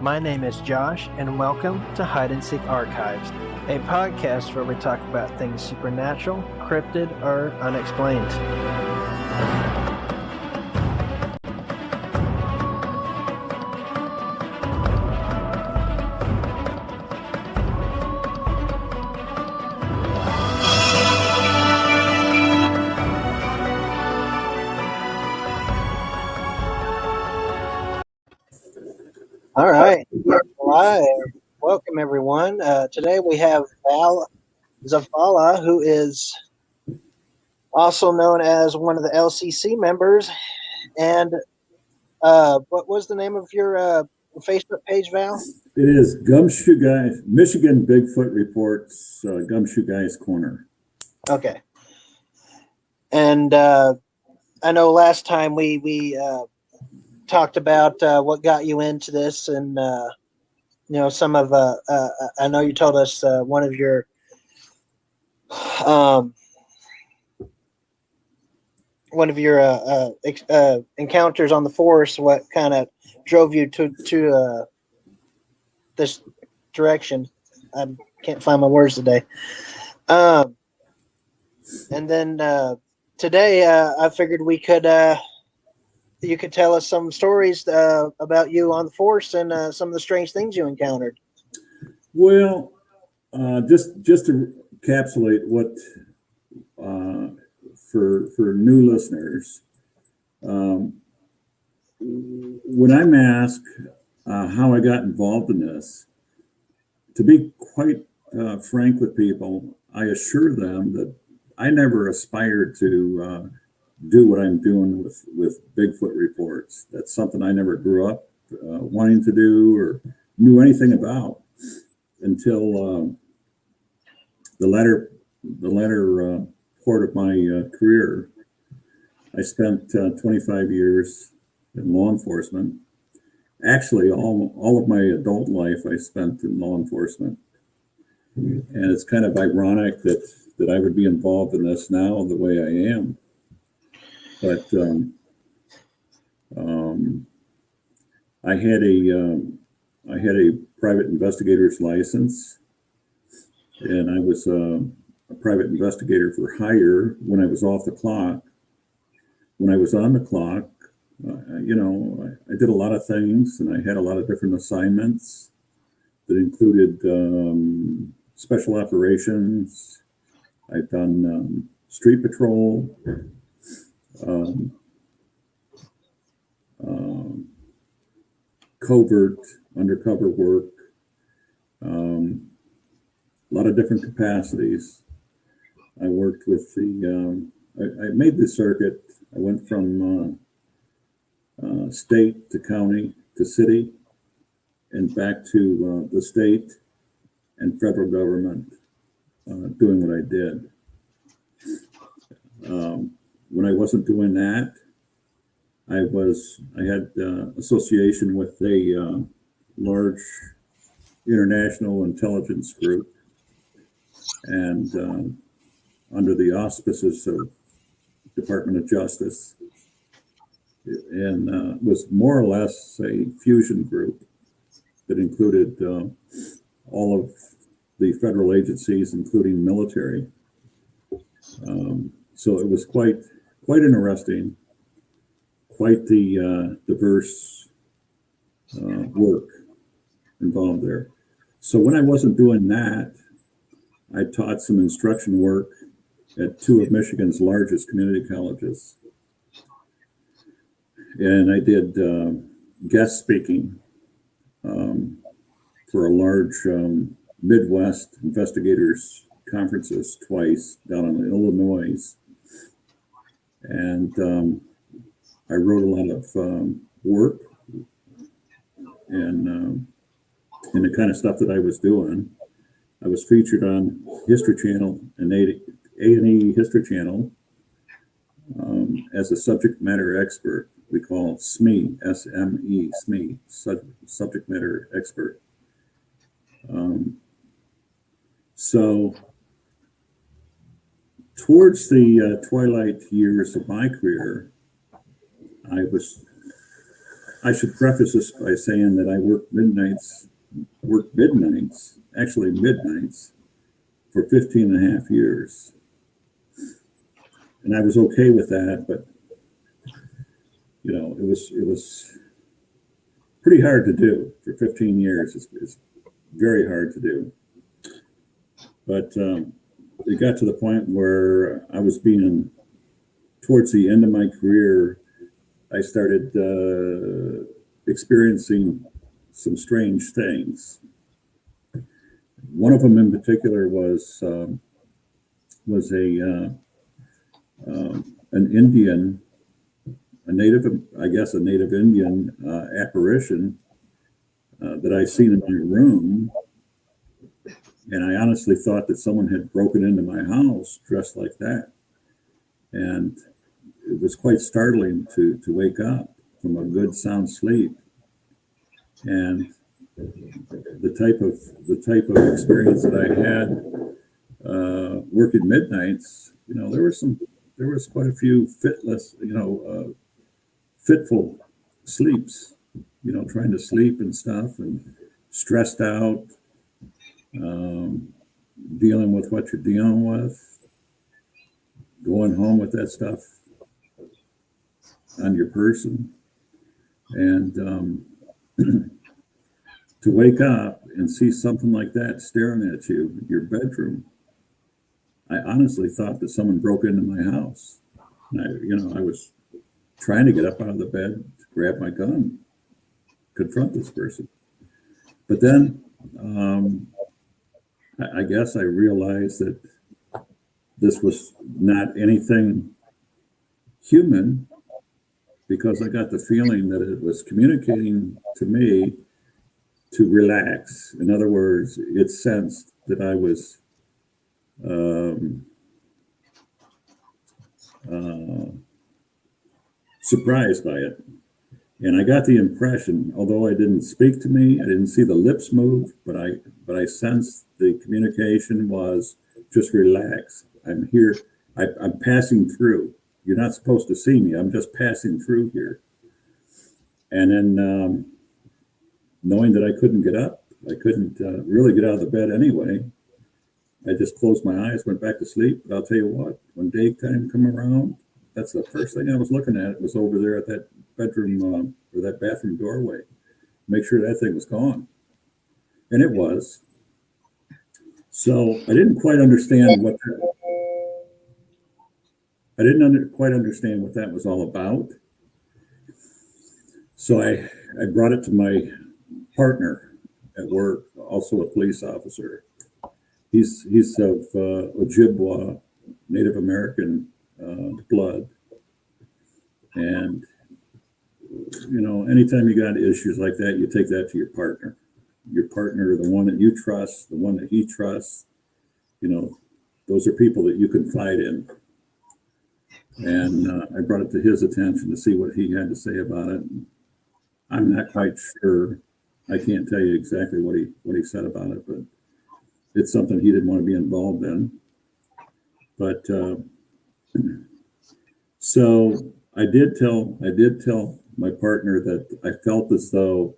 My name is Josh, and welcome to Hide and Seek Archives, a podcast where we talk about things supernatural, cryptid, or unexplained. All right. Hi. Welcome, everyone. Today we have Val Zavala, who is also known as one of the LCC members. And what was the name of your Facebook page, Val? It is Gumshoe Guys, Michigan Bigfoot Reports, Gumshoe Guys Corner. Okay. And I know last time we talked about what got you into this, and some of I know you told us one of your encounters on the force, what kind of drove you to this direction. I can't find my words today. And then today I figured we could you could tell us some stories about you on the force and some of the strange things you encountered. Well, just to encapsulate what for new listeners, when I'm asked how I got involved in this, to be quite frank with people, I assure them that I never aspired to do what I'm doing with Bigfoot reports. That's something I never grew up wanting to do or knew anything about until the latter part of my career. I spent 25 years in law enforcement. Actually, all of my adult life I spent in law enforcement. And it's kind of ironic that I would be involved in this now the way I am. But I had a private investigator's license, and I was a private investigator for hire when I was off the clock. When I was on the clock, I did a lot of things, and I had a lot of different assignments that included special operations. I've done street patrol, covert, undercover work, a lot of different capacities. I worked with I made the circuit. I went from state to county to city and back to the state and federal government doing what I did. When I wasn't doing that, I had association with a large international intelligence group, and under the auspices of Department of Justice, and was more or less a fusion group that included all of the federal agencies, including military. So it was quite interesting, quite the diverse work involved there. So when I wasn't doing that, I taught some instruction work at two of Michigan's largest community colleges. And I did guest speaking for a large Midwest investigators conferences twice down in Illinois. And I wrote a lot of work and the kind of stuff that I was doing. I was featured on History Channel and A&E History Channel as a subject matter expert. We call it SME, S-M-E, SME, subject matter expert. So towards the twilight years of my career, I should preface this by saying that I worked midnights, actually midnights, for 15 and a half years. And I was okay with that, but it was pretty hard to do for 15 years. It's very hard to do. But it got to the point where I was towards the end of my career, I started experiencing some strange things. One of them in particular was an Indian, a native Indian apparition that I seen in my room. And I honestly thought that someone had broken into my house dressed like that. And it was quite startling to wake up from a good sound sleep. And the type of experience that I had working midnights, there was quite a few fitful sleeps, trying to sleep and stuff, and stressed out, dealing with what you're dealing with, going home with that stuff on your person, and to wake up and see something like that staring at you in your bedroom. I honestly thought that someone broke into my house. And I was trying to get up out of the bed to grab my gun, confront this person. But then I guess I realized that this was not anything human, because I got the feeling that it was communicating to me to relax. In other words, it sensed that I was surprised by it. And I got the impression, although it didn't speak to me, I didn't see the lips move, but I sensed the communication was just relax. I'm here. I'm passing through. You're not supposed to see me. I'm just passing through here. And then knowing that I couldn't get up, I couldn't really get out of the bed anyway, I just closed my eyes, went back to sleep. But I'll tell you what, when daytime come around, that's the first thing I was looking at. It was over there at that bedroom or that bathroom doorway. Make sure that thing was gone. And it was. So I didn't quite understand what quite understand what that was all about. So I brought it to my partner at work, also a police officer. He's of Ojibwa, Native American blood. And, anytime you got issues like that, you take that to your partner. Your partner, the one that you trust, the one that he trusts, those are people that you confide in. And I brought it to his attention to see what he had to say about it. I'm not quite sure. I can't tell you exactly what he said about it, but it's something he didn't want to be involved in. But so I did tell my partner that I felt as though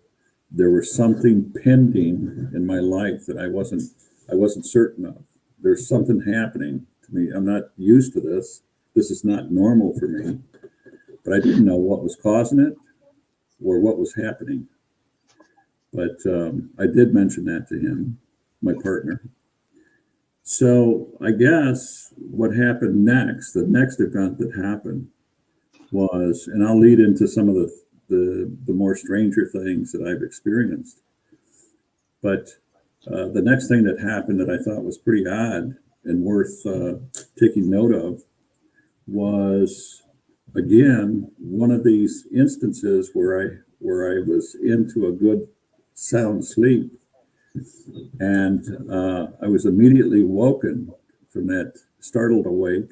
there was something pending in my life that I wasn't certain of. There's something happening to me. I'm not used to this. This is not normal for me. But I didn't know what was causing it or what was happening. But I did mention that to him, my partner. So I guess what happened next, the next event that happened was, and I'll lead into some of the more stranger things that I've experienced. But the next thing that happened that I thought was pretty odd and worth taking note of was, again, one of these instances where I was into a good sound sleep, and I was immediately woken from that, startled awake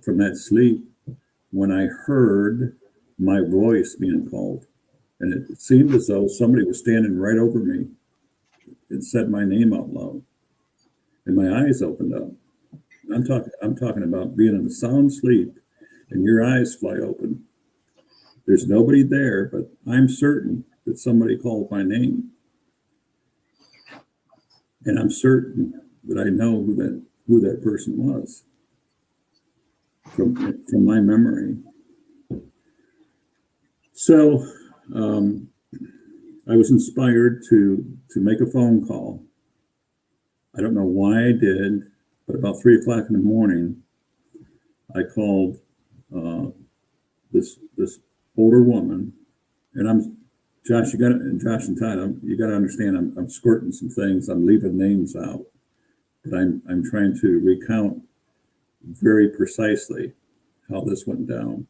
from that sleep, when I heard my voice being called. And it seemed as though somebody was standing right over me and said my name out loud. And my eyes opened up. I'm talking about being in a sound sleep and your eyes fly open. There's nobody there, but I'm certain that somebody called my name. And I'm certain that I know who that person was from my memory. So I was inspired to make a phone call. I don't know why I did, but about 3 o'clock in the morning, I called this older woman, and Josh and Todd, you got to understand, I'm squirting some things. I'm leaving names out, but I'm trying to recount very precisely how this went down.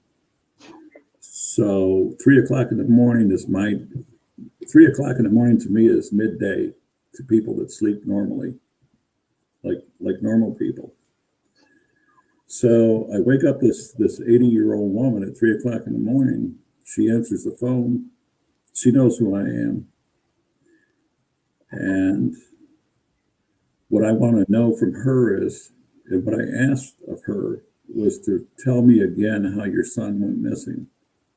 So 3 o'clock in the morning 3 o'clock in the morning to me is midday to people that sleep normally, like normal people. So I wake up this 80-year-old woman at 3 o'clock in the morning. She answers the phone. She knows who I am. And what I want to know from her is, and what I asked of her was to tell me again how your son went missing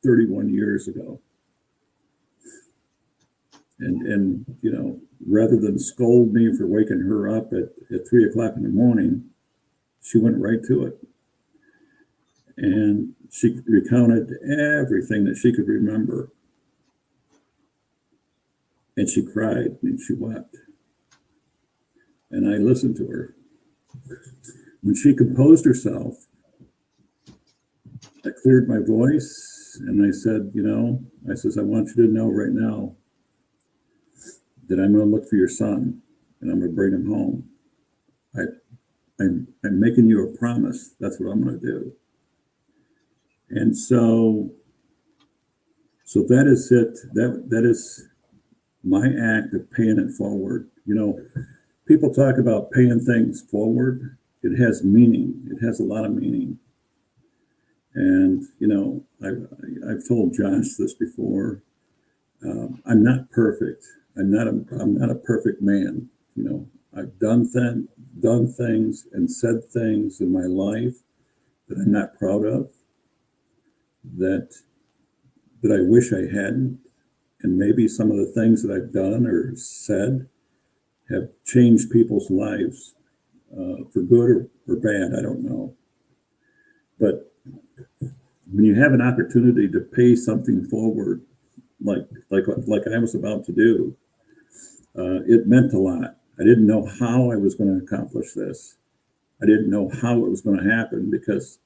31 years ago. And you know, rather than scold me for waking her up at 3 o'clock in the morning, she went right to it. And she recounted everything that she could remember. And she cried and she wept. And I listened to her. When she composed herself, I cleared my voice and I said, I want you to know right now that I'm going to look for your son and I'm going to bring him home. I'm making you a promise. That's what I'm going to do. And so that is it. That is my act of paying it forward. People talk about paying things forward. It has meaning. It has a lot of meaning. And, I've told Josh this before. I'm not perfect. I'm not a perfect man. I've done things and said things in my life that I'm not proud of, that I wish I hadn't. And maybe some of the things that I've done or said have changed people's lives for good or bad. I don't know. But when you have an opportunity to pay something forward, like I was about to do, it meant a lot. I didn't know how I was going to accomplish this. I didn't know how it was going to happen because,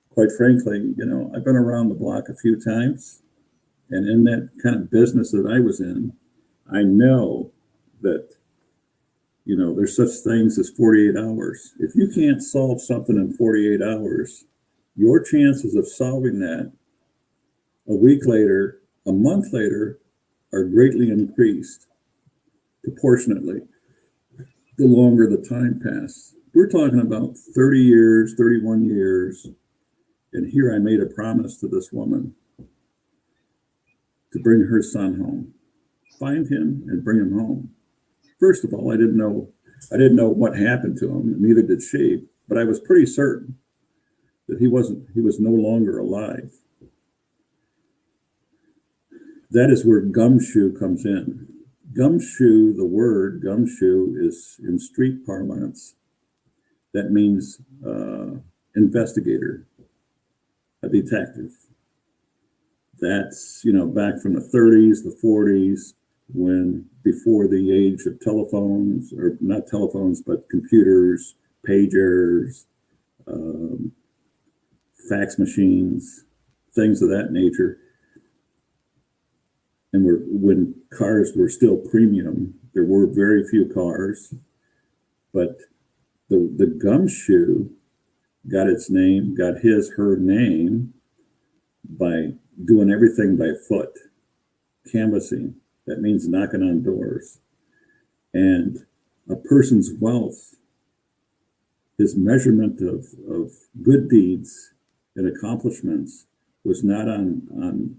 quite frankly, I've been around the block a few times. And in that kind of business that I was in, I know that, there's such things as 48 hours. If you can't solve something in 48 hours, your chances of solving that a week later, a month later, are greatly increased proportionately the longer the time passes. We're talking about 30 years, 31 years. And here I made a promise to this woman to bring her son home, find him and bring him home. First of all, I didn't know what happened to him, and neither did she, but I was pretty certain that he was no longer alive. That is where gumshoe comes in. Gumshoe, the word gumshoe is in street parlance. That means investigator, a detective. That's, back from the 30s, the 40s, when before the age of telephones, or not telephones, but computers, pagers, fax machines, things of that nature. And when cars were still premium, there were very few cars, but the gumshoe got her name by doing everything by foot, canvassing. That means knocking on doors. And a person's wealth, his measurement of good deeds and accomplishments was not on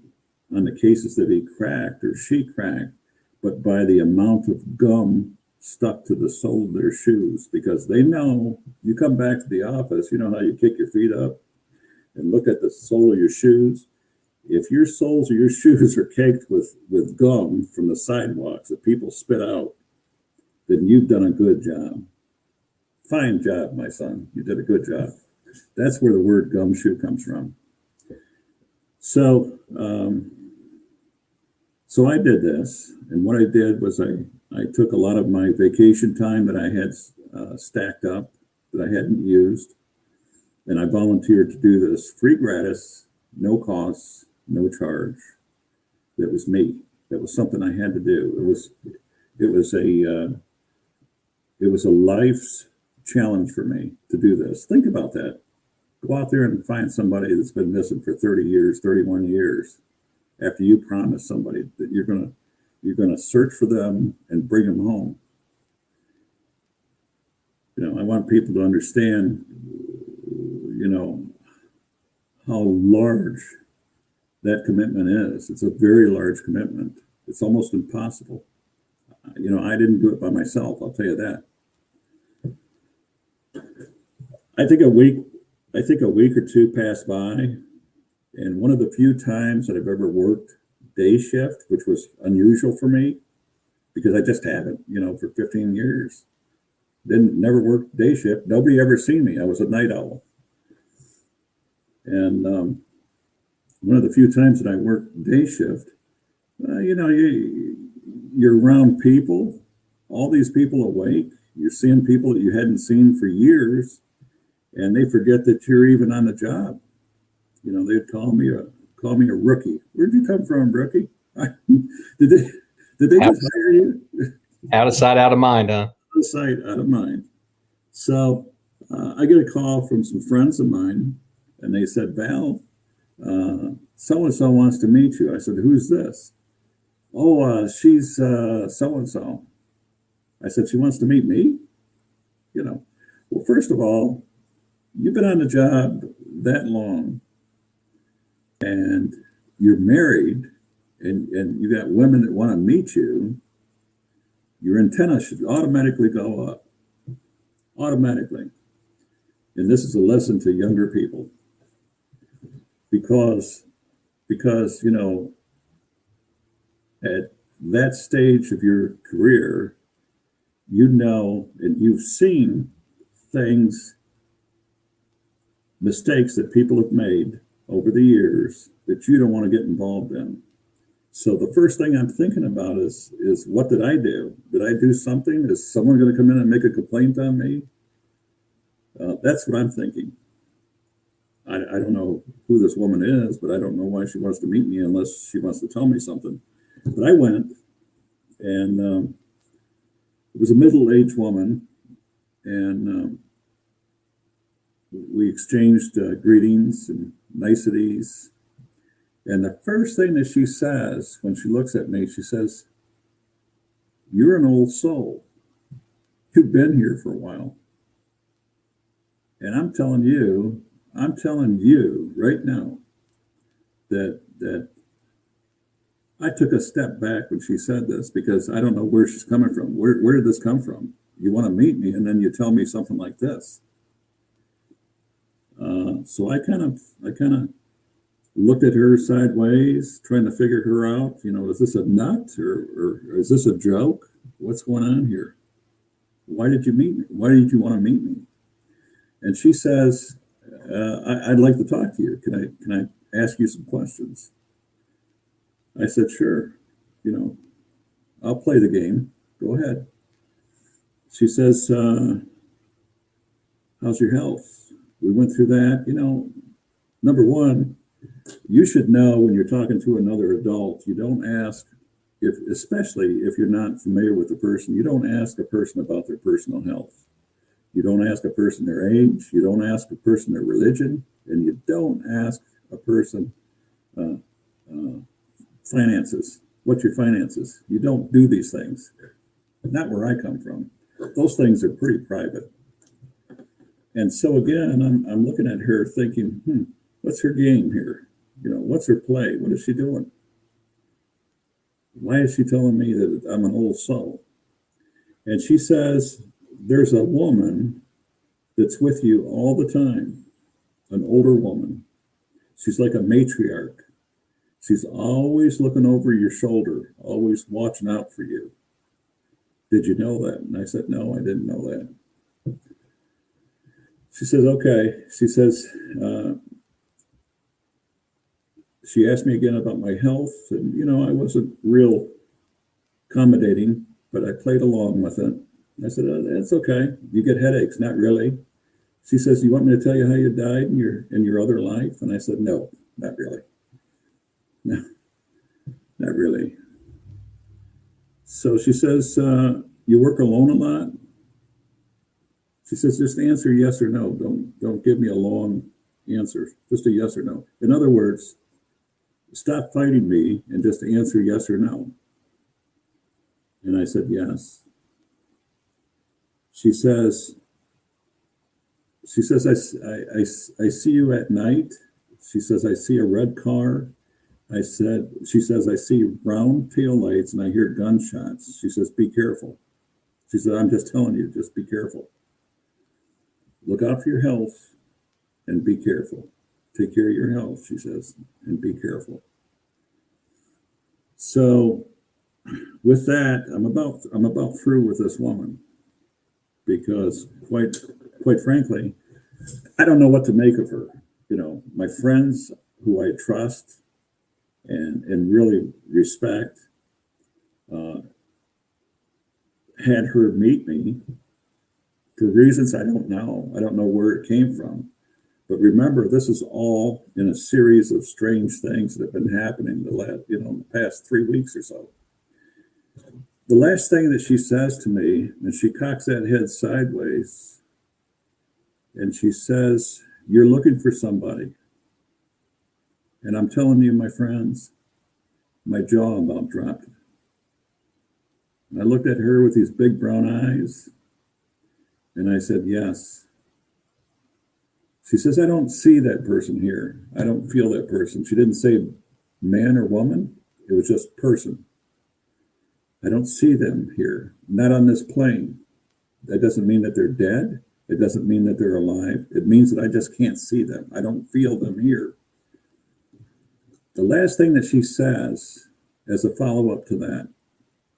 the cases that he cracked or she cracked, but by the amount of gum stuck to the sole of their shoes. Because they know, you come back to the office, you know how you kick your feet up and look at the sole of your shoes. if your soles of your shoes are caked with gum from the sidewalks that people spit out, then you've done a good job. Fine job, my son. You did a good job. That's where the word gumshoe comes from. So, so I did this, and what I did was I took a lot of my vacation time that I had stacked up that I hadn't used, and I volunteered to do this free, gratis, no cost, no charge. That was me. That was something I had to do. It was a life's challenge for me to do this. Think about that. Go out there and find somebody that's been missing for 30 years, 31 years, after you promise somebody that you're gonna search for them and bring them home. You know, I want people to understand, you know, how large that commitment is. It's a very large commitment. It's almost impossible. You know, I didn't do it by myself, I'll tell you that. I think a week or two passed by, and one of the few times that I've ever worked day shift, which was unusual for me, because I just haven't, you know, for 15 years. Never worked day shift. Nobody ever seen me. I was a night owl. And one of the few times that I worked day shift, you know, you're around people, all these people awake. You're seeing people that you hadn't seen for years, and they forget that you're even on the job. You know, they'd call me a rookie. Where'd you come from, rookie? Did they just hire you? Out of sight, out of mind, huh? Out of sight, out of mind. So I get a call from some friends of mine, and they said, Val, so-and-so wants to meet you. I said, who's this? Oh, she's so-and-so. I said, she wants to meet me? You know, well, first of all, you've been on the job that long, and you're married, and you got women that want to meet you, your antenna should automatically go up. Automatically. And this is a lesson to younger people. Because you know, at that stage of your career, you know, and you've seen things, mistakes that people have made over the years that you don't want to get involved in. So the first thing I'm thinking about is what did I do? Did I do something? Is someone going to come in and make a complaint on me? That's what I'm thinking. I don't know who this woman is, but I don't know why she wants to meet me unless she wants to tell me something. But I went, and it was a middle-aged woman, and we exchanged greetings and niceties. And the first thing that she says when she looks at me, she says, "You're an old soul. You've been here for a while." And I'm telling you right now that I took a step back when she said this, because I don't know where she's coming from. Where did this come from? You want to meet me, and then you tell me something like this. So I kind of looked at her sideways, trying to figure her out. You know, is this a nut or is this a joke? What's going on here? Why did you meet me? Why did you want to meet me? And she says, I'd like to talk to you. Can I ask you some questions? I said, sure. You know, I'll play the game. Go ahead. She says, how's your health? We went through that. You know, number one, you should know when you're talking to another adult, you don't ask, especially if you're not familiar with the person, you don't ask a person about their personal health. You don't ask a person their age. You don't ask a person their religion. And you don't ask a person finances. What's your finances? You don't do these things. Not where I come from. Those things are pretty private. And so again, I'm looking at her thinking, what's her game here? You know, what's her play? What is she doing? Why is she telling me that I'm an old soul? And she says, there's a woman that's with you all the time, an older woman. She's like a matriarch. She's always looking over your shoulder, always watching out for you. Did you know that? And I said, no, I didn't know that. She says, okay. She says, she asked me again about my health. And, I wasn't real accommodating, but I played along with it. I said, oh, that's okay. You get headaches. Not really. She says, you want me to tell you how you died in your other life? And I said, no, not really. No, not really. So she says, you work alone a lot? She says, just answer yes or no. Don't give me a long answer. Just a yes or no. In other words, stop fighting me and just answer yes or no. And I said, yes. She says, I see you at night. She says, I see a red car. She says, I see round taillights and I hear gunshots. She says, be careful. She said, I'm just telling you, just be careful. Look out for your health and be careful. Take care of your health, she says, and be careful. So with that, I'm about through with this woman, because quite frankly, I don't know what to make of her. My friends who I trust and really respect had her meet me for reasons I don't know. I don't know where it came from. But remember, this is all in a series of strange things that have been happening in the past 3 weeks or so. The last thing that she says to me, and she cocks that head sideways, and she says, you're looking for somebody. And I'm telling you, my friends, my jaw about dropped. And I looked at her with these big brown eyes, and I said, yes. She says, I don't see that person here. I don't feel that person. She didn't say man or woman. It was just person. I don't see them here, not on this plane. That doesn't mean that they're dead. It doesn't mean that they're alive. It means that I just can't see them. I don't feel them here. The last thing that she says as a follow-up to that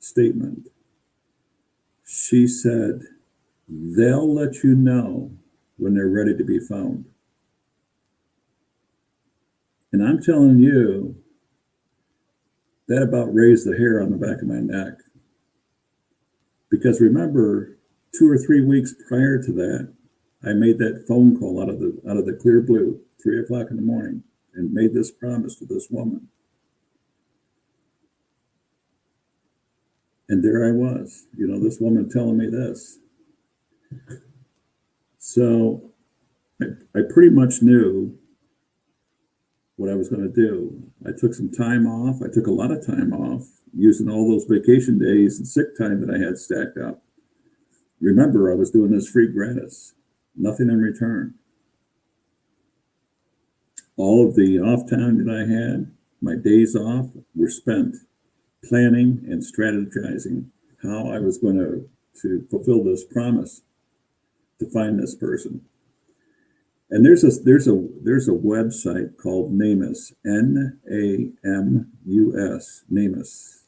statement, she said, they'll let you know when they're ready to be found. And I'm telling you, that about raised the hair on the back of my neck. Because remember, 2 or 3 weeks prior to that, I made that phone call out of the clear blue, 3 o'clock in the morning, and made this promise to this woman. And there I was, this woman telling me this. So I pretty much knew what I was going to do. I took some time off. I took a lot of time off, using all those vacation days and sick time that I had stacked up. Remember, I was doing this free gratis, nothing in return. All of the off time that I had, my days off, were spent planning and strategizing how I was going to fulfill this promise to find this person. And there's a website called NAMUS, N-A-M-U-S, NAMUS.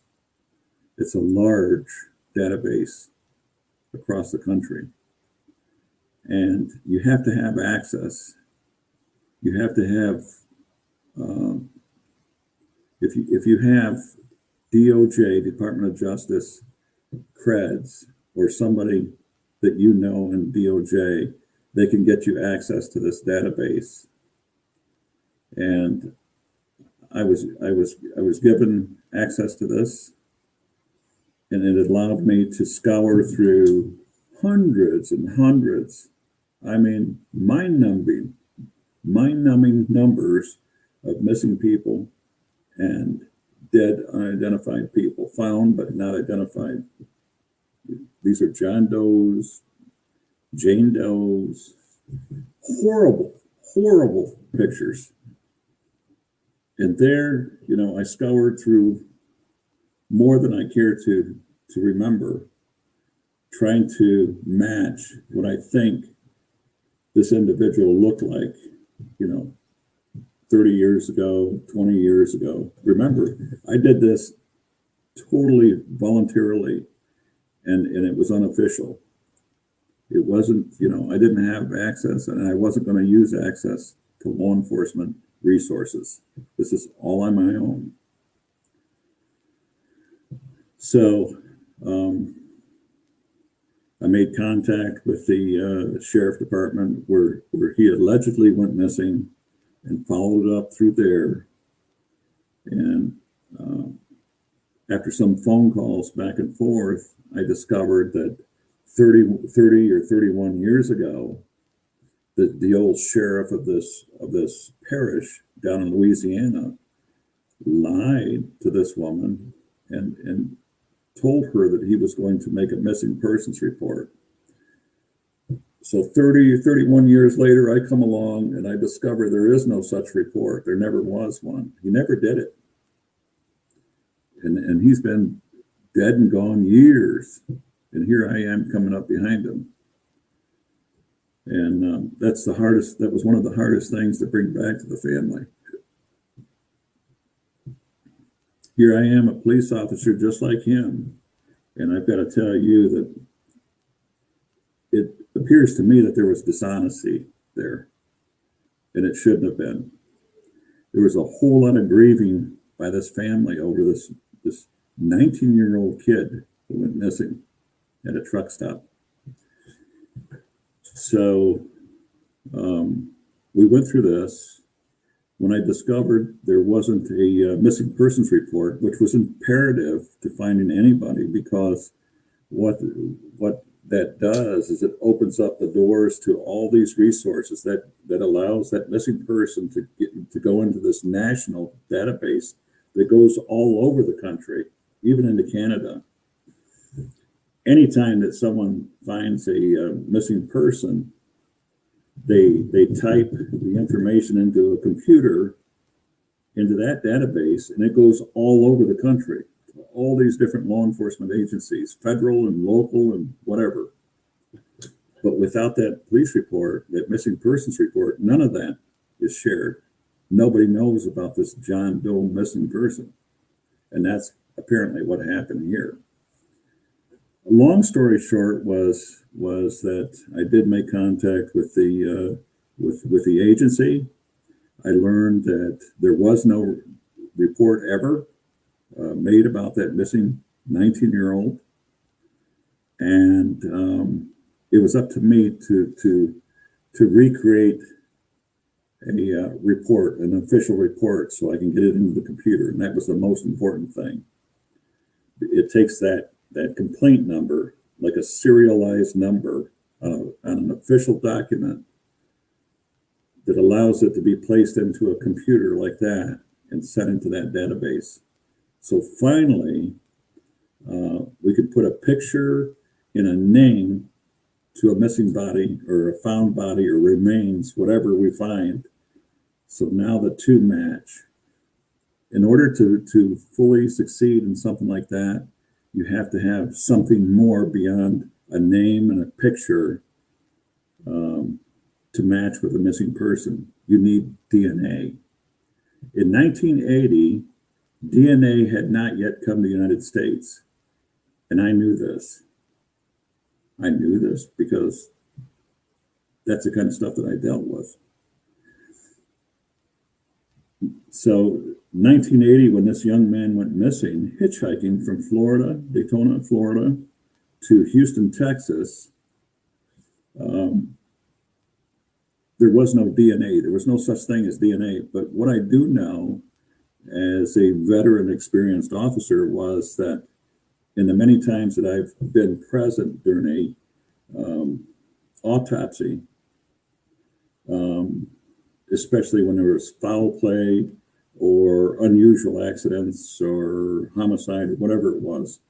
It's a large database across the country. And you have to have access. You have to have, if you have DOJ, Department of Justice, creds, or somebody that you know in DOJ, they can get you access to this database. And I was given access to this, and it allowed me to scour through hundreds and hundreds, mind-numbing numbers of missing people and dead, unidentified people, found but not identified. These are John Does, Jane Does, horrible pictures. And there, I scoured through more than I care to remember, trying to match what I think this individual looked like, 30 years ago, 20 years ago. Remember, I did this totally voluntarily, and it was unofficial. It wasn't, I didn't have access, and I wasn't going to use access to law enforcement resources. This is all on my own. So I made contact with the sheriff department where he allegedly went missing, and followed up through there. And after some phone calls back and forth, I discovered that 30 or 31 years ago, the old sheriff of this parish down in Louisiana lied to this woman and told her that he was going to make a missing persons report. So 30 or 31 years later, I come along and I discover there is no such report. There never was one. He never did it. And he's been dead and gone years. And here I am coming up behind him. And that was one of the hardest things to bring back to the family. Here I am, a police officer just like him. And I've got to tell you that it appears to me that there was dishonesty there. And it shouldn't have been. There was a whole lot of grieving by this family over this 19-year-old kid who went missing at a truck stop. So we went through this. When I discovered there wasn't a missing persons report, which was imperative to finding anybody, because what that does is it opens up the doors to all these resources that allows that missing person to go into this national database that goes all over the country, even into Canada. Anytime that someone finds a missing person, they type the information into a computer, into that database, and it goes all over the country, all these different law enforcement agencies, federal and local and whatever. But without that police report, that missing persons report, none of that is shared. Nobody knows about this John Doe missing person. And that's apparently what happened here. A long story short was that I did make contact with the agency. I learned that there was no report ever made about that missing 19-year-old, and it was up to me to recreate a report, an official report, so I can get it into the computer, and that was the most important thing. It takes that complaint number, like a serialized number on an official document, that allows it to be placed into a computer like that and sent into that database. So finally, we could put a picture and a name to a missing body or a found body or remains, whatever we find. So now the two match. In order to fully succeed in something like that, you have to have something more beyond a name and a picture to match with a missing person. You need DNA. In 1980, DNA had not yet come to the United States. And I knew this. I knew this because that's the kind of stuff that I dealt with. So 1980, when this young man went missing, hitchhiking from Florida, Daytona, Florida, to Houston, Texas, there was no DNA. There was no such thing as DNA. But what I do know as a veteran experienced officer was that in the many times that I've been present during a autopsy, especially when there was foul play or unusual accidents or homicide or whatever it was,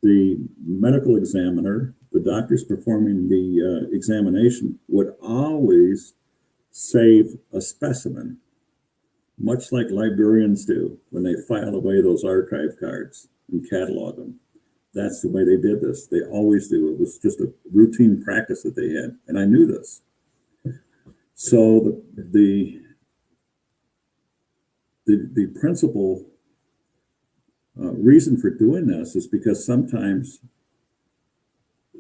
the medical examiner, the doctors performing the examination, would always save a specimen, much like librarians do when they file away those archive cards and catalog them. That's the way they did this. They always do. It was just a routine practice that they had, and I knew this. So the the principal reason for doing this is because sometimes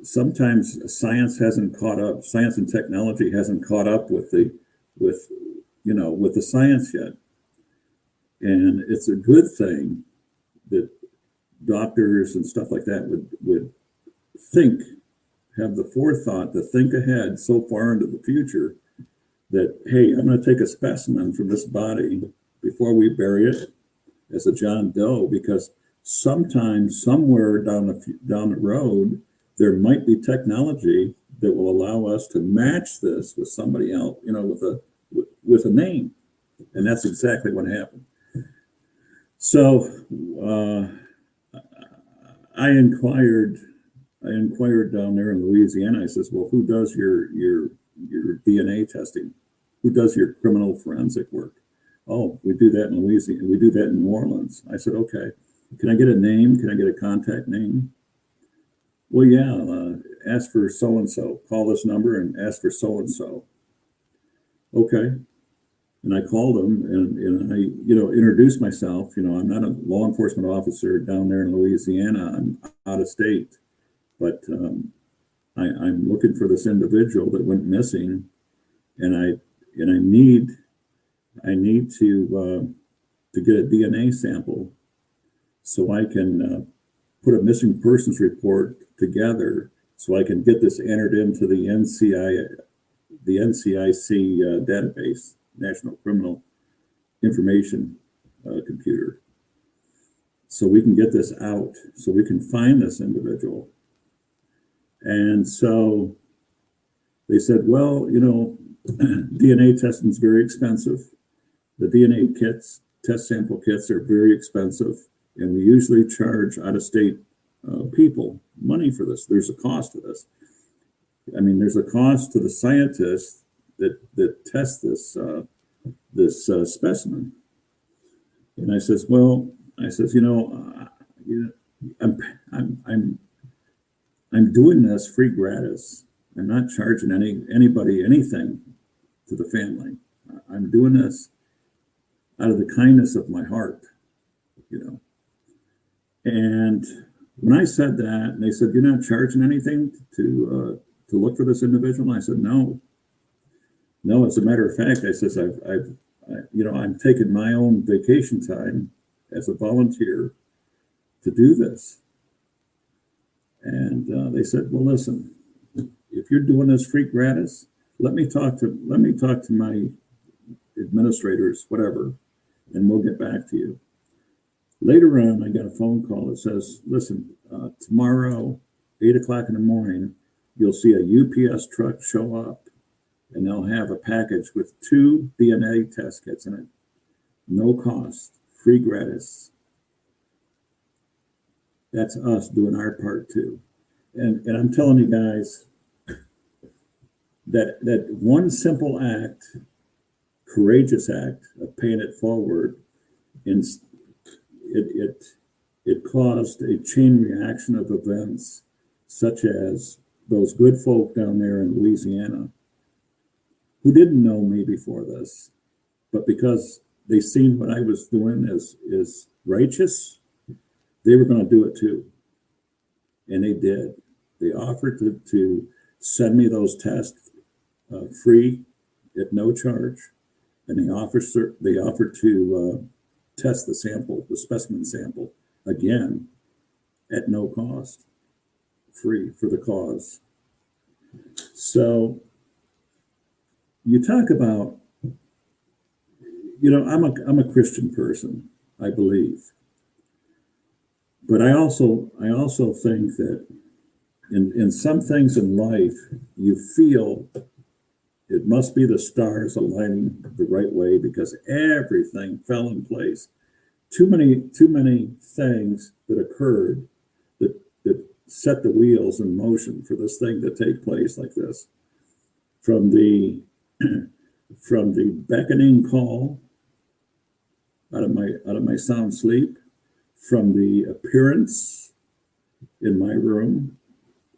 science hasn't caught up. Science and technology hasn't caught up with the science yet, and it's a good thing that doctors and stuff like that would have the forethought to think ahead so far into the future that, hey, I'm going to take a specimen from this body before we bury it as a John Doe, because sometimes somewhere down the road there might be technology that will allow us to match this with somebody else, with a name, and that's exactly what happened. So I inquired down there in Louisiana. I says, well, who does your DNA testing? Who does your criminal forensic work? Oh, we do that in Louisiana. We do that in New Orleans. I said, okay, can I get a name? Can I get a contact name? Well, yeah, ask for so-and-so. Call this number and ask for so-and-so. Okay. And I called them and I, introduced myself. I'm not a law enforcement officer down there in Louisiana. I'm out of state. But I'm looking for this individual that went missing, and I need to get a DNA sample so I can put a missing persons report together, so I can get this entered into the NCIC database, National Criminal Information Computer, so we can get this out, so we can find this individual. And so they said, well, DNA testing is very expensive. The DNA kits, test sample kits, are very expensive. And we usually charge out-of-state people money for this. There's a cost to this. I mean, there's a cost to the scientists that test this specimen. And I says, I'm doing this free gratis. I'm not charging anybody anything to the family. I'm doing this out of the kindness of my heart, And when I said that, and they said, "You're not charging anything to look for this individual?" And I said, "No. As a matter of fact," I says, I'm taking my own vacation time as a volunteer to do this." And they said, "Well, listen, if you're doing this free gratis, let me talk to my administrators, whatever, and we'll get back to you." Later on, I got a phone call that says, "Listen, tomorrow, 8:00 in the morning, you'll see a UPS truck show up, and they'll have a package with 2 DNA test kits in it. No cost, free gratis." That's us doing our part too. And I'm telling you guys that one simple act, courageous act of paying it forward, and it caused a chain reaction of events, such as those good folk down there in Louisiana who didn't know me before this, but because they seen what I was doing as righteous, they were going to do it too. And they did. They offered to send me those tests free at no charge. And they offered to test the sample, the specimen sample, again, at no cost, free for the cause. So you talk about, I'm a Christian person, I believe. But I also think that in some things in life, you feel it must be the stars aligning the right way, because everything fell in place. Too many things that occurred that set the wheels in motion for this thing to take place like this. From the beckoning call out of my sound sleep, from the appearance in my room,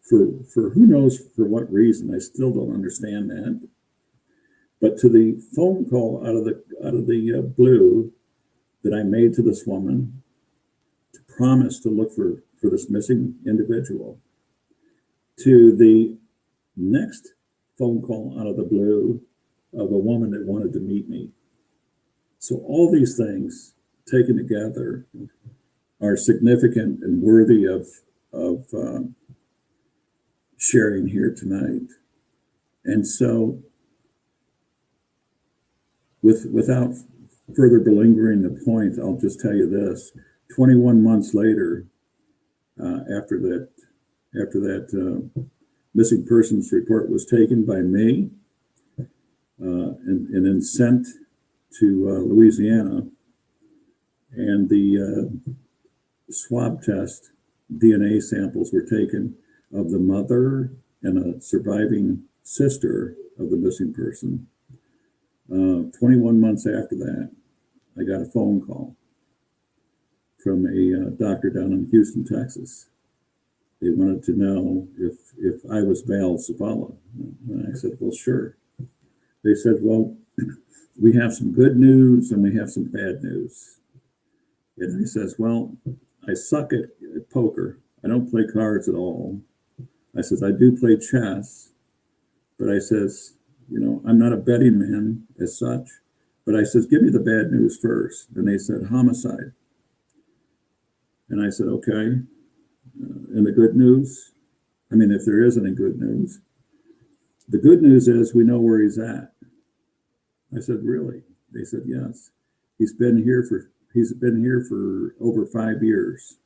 for who knows for what reason. I still don't understand that. But to the phone call out of the blue that I made to this woman to promise to look for this missing individual, to the next phone call out of the blue of a woman that wanted to meet me. So all these things taken together are significant and worthy of sharing here tonight. And so, without further belingering the point, I'll just tell you this: 21 months later, after that missing persons report was taken by me and then sent to Louisiana, and the swab test DNA samples were taken of the mother and a surviving sister of the missing person. 21 months after that, I got a phone call from a doctor down in Houston, Texas. They wanted to know if I was Val Zavala. And I said, well, sure. They said, well, we have some good news and we have some bad news. And I says, well, I suck at poker. I don't play cards at all. I says, I do play chess, but I says, you know, I'm not a betting man as such, but I says, give me the bad news first. And they said, homicide. And I said, okay. And the good news, I mean, if there is any good news, the good news is we know where he's at. I said, really? They said, yes. He's been here for over 5 years.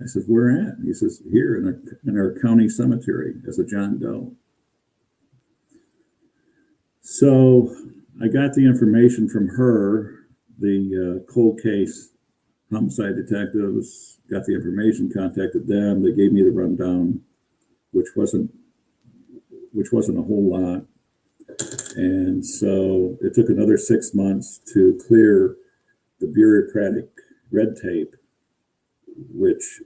I said, where at? He says, here in our county cemetery as a John Doe. So I got the information from her, the cold case homicide detectives, got the information, contacted them. They gave me the rundown, which wasn't a whole lot. And so it took another 6 months to clear the bureaucratic red tape, which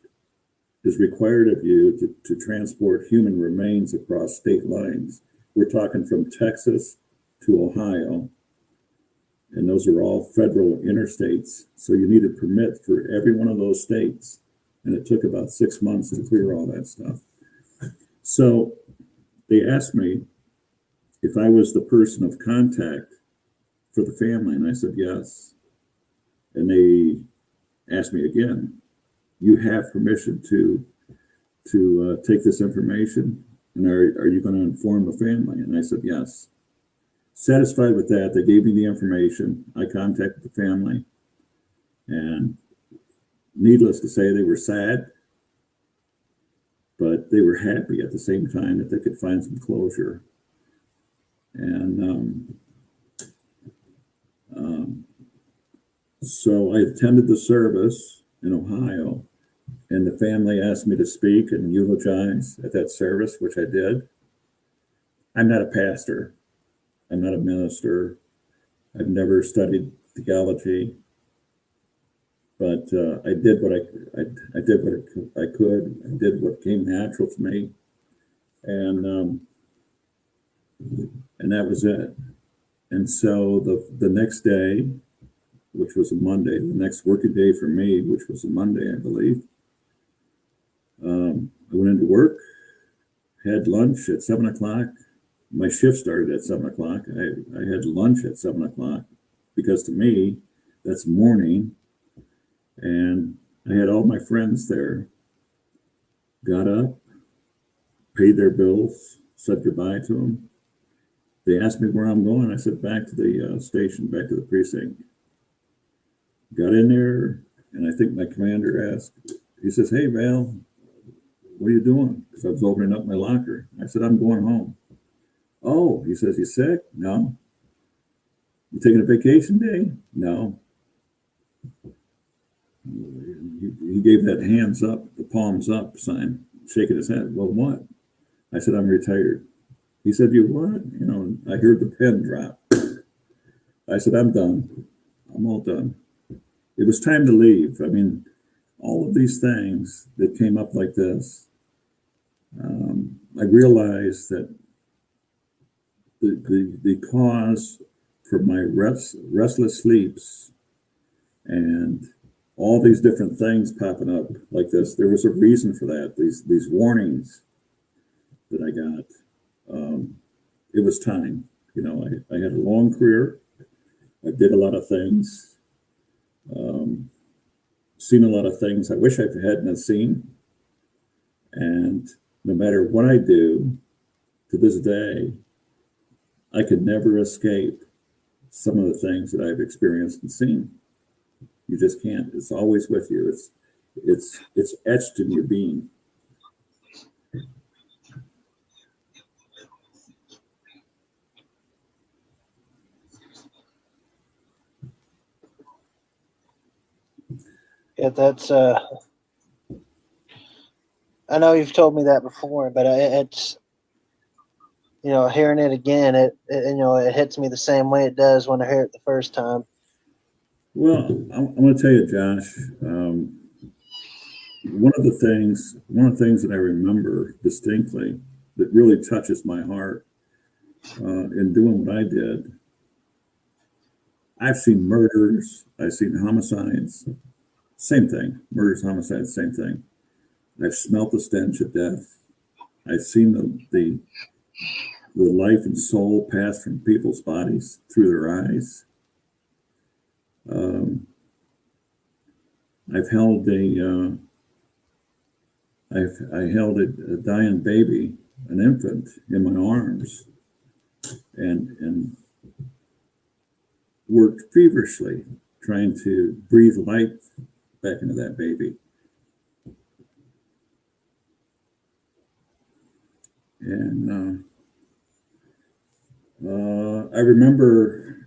is required of you to transport human remains across state lines. We're talking from Texas to Ohio, and those are all federal interstates. So you need a permit for every one of those states. And it took about 6 months to clear all that stuff. So they asked me if I was the person of contact for the family, and I said yes. And they asked me again, you have permission to take this information, and are you going to inform the family? And I said yes. Satisfied with that, they gave me the information. I contacted the family, and needless to say, they were sad, but they were happy at the same time that they could find some closure. And so I attended the service in Ohio, and the family asked me to speak and eulogize at that service, which I did. I'm not a pastor. I'm not a minister. I've never studied theology, but I did what I did what I could. I did what came natural to me, and that was it. And so the next day, which was a Monday, the next working day for me, which was a Monday, I believe, I went into work, had lunch at 7 o'clock. My shift started at 7 o'clock. I had lunch at 7 o'clock because to me, that's morning. And I had all my friends there. Got up, paid their bills, said goodbye to them. They asked me where I'm going. I said, back to the station, back to the precinct. Got in there, and I think my commander asked, he says, hey, Val, what are you doing? Because I was opening up my locker. I said, I'm going home. Oh, he says, you sick? No. You taking a vacation day? No. He gave that hands up, the palms up sign, shaking his head. Well, what? I said, I'm retired. He said, you what? You know, I heard the pen drop. I said, I'm done. I'm all done. It was time to leave. I mean, all of these things that came up like this, I realized that the cause for my restless sleeps and all these different things popping up like this. There was a reason for that. These warnings that I got. It was time. You know, I had a long career. I did a lot of things. Seen a lot of things I wish I hadn't seen. And no matter what I do, to this day, I could never escape some of the things that I've experienced and seen. You just can't. It's always with you. It's etched in your being. Yeah, that's I know you've told me that before, but it's, you know, hearing it again, it you know, it hits me the same way it does when I hear it the first time. Well, I'm going to tell you, Josh. One of the things that I remember distinctly that really touches my heart in doing what I did. I've seen murders. I've seen homicides. Same thing. Murders, homicides, same thing. I've smelt the stench of death. I've seen the life and soul pass from people's bodies through their eyes. I've held I held a dying baby, an infant, in my arms, and worked feverishly trying to breathe life back into that baby. And I remember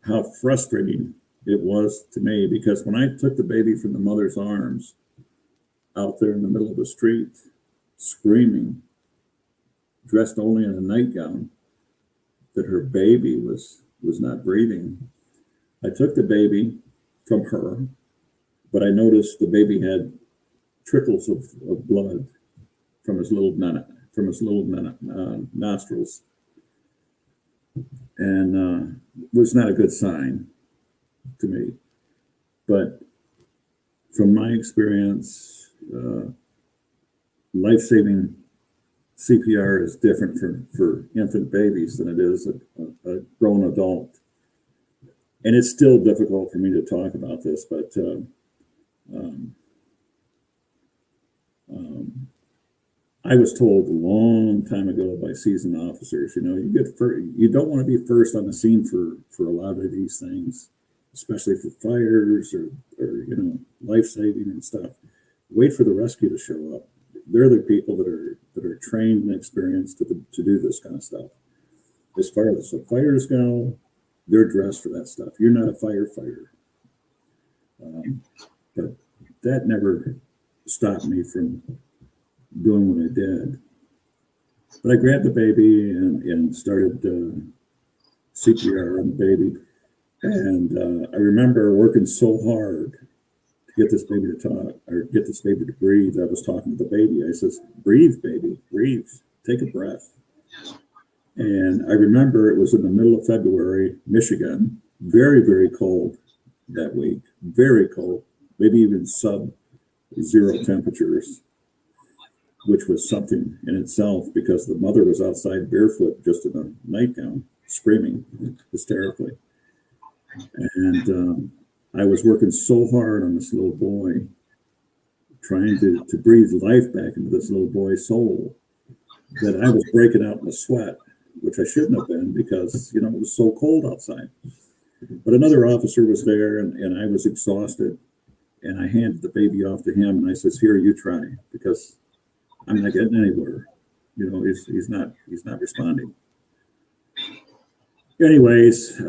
how frustrating it was to me, because when I took the baby from the mother's arms out there in the middle of the street, screaming, dressed only in a nightgown, that her baby was not breathing. I took the baby from her, but I noticed the baby had trickles of blood from his little nostrils, and was not a good sign to me. But from my experience, life-saving CPR is different for infant babies than it is a grown adult. And it's still difficult for me to talk about this, but I was told a long time ago by seasoned officers, you know, you don't want to be first on the scene for a lot of these things, especially for fires or you know, life-saving and stuff. Wait for the rescue to show up. They're the people that are trained and experienced to do this kind of stuff. As far as the fires go, they're dressed for that stuff. You're not a firefighter. But that never stopped me from doing what I did. But I grabbed the baby and started CPR on the baby. And I remember working so hard to get this baby to talk, or get this baby to breathe. I was talking to the baby. I says, breathe, baby, breathe, take a breath. And I remember it was in the middle of February, Michigan, very, very cold that week, very cold, maybe even sub-zero temperatures, which was something in itself, because the mother was outside barefoot, just in a nightgown, screaming hysterically. And I was working so hard on this little boy, trying to breathe life back into this little boy's soul, that I was breaking out in a sweat, which I shouldn't have been, because, you know, it was so cold outside. But another officer was there, and I was exhausted, and I handed the baby off to him, and I says, here, you try, because I'm not getting anywhere. You know, he's not responding. Anyways,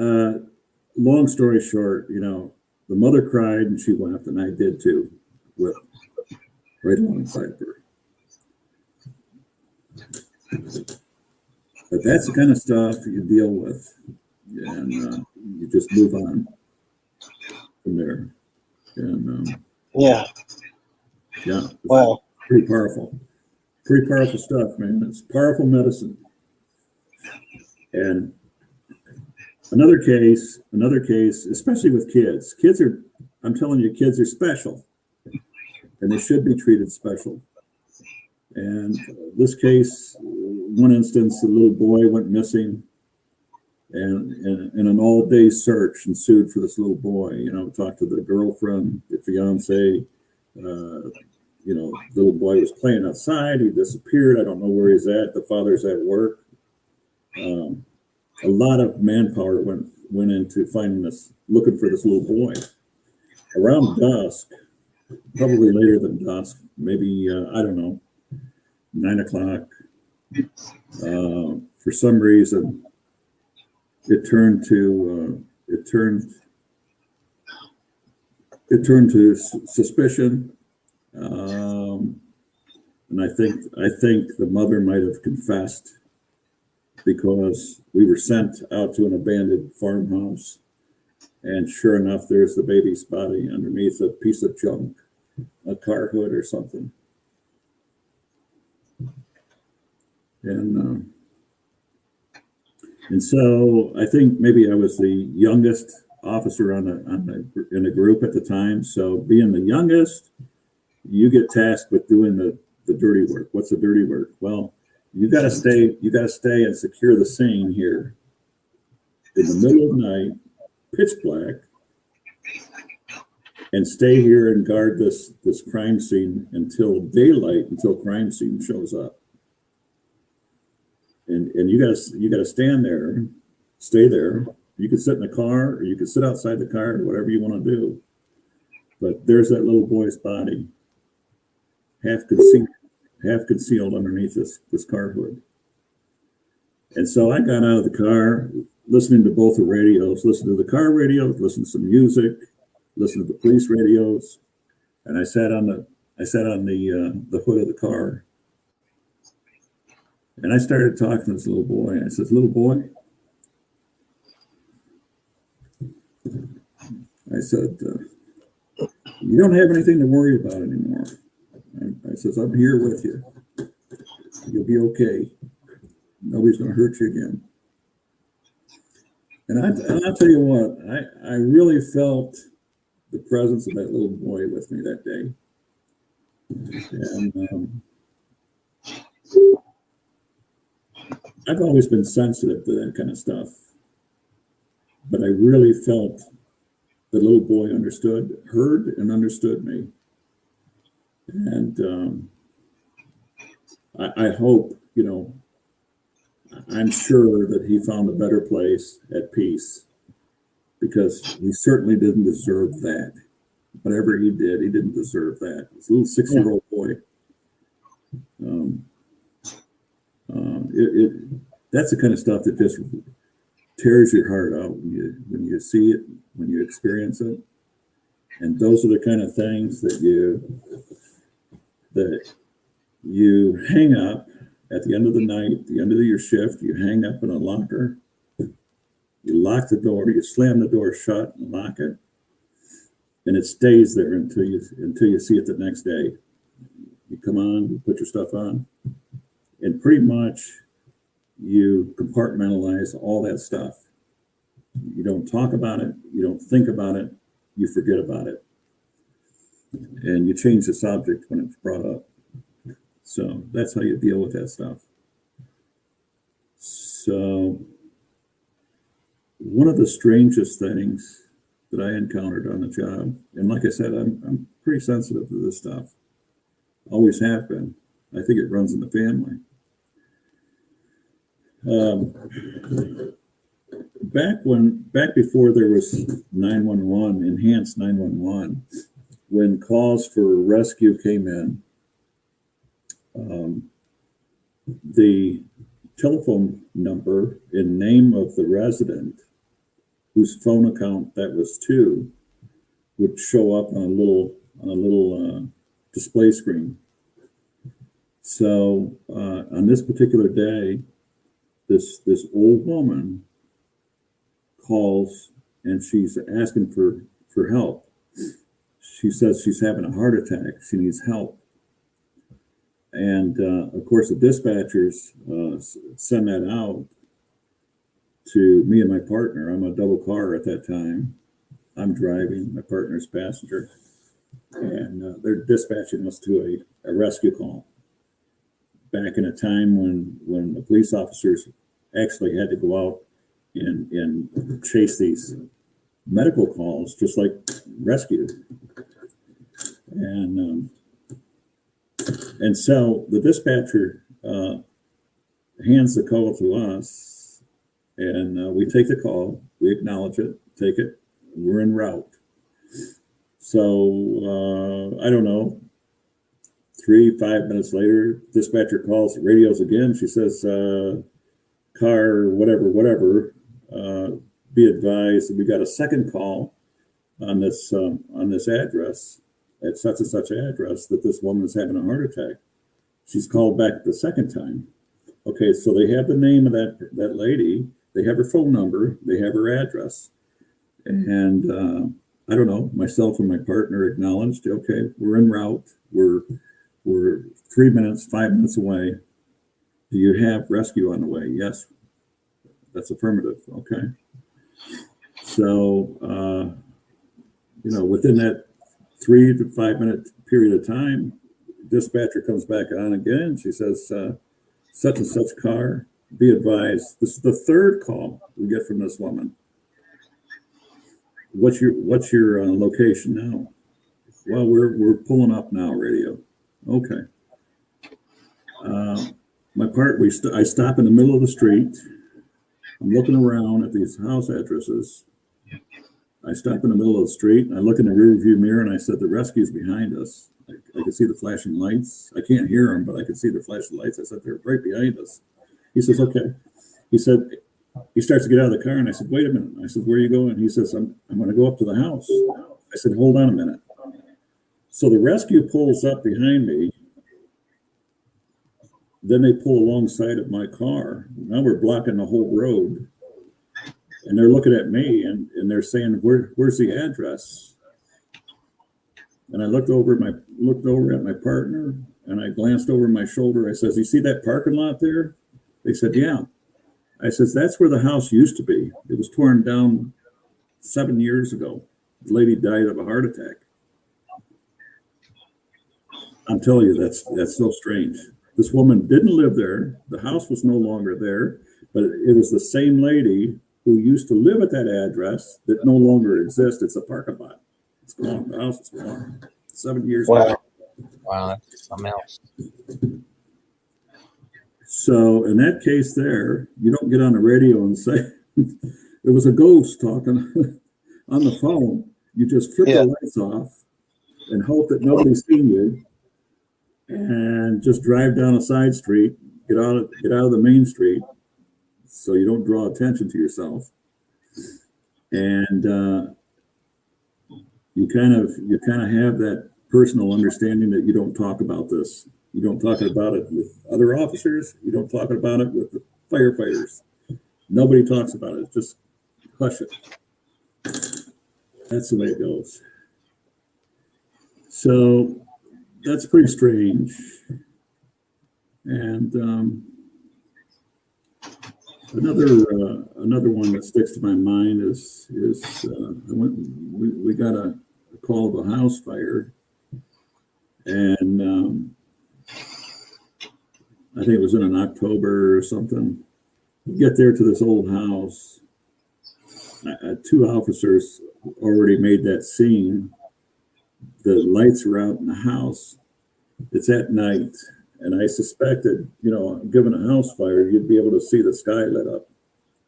long story short, you know, the mother cried and she wept, and I did too, wept right alongside her. But that's the kind of stuff you deal with, and you just move on from there. And Yeah. Wow. Pretty powerful stuff, man. It's powerful medicine. And Another case, especially with kids. I'm telling you, kids are special, and they should be treated special. And this case, one instance, a little boy went missing, and an all-day search ensued for this little boy. Talked to the girlfriend, the fiance. The little boy was playing outside. He disappeared. I don't know where he's at. The father's at work. A lot of manpower went into looking for this little boy. Around dusk, probably later than dusk, maybe I don't know, 9 o'clock. For some reason, it turned to suspicion, and I think the mother might have confessed, because we were sent out to an abandoned farmhouse, and sure enough, there's the baby's body underneath a piece of junk, a car hood or something. And so I think maybe I was the youngest officer in the group at the time. So being the youngest, you get tasked with doing the dirty work. What's the dirty work? Well, you got to stay and secure the scene here in the middle of the night, pitch black, and stay here and guard this crime scene until daylight, until crime scene shows up. And you gotta stand there, stay there. You can sit in the car, or you can sit outside the car, whatever you want to do. But there's that little boy's body, half concealed underneath this car hood. And so I got out of the car, listening to both the radios, listening to the car radio, listening to some music, listening to the police radios, and I sat on the hood of the car. And I started talking to this little boy. I said, "Little boy," I said, "you don't have anything to worry about anymore." I says, "I'm here with you. You'll be okay. Nobody's going to hurt you again." And I'll tell you what, I really felt the presence of that little boy with me that day. And I've always been sensitive to that kind of stuff, but I really felt the little boy heard and understood me. And I hope, I'm sure that he found a better place at peace, because he certainly didn't deserve that. Whatever he did, he didn't deserve that. This little 6-year-old boy. That's the kind of stuff that just tears your heart out when you see it, when you experience it. And those are the kind of things that you hang up at the end of the night, the end of your shift. You hang up in a locker. You lock the door. You slam the door shut and lock it, and it stays there until you see it the next day. You come on, you put your stuff on, and pretty much you compartmentalize all that stuff. You don't talk about it. You don't think about it. You forget about it. And you change the subject when it's brought up. So that's how you deal with that stuff. So one of the strangest things that I encountered on the job, and like I said, I'm pretty sensitive to this stuff. Always have been. I think it runs in the family. Back before there was 911, enhanced 911, when calls for rescue came in, the telephone number and name of the resident whose phone account that was to would show up on a little display screen. So on this particular day, this old woman calls and she's asking for help. She says she's having a heart attack. She needs help. And of course, the dispatchers send that out. to me and my partner. I'm a double car at that time. I'm driving, my partner's passenger, and they're dispatching us to a rescue call. Back in a time when the police officers actually had to go out and chase these medical calls, just like rescue. And so the dispatcher hands the call to us, and we take the call, we acknowledge it, take it, we're en route. So I don't know, 3-5 minutes later, dispatcher calls, radios again. She says, car, whatever, be advised that we got a second call on this address, at such and such address, that this woman is having a heart attack. She's called back the second time. Okay, so they have the name of that lady, they have her phone number, they have her address. And I don't know, myself and my partner acknowledged, okay, we're en route, we're 3 minutes, 5 minutes away. Do you have rescue on the way? Yes. That's affirmative. Okay. So, within that 3 to 5 minute period of time, dispatcher comes back on again. She says, such and such car, be advised. This is the third call we get from this woman. What's your location now? Well, we're pulling up now, radio. Okay. I stop in the middle of the street. I'm looking around at these house addresses. I stop in the middle of the street and I look in the rear view mirror and I said, the rescue's behind us. I could see the flashing lights. I can't hear them, but I could see the flashing lights. I said, they're right behind us. He says, okay. He said, he starts to get out of the car and I said, wait a minute. I said, where are you going? He says, I'm going to go up to the house. I said, hold on a minute. So the rescue pulls up behind me. Then they pull alongside of my car. Now we're blocking the whole road. And they're looking at me and they're saying, where's the address? And I looked over at my partner and I glanced over my shoulder. I says, you see that parking lot there? They said, yeah. I says, that's where the house used to be. It was torn down 7 years ago. The lady died of a heart attack. I'm telling you, that's so strange. This woman didn't live there. The house was no longer there, but it was the same lady who used to live at that address that no longer exists. It's a parking lot. It's gone. The house is gone. 7 years ago. Wow, that's something else. So in that case there, you don't get on the radio and say, it was a ghost talking on the phone. You just flip the lights off and hope that nobody's seen you and just drive down a side street, get out of the main street so you don't draw attention to yourself. And you kind of have that personal understanding that you don't talk about this. You don't talk about it with other officers. You don't talk about it with the firefighters. Nobody talks about it. Just hush it. That's the way it goes. So that's pretty strange. And another one that sticks to my mind is we got a call of a house fire, and I think it was in October or something. We get there to this old house. 2 officers already made that scene. The lights are out in the house. It's at night. And I suspected, given a house fire, you'd be able to see the sky lit up,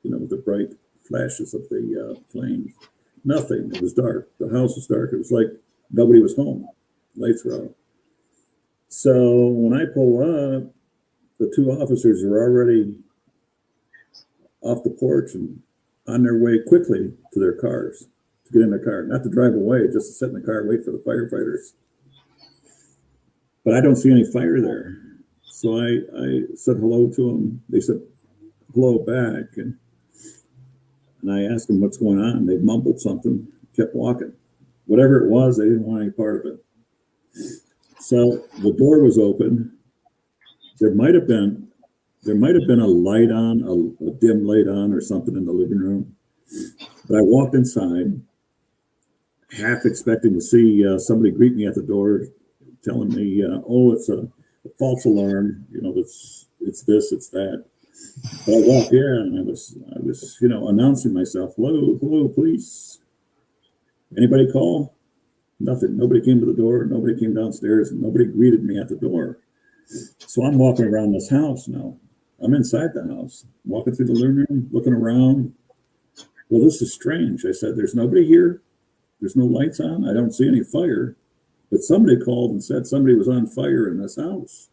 with the bright flashes of the flames. Nothing. It was dark. The house was dark. It was like nobody was home. Lights were out. So when I pull up, the 2 officers are already off the porch and on their way quickly to their cars, to get in their car, not to drive away, just to sit in the car and wait for the firefighters. But I don't see any fire there. So I said hello to them. They said hello back. And I asked them what's going on. They mumbled something, kept walking. Whatever it was, they didn't want any part of it. So the door was open. There might have been there might have been a light on, a dim light on or something in the living room. But I walked inside, half expecting to see somebody greet me at the door, telling me, "Oh, it's a false alarm. It's this, it's that." But I walked in, and I was, announcing myself. Hello, police. Anybody call? Nothing. Nobody came to the door. Nobody came downstairs, and nobody greeted me at the door. So I'm walking around this house now. I'm inside the house, walking through the living room, looking around. Well, this is strange. I said, "There's nobody here. There's no lights on. I don't see any fire." But somebody called and said somebody was on fire in this house.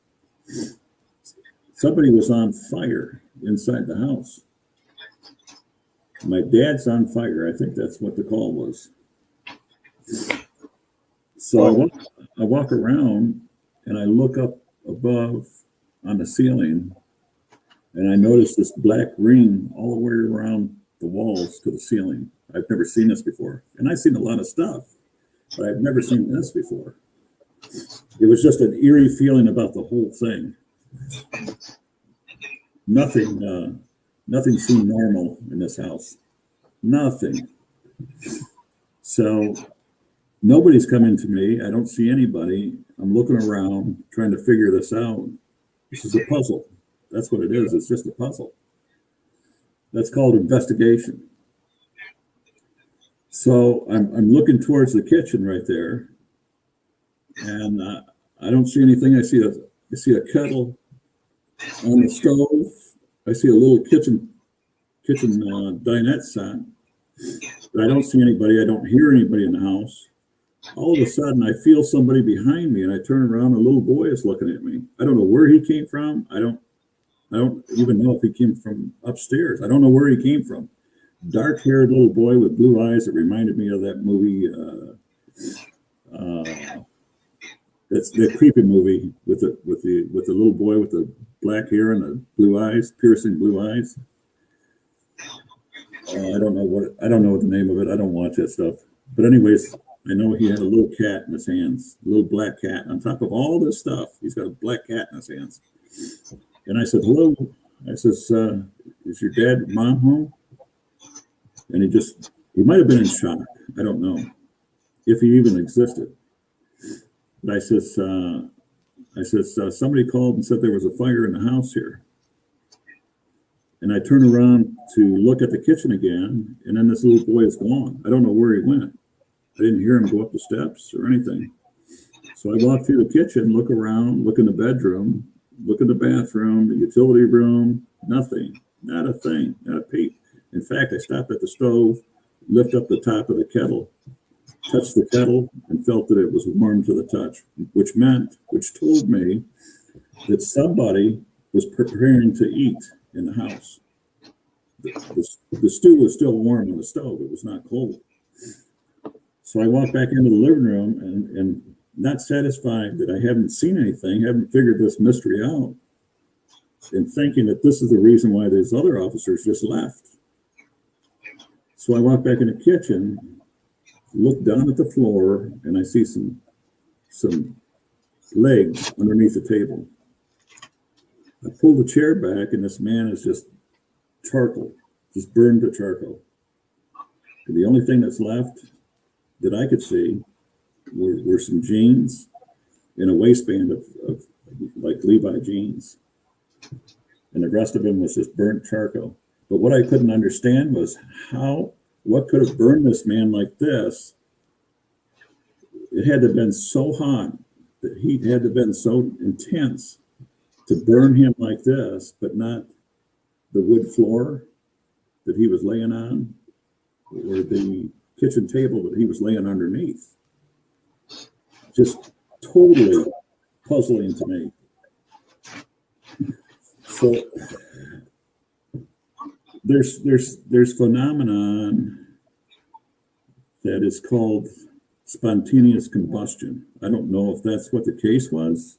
Somebody was on fire inside the house. My dad's on fire. I think that's what the call was. So I walk around and I look up above on the ceiling, and I notice this black ring all the way around the walls to the ceiling. I've never seen this before. And I've seen a lot of stuff, but I've never seen this before. It was just an eerie feeling about the whole thing. Nothing seemed normal in this house. Nothing. So nobody's coming to me. I don't see anybody. I'm looking around, trying to figure this out. This is a puzzle. That's what it is. It's just a puzzle. That's called investigation. So I'm looking towards the kitchen right there, and I don't see anything. I see a kettle on the stove. I see a little kitchen dinette set, but I don't see anybody. I don't hear anybody in the house. All of a sudden, I feel somebody behind me, and I turn around. A little boy is looking at me. I don't know where he came from. I don't even know if he came from upstairs. I don't know where he came from. Dark-haired little boy with blue eyes. It reminded me of that movie. That's the creepy movie with the little boy with the black hair and the blue eyes, piercing blue eyes. I don't know what the name of it. I don't watch that stuff. But anyways, I know he had a little cat in his hands, a little black cat. On top of all this stuff, he's got a black cat in his hands. And I said, "Hello." I says, "Is your dad, mom home?" And he might have been in shock. I don't know if he even existed. But I says, "Somebody called and said there was a fire in the house here." And I turn around to look at the kitchen again, and then this little boy is gone. I don't know where he went. I didn't hear him go up the steps or anything. So I walk through the kitchen, look around, look in the bedroom, look in the bathroom, the utility room, nothing, not a thing, not a peep. In fact, I stopped at the stove, lift up the top of the kettle, touched the kettle, and felt that it was warm to the touch, which told me that somebody was preparing to eat in the house. The stew was still warm on the stove. It was not cold. So I walked back into the living room and not satisfied that I haven't seen anything, haven't figured this mystery out, and thinking that this is the reason why these other officers just left. So I walk back in the kitchen, look down at the floor, and I see some legs underneath the table. I pull the chair back, and this man is just charcoal, just burned to charcoal. And the only thing that's left that I could see were some jeans and a waistband of like Levi jeans. And the rest of him was just burnt charcoal. But what I couldn't understand was what could have burned this man like this? It had to have been so hot, the heat had to have been so intense to burn him like this, but not the wood floor that he was laying on or the kitchen table that he was laying underneath. Just totally puzzling to me. So there's phenomenon that is called spontaneous combustion. I don't know if that's what the case was,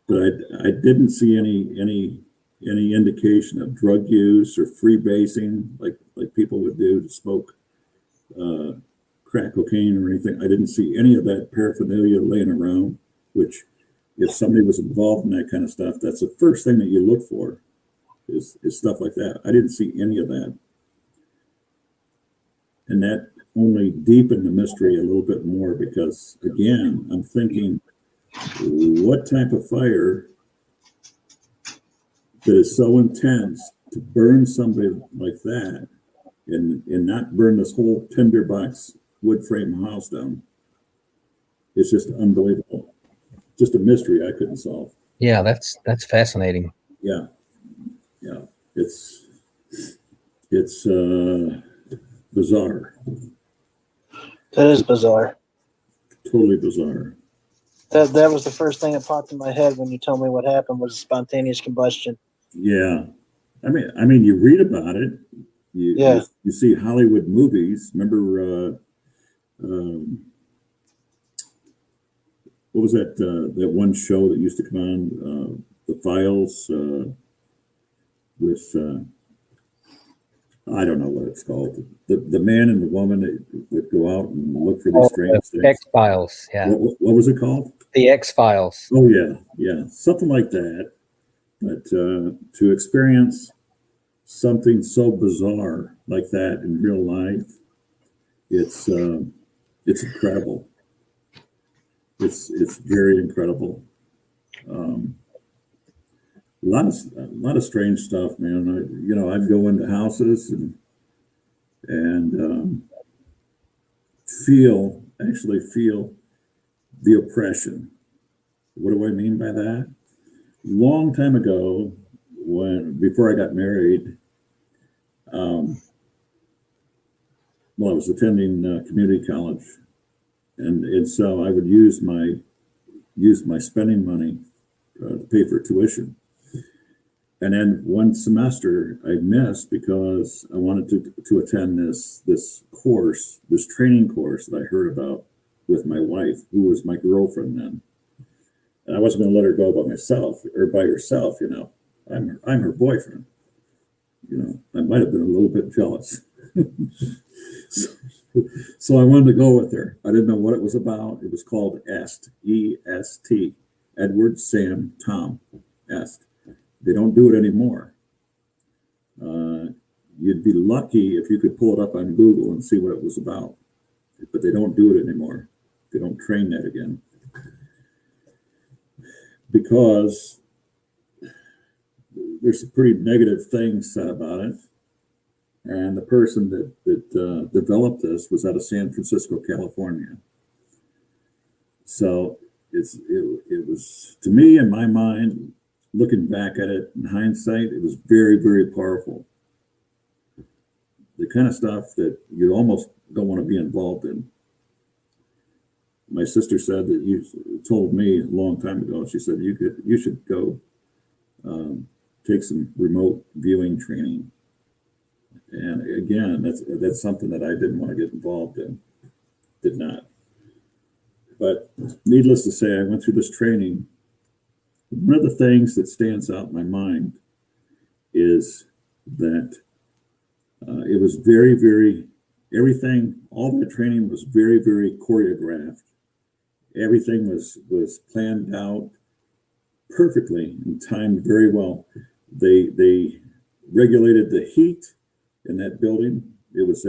but I didn't see any indication of drug use or freebasing like people would do to smoke crack cocaine or anything. I didn't see any of that paraphernalia laying around, which if somebody was involved in that kind of stuff, that's the first thing that you look for is stuff like that. I didn't see any of that. And that only deepened the mystery a little bit more because, again, I'm thinking, what type of fire that is so intense to burn somebody like that and not burn this whole tinderbox wood frame house down? It's just unbelievable. Just a mystery I couldn't solve. Yeah, that's fascinating. Yeah. It's bizarre. That is bizarre. Totally bizarre. That was the first thing that popped in my head when you told me what happened was spontaneous combustion. Yeah. I mean, you read about it. You see Hollywood movies. Remember, what was that? That one show that used to come on, The Files, with I don't know what it's called. The man and the woman that would go out and look for these strange things. X-Files. Yeah. What was it called? The X-Files. Oh yeah, something like that. But to experience something so bizarre like that in real life, it's incredible. It's very incredible. A lot of strange stuff, man. I'd go into houses and actually feel the oppression. What do I mean by that? Long time ago, before I got married, I was attending community college, and so I would use my spending money to pay for tuition. And then one semester I missed because I wanted to attend this course, this training course that I heard about with my wife, who was my girlfriend then. And I wasn't going to let her go by myself or by herself, I'm her boyfriend. I might have been a little bit jealous. So I wanted to go with her. I didn't know what it was about. It was called EST, E-S-T, Edward, Sam, Tom, EST. They don't do it anymore. You'd be lucky if you could pull it up on Google and see what it was about. But they don't do it anymore. They don't train that again. Because there's some pretty negative things said about it. And the person that developed this was out of San Francisco, California. So it was, to me, in my mind, looking back at it in hindsight, it was very, very powerful. The kind of stuff that you almost don't want to be involved in. My sister said that you told me a long time ago. She said you should go take some remote viewing training. And again, that's something that I didn't want to get involved in. Did not. But needless to say, I went through this training. One of the things that stands out in my mind is that it was very, very, everything, all the training was very, very choreographed. Everything was planned out perfectly and timed very well. They regulated the heat in that building. It was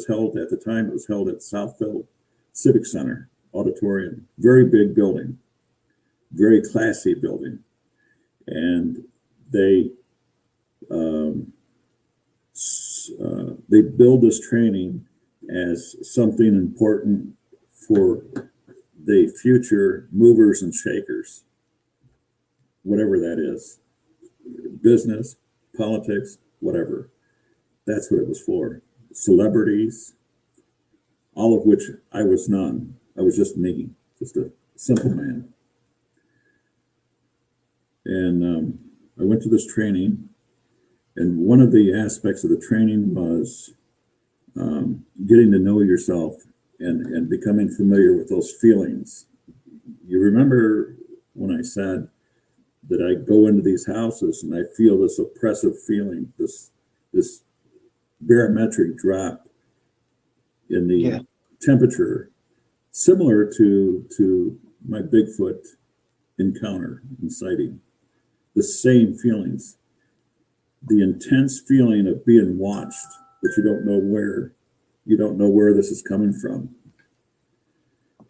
held at the time. It was held at Southfield Civic Center Auditorium. Very big building, very classy building, and they build this training as something important for the future movers and shakers, whatever that is, business, politics, whatever. That's what it was for. Celebrities, all of which I was none. I was just me, just a simple man. And I went to this training, and one of the aspects of the training was getting to know yourself and becoming familiar with those feelings. You remember when I said that I go into these houses and I feel this oppressive feeling, this barometric drop in the temperature, similar to my Bigfoot encounter and sighting. The same feelings. The intense feeling of being watched, but you don't know where this is coming from.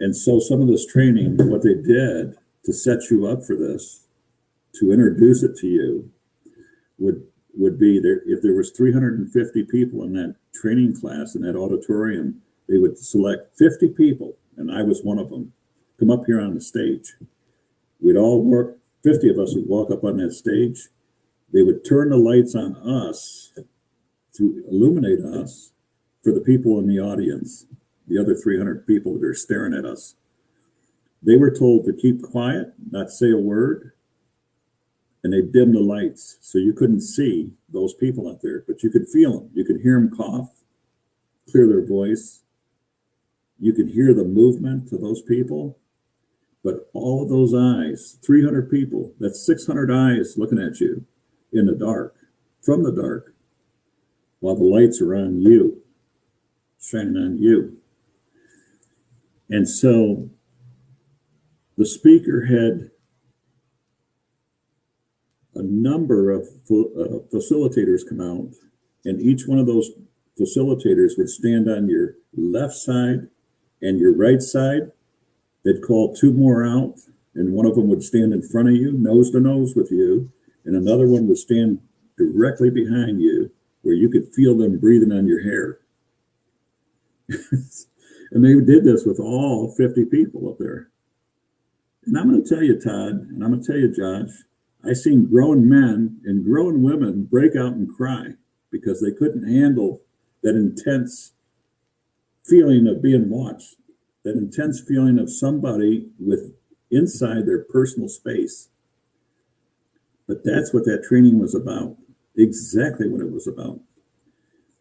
And so some of this training, what they did to set you up for this, to introduce it to you, would be there. If there was 350 people in that training class in that auditorium, they would select 50 people, and I was one of them, come up here on the stage. We'd all work, 50 of us would walk up on that stage. They would turn the lights on us to illuminate us for the people in the audience, the other 300 people that are staring at us. They were told to keep quiet, not say a word, and they dimmed the lights so you couldn't see those people out there, but you could feel them. You could hear them cough, clear their voice. You could hear the movement of those people, but all of those eyes, 300 people, that's 600 eyes looking at you in the dark, from the dark, while the lights are on you, shining on you. And so the speaker had a number of facilitators come out, and each one of those facilitators would stand on your left side and your right side. They'd call two more out, and one of them would stand in front of you, nose to nose with you, and another one would stand directly behind you where you could feel them breathing on your hair. And they did this with all 50 people up there. And I'm going to tell you, Todd, and I'm going to tell you, Josh, I seen grown men and grown women break out and cry because they couldn't handle that intense feeling of being watched, that intense feeling of somebody with inside their personal space. But that's what that training was about, exactly what it was about.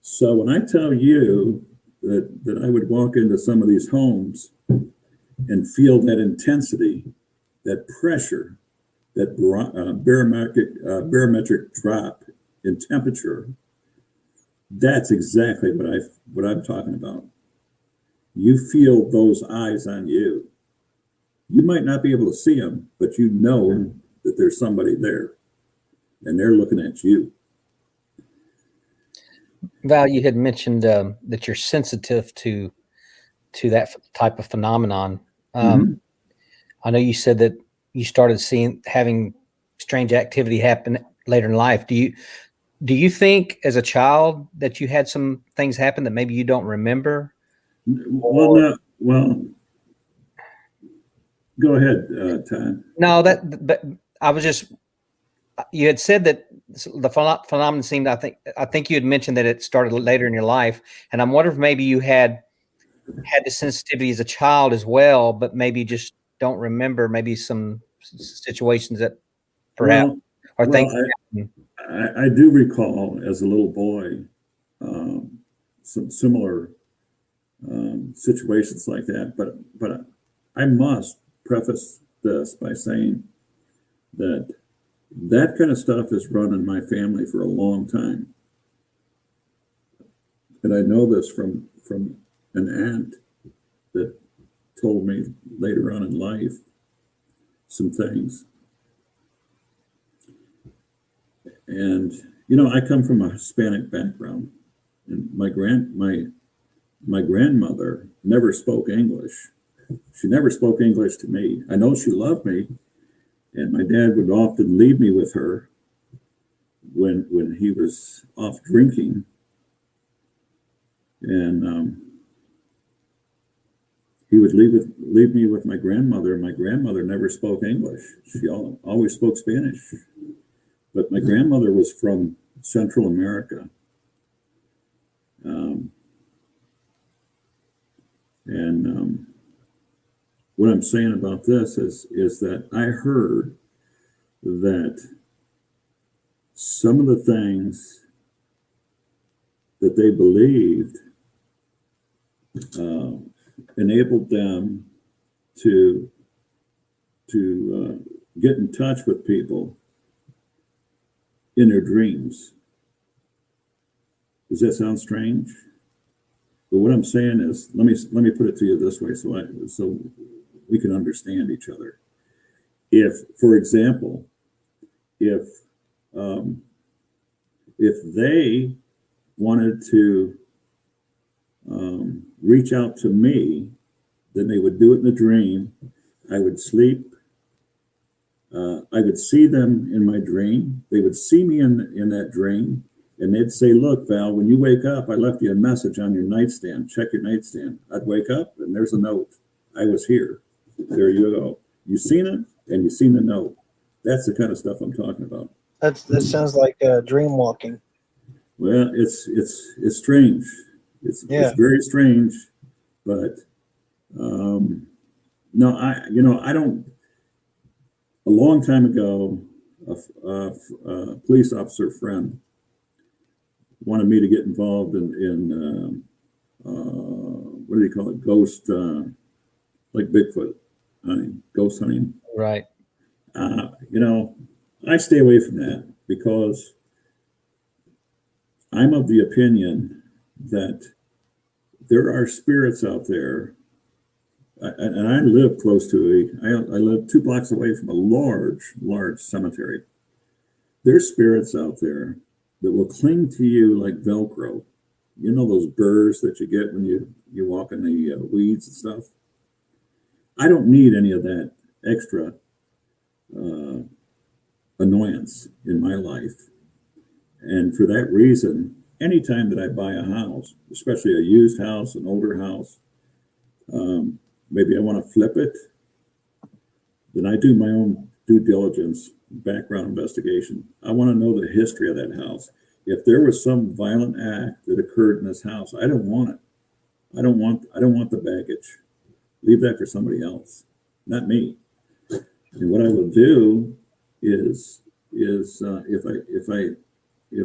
So when I tell you that I would walk into some of these homes and feel that intensity, that pressure, that barometric drop in temperature, that's exactly what I'm talking about. You feel those eyes on you. You might not be able to see them, but you know that there's somebody there, and they're looking at you. Val, you had mentioned that you're sensitive to that type of phenomenon. I know you said that you started having strange activity happen later in life. Do you think as a child that you had some things happen that maybe you don't remember? Well, go ahead, Todd. No, but I was just, you had said that the phenomenon seemed, I think you had mentioned that it started later in your life. And I'm wondering if maybe you had the sensitivity as a child as well, but maybe just don't remember maybe some situations that perhaps things. I do recall as a little boy some similar situations like that, but I must preface this by saying that kind of stuff has run in my family for a long time, and I know this from an aunt that told me later on in life some things. And I come from a Hispanic background, and my grandmother never spoke English. She never spoke English to me. I know she loved me, and my dad would often leave me with her when he was off drinking. And he would leave me with my grandmother. My grandmother never spoke English. She always spoke Spanish. But my grandmother was from Central America. What I'm saying about this is that I heard that some of the things that they believed enabled them to get in touch with people in their dreams. Does that sound strange? But what I'm saying is, let me put it to you this way, so we can understand each other. if, for example, if um, if they wanted to reach out to me, then they would do it in a dream. I would sleep. I would see them in my dream. They would see me in that dream, and they'd say, "Look, Val, when you wake up, I left you a message on your nightstand. Check your nightstand." I'd wake up, and there's a note. I was here. There you go. You seen it, and you seen the note. That's the kind of stuff I'm talking about. That sounds like dream walking. Well, it's strange. It's very strange, but no, I don't. A long time ago, a police officer friend wanted me to get involved in what do you call it? Ghost, like Bigfoot hunting, ghost hunting. Right. I stay away from that because I'm of the opinion that there are spirits out there, and I live close to I live 2 blocks away from a large cemetery. There's spirits out there that will cling to you like Velcro. You know those burrs that you get when you walk in the weeds and stuff? I don't need any of that extra annoyance in my life. And for that reason, anytime that I buy a house, especially a used house, an older house, maybe I want to flip it, then I do my own due diligence, background investigation. I want to know the history of that house. If there was some violent act that occurred in this house, I don't want it. I don't want the baggage. Leave that for somebody else, not me. And what I will do is if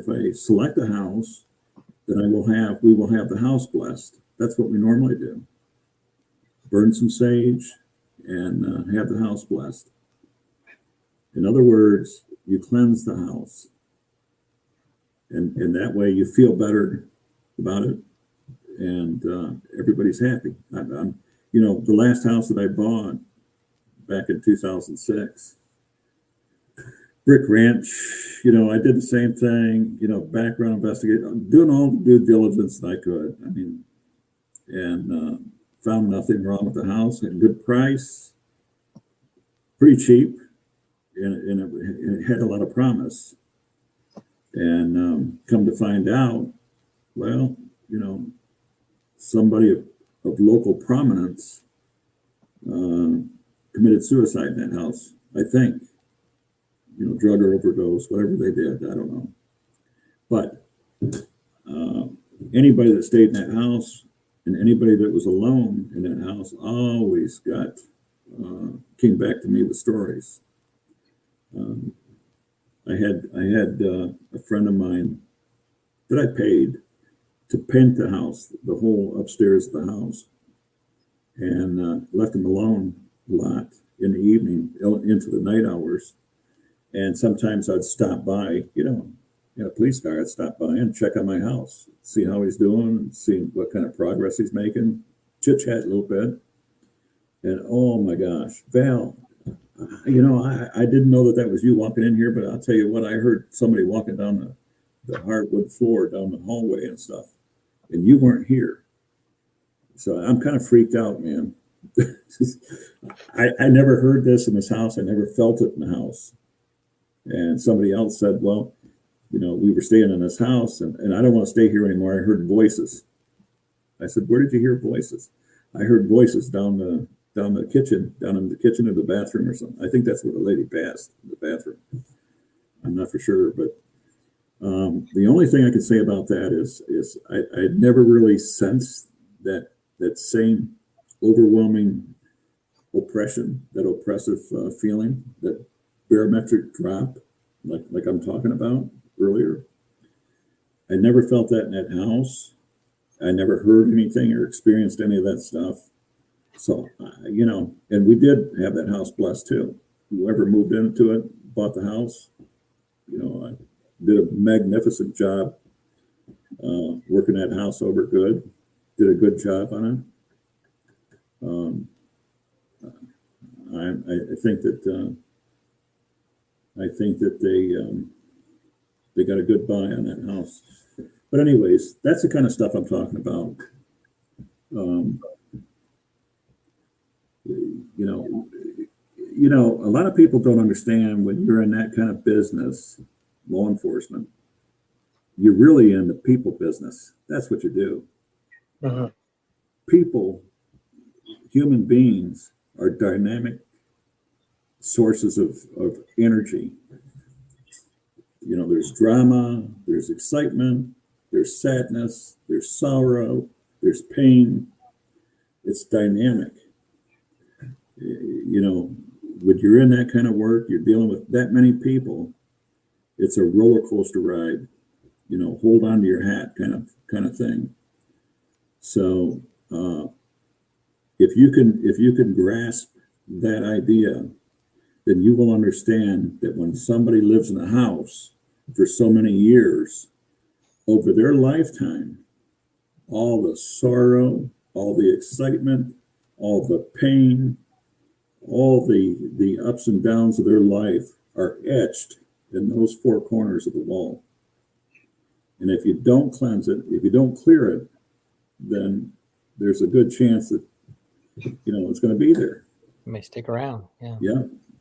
I select a house, then we will have the house blessed. That's what we normally do. Burn some sage and have the house blessed. In other words, you cleanse the house, and that way you feel better about it, and everybody's happy. The last house that I bought back in 2006. Brick Ranch, I did the same thing, background investigation, doing all the due diligence that I could. And found nothing wrong with the house, at a good price, pretty cheap, and it had a lot of promise. And come to find out, well, somebody of local prominence committed suicide in that house, I think. Drug or overdose, whatever they did, I don't know. But anybody that stayed in that house and anybody that was alone in that house always came back to me with stories. I had a friend of mine that I paid to paint the house, the whole upstairs of the house, and left him alone a lot in the evening, into the night hours. And sometimes I'd stop by, in a police car, I'd stop by and check on my house, see how he's doing, see what kind of progress he's making, chit-chat a little bit. And oh my gosh, Val, I didn't know that was you walking in here, but I'll tell you what, I heard somebody walking down the hardwood floor down the hallway and stuff, and you weren't here. So I'm kind of freaked out, man. I never heard this in this house. I never felt it in the house. And somebody else said, well, we were staying in this house and I don't want to stay here anymore. I heard voices. I said, where did you hear voices? I heard voices down in the kitchen or the bathroom or something. I think that's where the lady passed, the bathroom. I'm not for sure, but the only thing I can say about that is I never really sensed that same overwhelming oppression, that oppressive feeling, that barometric drop, like I'm talking about earlier. I never felt that in that house. I never heard anything or experienced any of that stuff. So, and we did have that house blessed too. Whoever moved into it, bought the house, I did a magnificent job working that house over good. Did a good job on it. I think that I think that they got a good buy on that house. But anyways, that's the kind of stuff I'm talking about. Um, you know, a lot of people don't understand when you're in that kind of business, law enforcement, you're really in the people business. That's what you do. Mm-hmm. People, human beings, are dynamic sources of energy. There's drama, there's excitement, there's sadness, there's sorrow, there's pain. It's dynamic. When you're in that kind of work, you're dealing with that many people. It's a roller coaster ride. Hold on to your hat kind of thing. So if you can grasp that idea, then you will understand that when somebody lives in a house for so many years, over their lifetime, all the sorrow, all the excitement, all the pain, all the ups and downs of their life are etched in those four corners of the wall. And if you don't cleanse it, if you don't clear it, then there's a good chance that it's going to be there. It may stick around. Yeah.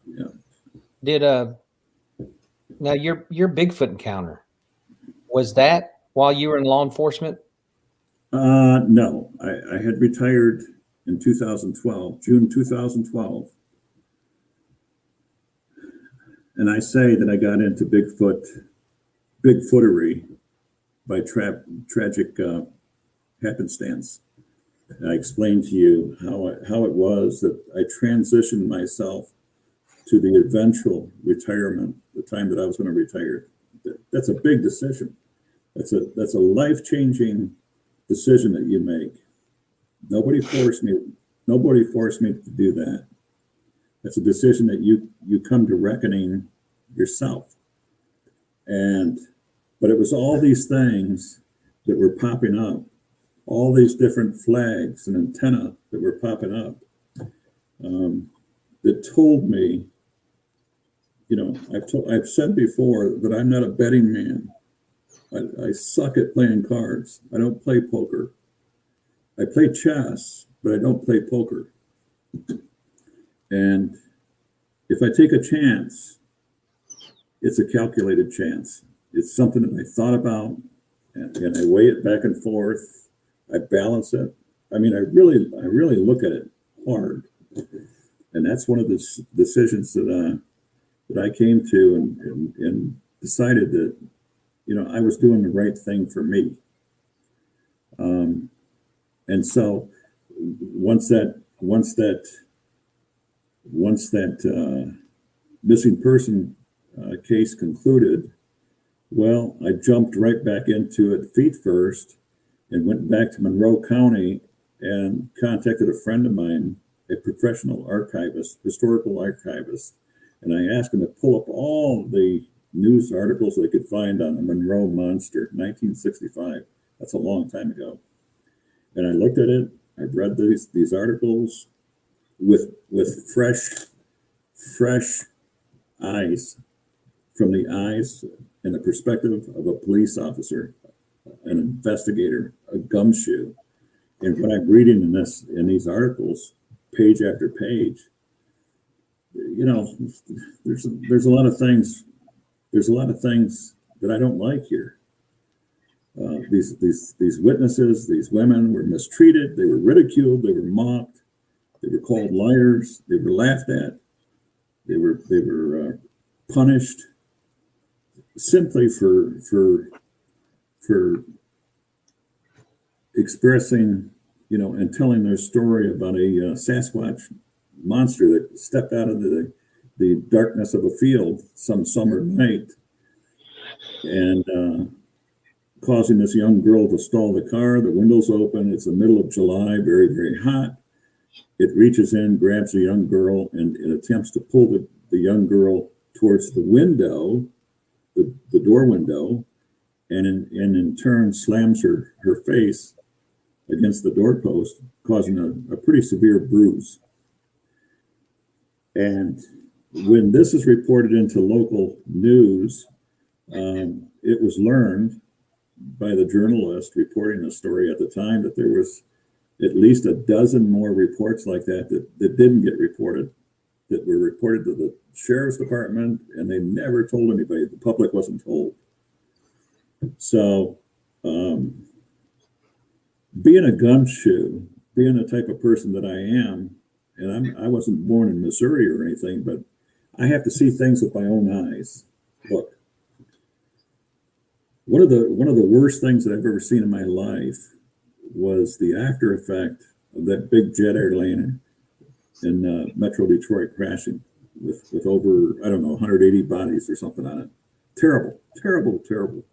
Yeah. Did now your Bigfoot encounter, was that while you were in law enforcement? No, I had retired in 2012, June 2012. And I say that I got into Bigfootery by tragic happenstance. And I explained to you how it was that I transitioned myself to the eventual retirement, the time that I was going to retire. That's a big decision. That's a life-changing decision that you make. Nobody forced me to do that. That's a decision that you come to reckoning yourself. But it was all these things that were popping up, all these different flags and antenna that were popping up, that told me, I've said before that I'm not a betting man. I suck at playing cards. I don't play poker. I play chess, but I don't play poker. And if I take a chance, it's a calculated chance. It's something that I thought about, and I weigh it back and forth. I balance it. I mean, I really look at it hard. And that's one of the decisions that I came to and decided that, I was doing the right thing for me. And so once that missing person case concluded, well, I jumped right back into it feet first and went back to Monroe County and contacted a friend of mine, a professional archivist, historical archivist, and I asked him to pull up all the news articles they could find on the Monroe Monster, 1965. That's a long time ago. And I looked at it. I read these articles with fresh eyes, from the eyes and the perspective of a police officer, an investigator, a gumshoe. And what I'm reading in these articles, page after page, there's a lot of things. There's a lot of things that I don't like here. These witnesses, these women were mistreated. They were ridiculed. They were mocked. They were called liars. They were laughed at. They were punished simply for expressing, and telling their story about a Sasquatch monster that stepped out of the darkness of a field some summer night and causing this young girl to stall the car. The windows open. It's the middle of July, very, very hot. It reaches in, grabs the young girl, and it attempts to pull the young girl towards the window, the door window, and in turn slams her face against the doorpost, causing a pretty severe bruise. And when this is reported into local news, it was learned by the journalist reporting the story at the time that there was at least a dozen more reports like that that didn't get reported, that were reported to the sheriff's department, and they never told anybody. The public wasn't told. So being a gumshoe, being the type of person that I am, and I wasn't born in Missouri or anything, but I have to see things with my own eyes. Look, one of the worst things that I've ever seen in my life was the after effect of that big jet airliner in Metro Detroit crashing with over, I don't know, 180 bodies or something on it. Terrible, terrible, terrible.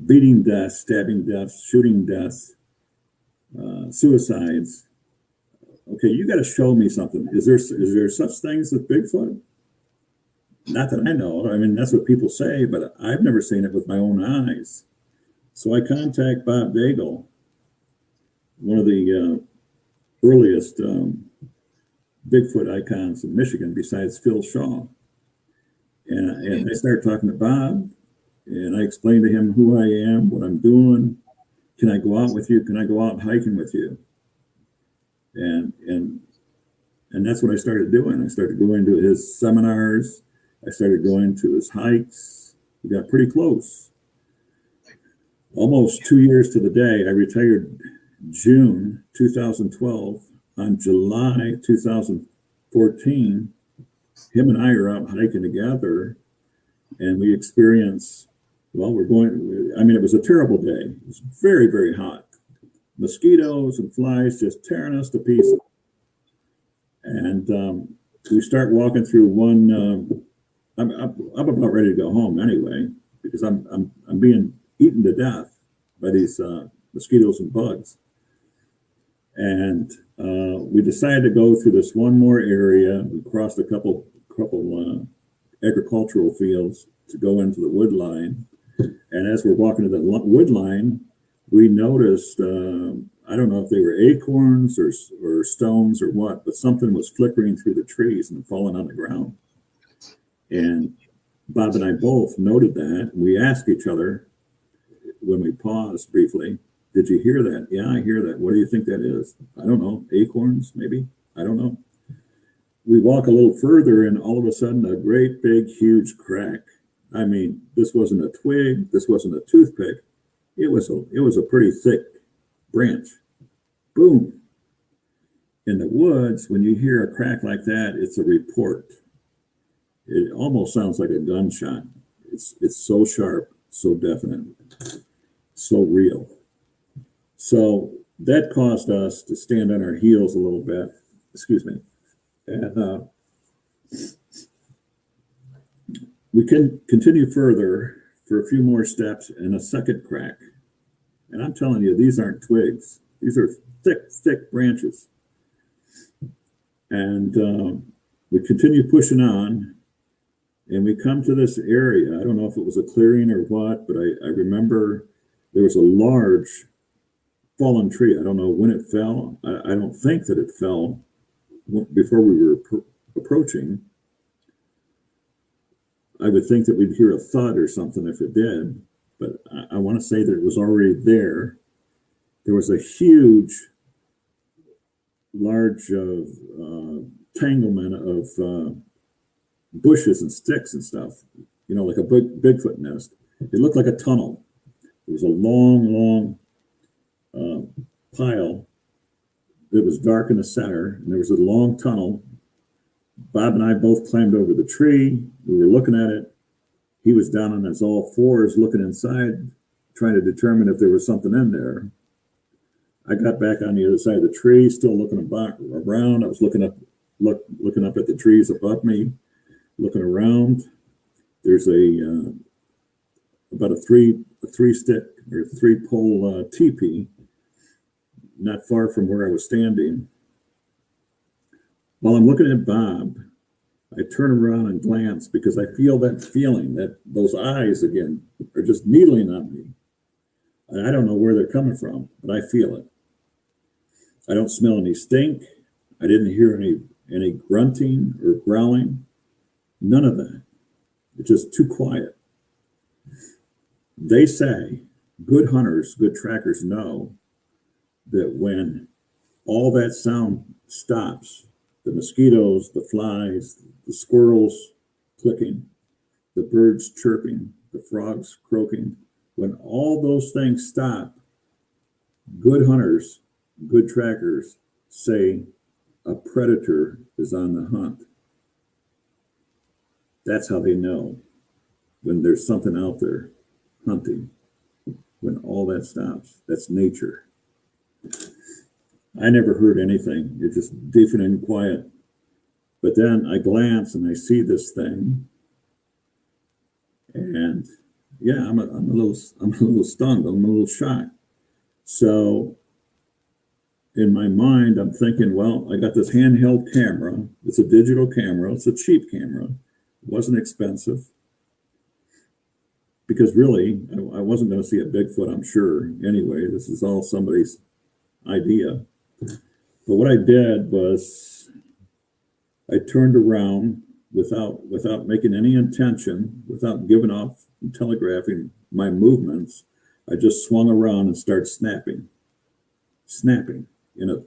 Beating deaths, stabbing deaths, shooting deaths, suicides. Okay, you got to show me something. Is there such things as Bigfoot? Not that I know. I mean, that's what people say, but I've never seen it with my own eyes. So I contact Bob Daigle, one of the earliest Bigfoot icons in Michigan, besides Phil Shaw. And I start talking to Bob, and I explain to him who I am, what I'm doing. Can I go out with you? Can I go out hiking with you? And that's what I started doing. I started going to his seminars. I started going to his hikes. We got pretty close. Almost 2 years to the day. I retired June 2012. On July 2014, him and I are out hiking together, and we experience, well, it was a terrible day. It was very, very hot. Mosquitoes and flies just tearing us to pieces. And we start walking through one, I'm about ready to go home anyway, because I'm being eaten to death by these mosquitoes and bugs. And we decided to go through this one more area. We crossed a couple agricultural fields to go into the wood line. And as we're walking to the wood line, we noticed, I don't know if they were acorns or stones or what, but something was flickering through the trees and falling on the ground. And Bob and I both noted that. We asked each other when we paused briefly, did you hear that? Yeah, I hear that. What do you think that is? I don't know. Acorns, maybe? I don't know. We walk a little further, and all of a sudden, a great big, huge crack. I mean, this wasn't a twig. This wasn't a toothpick. It was a pretty thick branch. Boom. In the woods, when you hear a crack like that, it's a report. It almost sounds like a gunshot. It's so sharp, so definite, so real. So that caused us to stand on our heels a little bit. Excuse me. And we can continue further for a few more steps and a second crack. And I'm telling you, these aren't twigs. These are thick, thick branches. And we continue pushing on, and we come to this area. I don't know if it was a clearing or what, but I remember there was a large fallen tree. I don't know when it fell. I don't think that it fell before we were approaching. I would think that we'd hear a thud or something if it did, but I want to say that it was already there. There was a huge, large tanglement of bushes and sticks and stuff, like a Bigfoot nest. It looked like a tunnel. It was a long, pile. It was dark in the center, and there was a long tunnel. Bob and I both climbed over the tree. We were looking at it. He was down on his all fours looking inside, trying to determine if there was something in there. I got back on the other side of the tree, still looking around. I was looking up at the trees above me, looking around. There's about a three stick or 3-pole teepee not far from where I was standing. While I'm looking at Bob, I turn around and glance because I feel that feeling, that those eyes again are just needling on me. And I don't know where they're coming from, but I feel it. I don't smell any stink. I didn't hear any any grunting or growling, none of that. It's just too quiet. They say good hunters, good trackers know that when all that sound stops, the mosquitoes, the flies, the squirrels clicking, the birds chirping, the frogs croaking, when all those things stop, good hunters, good trackers say a predator is on the hunt. That's how they know when there's something out there hunting, when all that stops. That's nature. I never heard anything. It's just deafening and quiet. But then I glance and I see this thing, and yeah, I'm a little stunned. I'm a little shocked. So in my mind, I'm thinking, well, I got this handheld camera. It's a digital camera. It's a cheap camera. It wasn't expensive. Because really, I wasn't going to see a Bigfoot, I'm sure. Anyway, this is all somebody's idea. But what I did was I turned around without making any intention, without giving off and telegraphing my movements. I just swung around and started snapping in a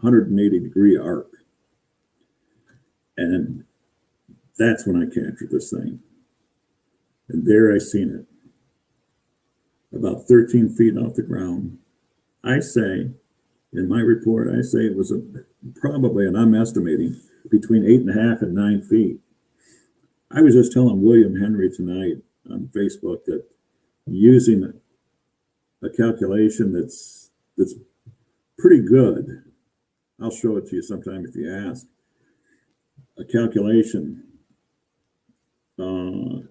180-degree arc. And that's when I captured this thing. And there I seen it, about 13 feet off the ground. I say, in my report, I say it was probably, and I'm estimating, between 8.5 and 9 feet. I was just telling William Henry tonight on Facebook that using a calculation that's pretty good, I'll show it to you sometime if you ask, a calculation.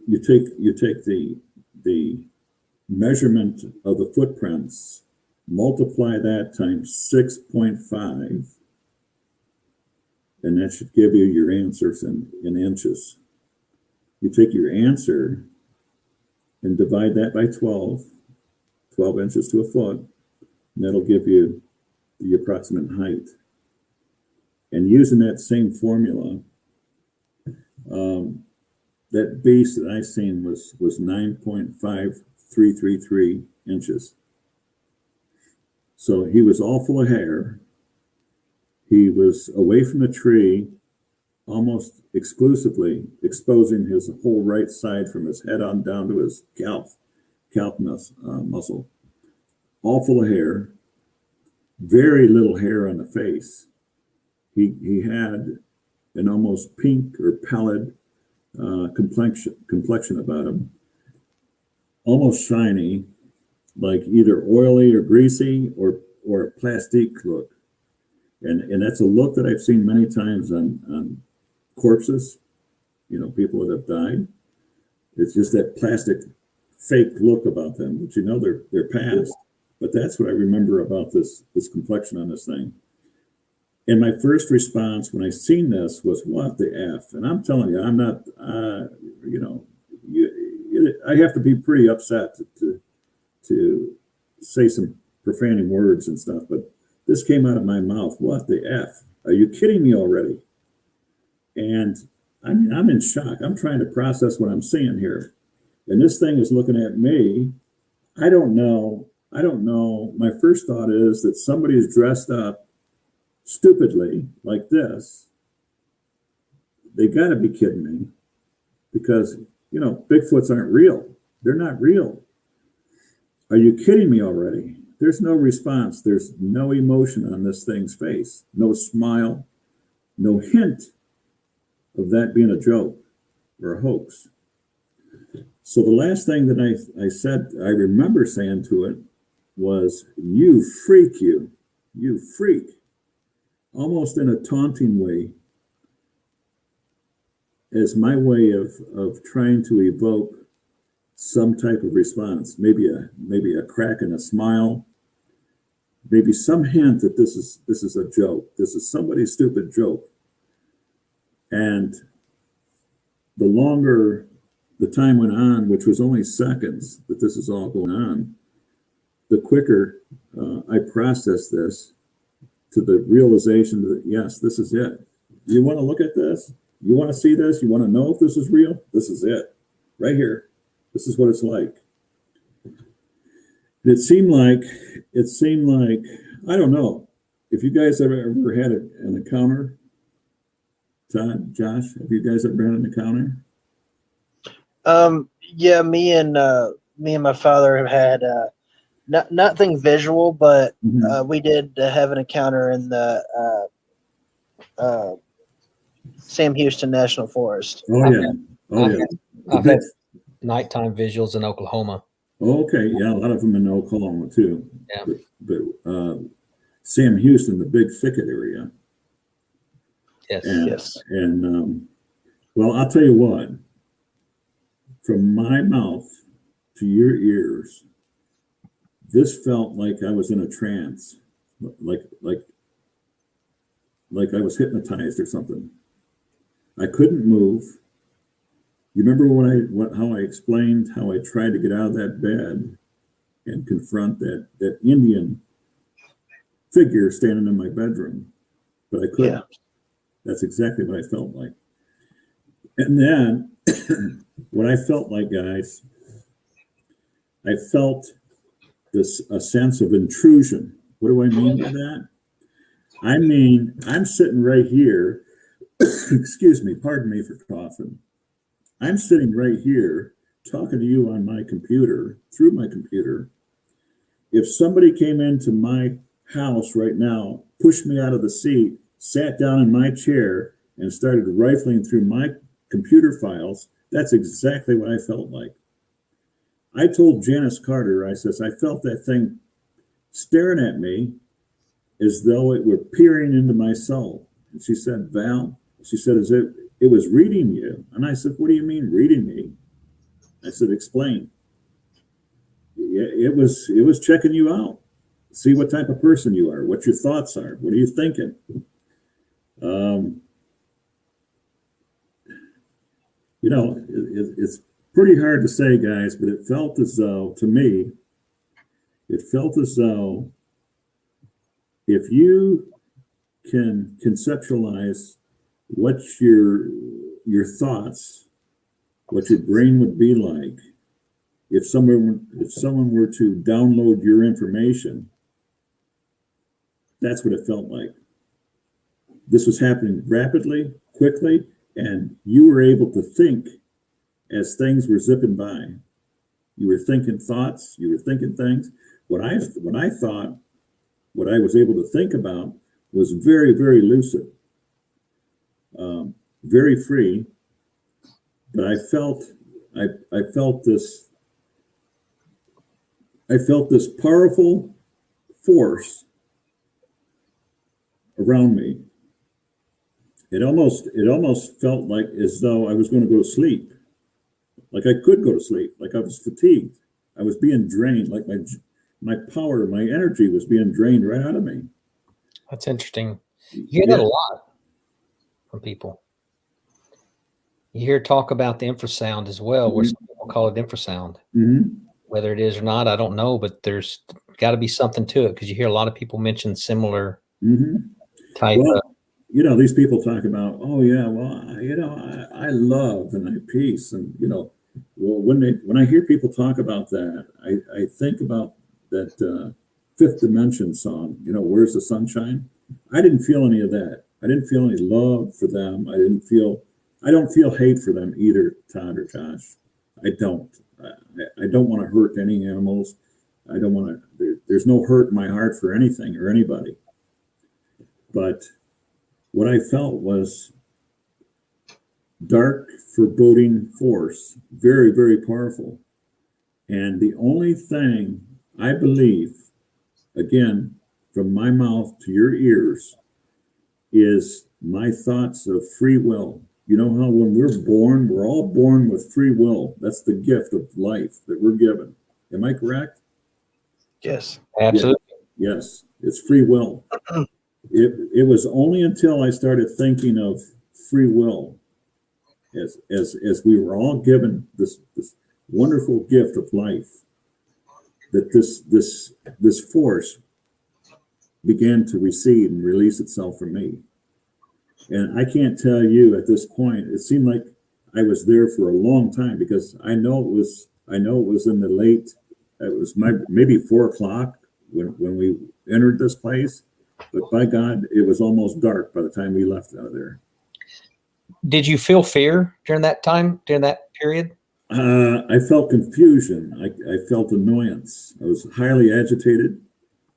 You take the measurement of the footprints, multiply that times 6.5, and that should give you your answers in inches. You take your answer and divide that by 12 inches to a foot, and that'll give you the approximate height. And using that same formula, that base that I seen was 9.5333 inches. So he was all full of hair. He was away from the tree, almost exclusively exposing his whole right side from his head on down to his calf muscle. All full of hair, very little hair on the face. He had an almost pink or pallid complexion about him, almost shiny, like either oily or greasy or a plastique look. And that's a look that I've seen many times on corpses, people that have died. It's just that plastic fake look about them, but they're past. But that's what I remember about this complexion on this thing. And my first response when I seen this was, what the F? And I'm telling you, I'm not, I have to be pretty upset to say some profaning words and stuff, but this came out of my mouth. What the F? Are you kidding me already? And I'm in shock. I'm trying to process what I'm seeing here. And this thing is looking at me. I don't know. My first thought is that somebody is dressed up stupidly like this. They got to be kidding me, because Bigfoots aren't real. They're not real. Are you kidding me already? There's no response. There's no emotion on this thing's face. No smile. No hint of that being a joke or a hoax. So the last thing that I said, I remember saying to it was, "You freak, you freak," almost in a taunting way, as my way of trying to evoke some type of response, maybe a crack and a smile, maybe some hint that this is a joke. This is somebody's stupid joke. And the longer the time went on, which was only seconds that this is all going on, the quicker I processed this to the realization that, yes, this is it. You want to look at this? You want to see this? You want to know if this is real? This is it. Right here. This is what it's like. It seemed like, I don't know, if you guys ever had an encounter, Todd, Josh, have you guys ever had an encounter? Yeah, me and my father have had nothing visual, but we did have an encounter in the Sam Houston National Forest. I've had nighttime visuals in Oklahoma. Okay, yeah, a lot of them in Oklahoma too. Yeah. But Sam Houston, the big thicket area. Yes. Yes. And well, I'll tell you what. From my mouth to your ears, this felt like I was in a trance, like I was hypnotized or something. I couldn't move. You remember how I explained how I tried to get out of that bed and confront that Indian figure standing in my bedroom, but I couldn't. Yeah. That's exactly what I felt like. And then what I felt like, guys, I felt a sense of intrusion. What do I mean by that? I mean, I'm sitting right here. Excuse me, pardon me for coughing. I'm sitting right here talking to you on my computer, through my computer. If somebody came into my house right now, pushed me out of the seat, sat down in my chair, and started rifling through my computer files, that's exactly what I felt like. I told Janice Carter, I says, I felt that thing staring at me as though it were peering into my soul. And she said, Val, she said, it was reading you. And I said, what do you mean reading me? I said, explain. It was checking you out. See what type of person you are, what your thoughts are, what are you thinking? You know, it's pretty hard to say, guys, but it felt as though, to me, it felt as though if you can conceptualize what your thoughts, what your brain would be like if someone were to download your information, that's what it felt like. This was happening rapidly, quickly, and you were able to think as things were zipping by. You were thinking thoughts, you were thinking things. What I thought, what I was able to think about was very, very lucid, very free. But I felt this powerful force around me. It almost felt like as though I was going to go to sleep, like I could go to sleep, like I was fatigued. I was being drained, like my power, my energy was being drained right out of me. That's interesting. You hear that a lot from people. You hear talk about the infrasound as well, where some people call it infrasound. Whether it is or not, I don't know, but there's got to be something to it because you hear a lot of people mention similar type of. You know, these people talk about, oh yeah, well, you know, I love and I peace, and you know, well, when I hear people talk about that, I think about that Fifth Dimension song, you know, Where's the Sunshine? I didn't feel any of that. I didn't feel any love for them. I don't feel hate for them either, Todd or Josh. I don't. I don't want to hurt any animals. I don't want to. There's no hurt in my heart for anything or anybody. But what I felt was dark, foreboding force, very, very powerful. And the only thing I believe, again, from my mouth to your ears, is my thoughts of free will. You know how when we're born, we're all born with free will. That's the gift of life that we're given. Am I correct? Yes. Absolutely. Yes, it's free will. It was only until I started thinking of free will as we were all given this wonderful gift of life that this force began to recede and release itself from me. And I can't tell you at this point, it seemed like I was there for a long time, because I know it was in the late, it was maybe 4 o'clock when we entered this place, but by God, it was almost dark by the time we left out of there. Did you feel fear during that time, during that period? I felt confusion. I felt annoyance. I was highly agitated,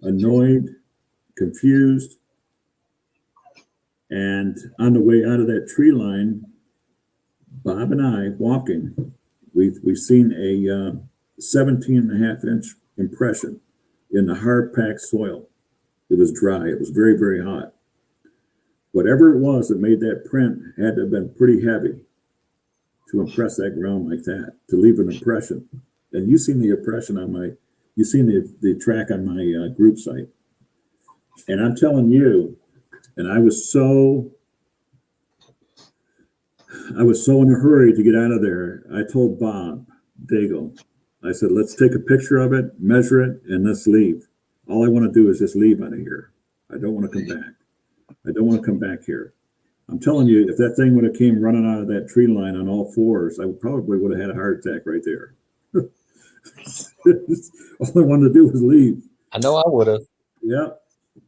annoyed, confused. And on the way out of that tree line, Bob and I walking, we've seen a 17.5 inch impression in the hard packed soil. It was dry. It was very, very hot. Whatever it was that made that print had to have been pretty heavy to impress that ground like that, to leave an impression. And you've seen the impression you've seen the track on my group site. And I'm telling you, and I was so in a hurry to get out of there. I told Bob Daigle, I said, let's take a picture of it, measure it, and let's leave. All I want to do is just leave out of here. I don't want to come back. I don't want to come back here. I'm telling you, if that thing would have came running out of that tree line on all fours, I probably would have had a heart attack right there. All I wanted to do was leave. I know I would have. Yeah.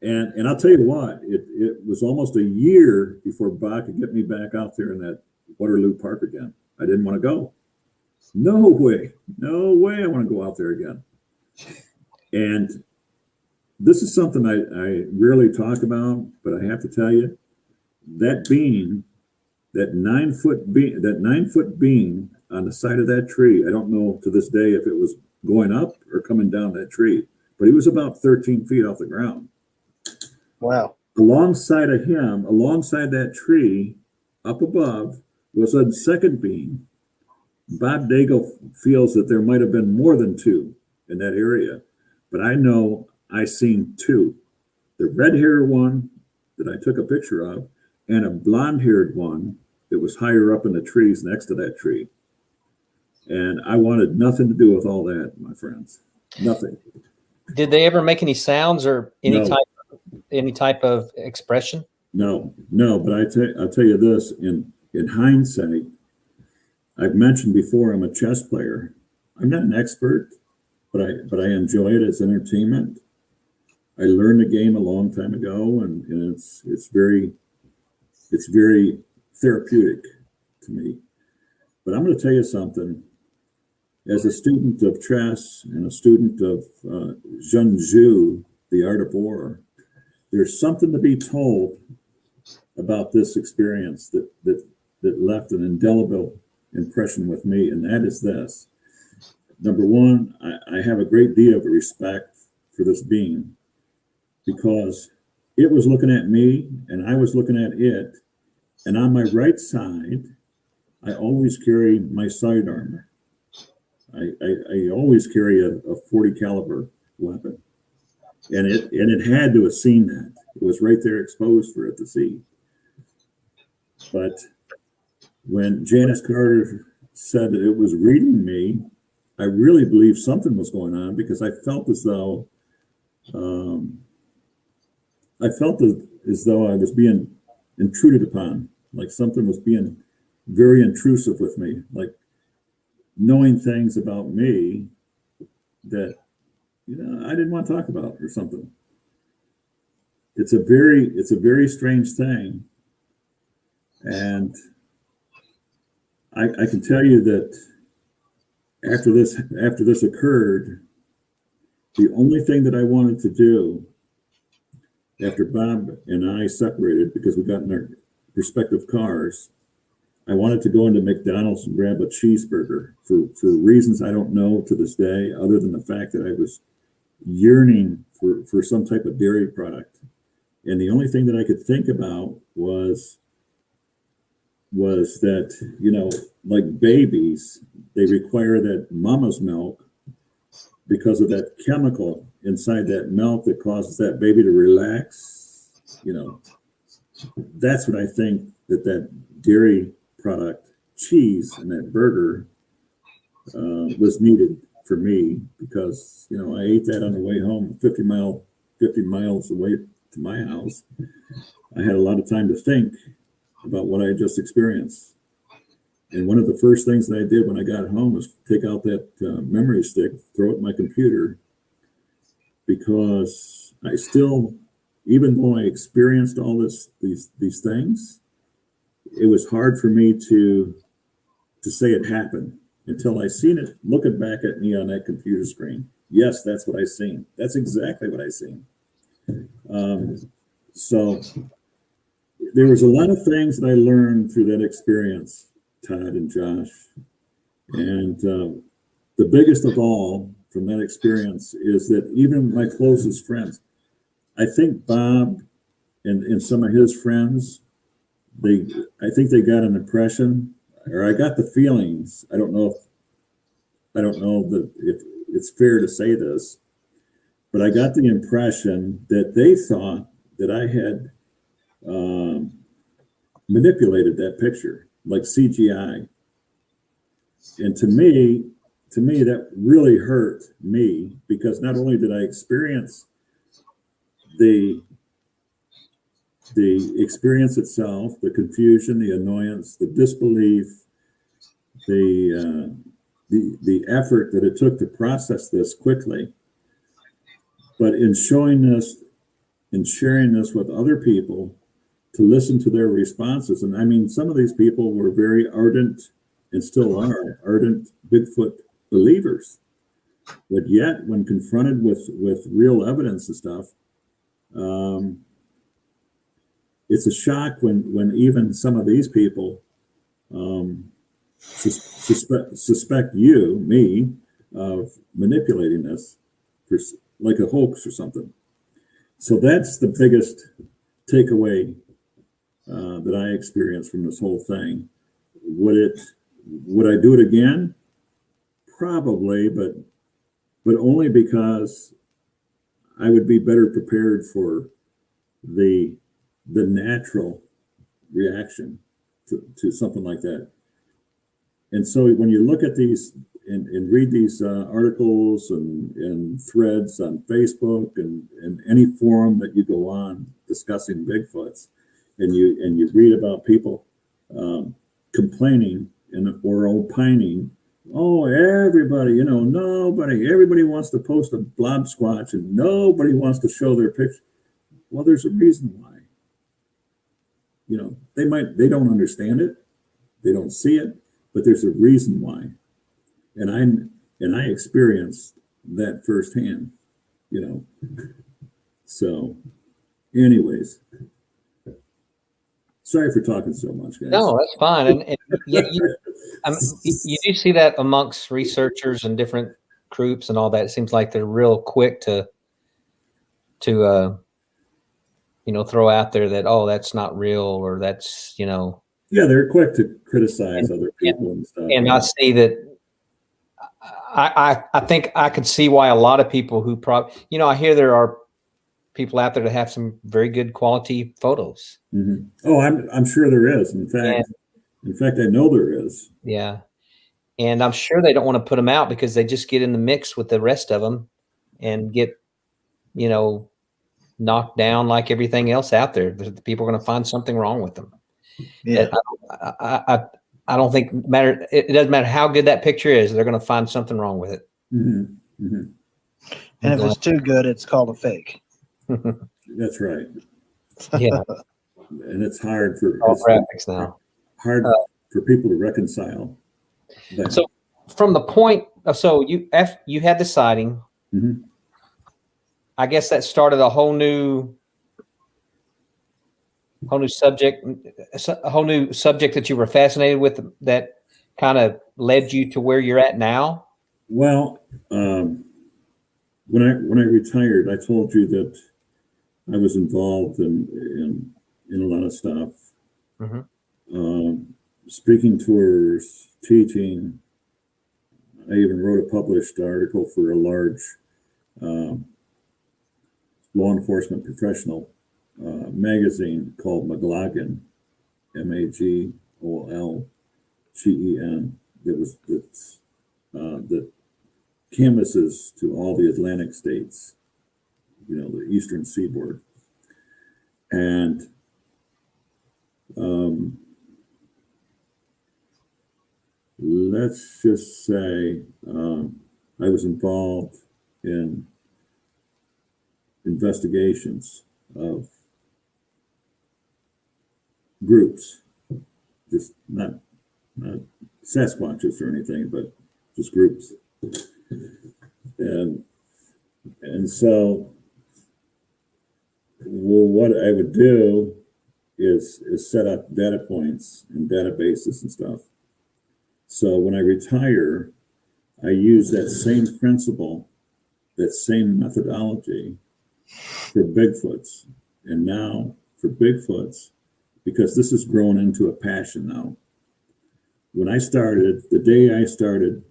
And I'll tell you what, it was almost a year before Bob could get me back out there in that Waterloo Park again. I didn't want to go. No way I want to go out there again. And this is something I rarely talk about, but I have to tell you, that beam, that 9-foot beam on the side of that tree, I don't know to this day if it was going up or coming down that tree, but he was about 13 feet off the ground. Wow. Alongside of him, alongside that tree, up above, was a second beam. Bob Daigle feels that there might have been more than two in that area, but I know I seen two. The red-haired one that I took a picture of, and a blonde-haired one that was higher up in the trees next to that tree. And I wanted nothing to do with all that, my friends. Nothing. Did they ever make any sounds or any type of expression? No. But I'll tell you this, in hindsight, I've mentioned before, I'm a chess player. I'm not an expert, but I enjoy it as entertainment. I learned the game a long time ago, and it's very therapeutic to me. But I'm going to tell you something. As a student of chess and a student of Zheng Zhu, the art of war, there's something to be told about this experience that left an indelible impression with me, and that is this. Number one, I have a great deal of respect for this being, because it was looking at me and I was looking at it, and on my right side, I always carry my side armor. I always carry a 40 caliber weapon, and it had to have seen that. It was right there exposed for it to see. But when Janice Carter said that it was reading me, I really believed something was going on, because I felt as though I was being intruded upon, like something was being very intrusive with me, like knowing things about me that I didn't want to talk about or something. It's a very strange thing, and I can tell you that after this occurred, the only thing that I wanted to do after Bob and I separated, because we got in our respective cars, I wanted to go into McDonald's and grab a cheeseburger for reasons I don't know to this day, other than the fact that I was yearning for some type of dairy product. And the only thing that I could think about was that, like babies, they require that mama's milk because of that chemical inside that milk that causes that baby to relax. That's what I think that dairy product, cheese, and that burger was needed for me, because I ate that on the way home, 50 miles away to my house. I had a lot of time to think, about what I had just experienced. And one of the first things that I did when I got home was take out that memory stick, throw it in my computer, because I still, even though I experienced all these things, it was hard for me to say it happened until I seen it looking back at me on that computer screen. Yes, that's what I seen. That's exactly what I seen. So there was a lot of things that I learned through that experience, Todd and Josh. And the biggest of all from that experience is that even my closest friends, I think Bob and some of his friends, I think they got an impression, or I got the feelings. I don't know if it's fair to say this, but I got the impression that they thought that I had manipulated that picture, like CGI. And to me, that really hurt me, because not only did I experience the experience itself, the confusion, the annoyance, the disbelief, the effort that it took to process this quickly, but in showing this and sharing this with other people to listen to their responses. And I mean, some of these people were very ardent, and still are ardent Bigfoot believers, but yet when confronted with real evidence and stuff, it's a shock when even some of these people suspect me, of manipulating this for like a hoax or something. So that's the biggest takeaway that I experienced from this whole thing. Would I do it again? Probably, but only because I would be better prepared for the natural reaction to something like that. And so when you look at these and read these articles and threads on Facebook and any forum that you go on discussing Bigfoots, and you read about people complaining or opining, oh, everybody wants to post a blob squatch and nobody wants to show their picture. Well, there's a reason why. They don't understand it, they don't see it, but there's a reason why. And I experienced that firsthand, So anyways, sorry for talking so much, guys. No, that's fine. And yet you do see that amongst researchers and different groups and all that. It seems like they're real quick to throw out there that, oh, that's not real, or that's, Yeah, they're quick to criticize other people and stuff. And I see that. I think I could see why a lot of people who I hear there are people out there that have some very good quality photos. Mm-hmm. Oh, I'm sure there is. In fact, I know there is. Yeah. And I'm sure they don't want to put them out because they just get in the mix with the rest of them and get, knocked down like everything else out there. The people are going to find something wrong with them. Yeah. I don't think it doesn't matter how good that picture is, they're going to find something wrong with it. Mm-hmm. Mm-hmm. And if it's too good, it's called a fake. That's right. Yeah. And it's hard for graphics now. Hard for people to reconcile that. So from the point of, you had the sighting, mm-hmm. I guess that started a whole new subject, a whole new subject that you were fascinated with, that kind of led you to where you're at now. Well, when I retired, I told you that I was involved in a lot of stuff, mm-hmm. Speaking tours, teaching. I even wrote a published article for a large law enforcement professional magazine called Magolgen, Magolgen, that canvases to all the Atlantic states, the eastern seaboard. And Um, let's just say I was involved in investigations of groups, just not Sasquatches or anything, but just groups. And so, well, what I would do is set up data points and databases and stuff. So when I retire, I use that same principle, that same methodology for Bigfoots. And now for Bigfoots, because this has grown into a passion now. When I started, the day I started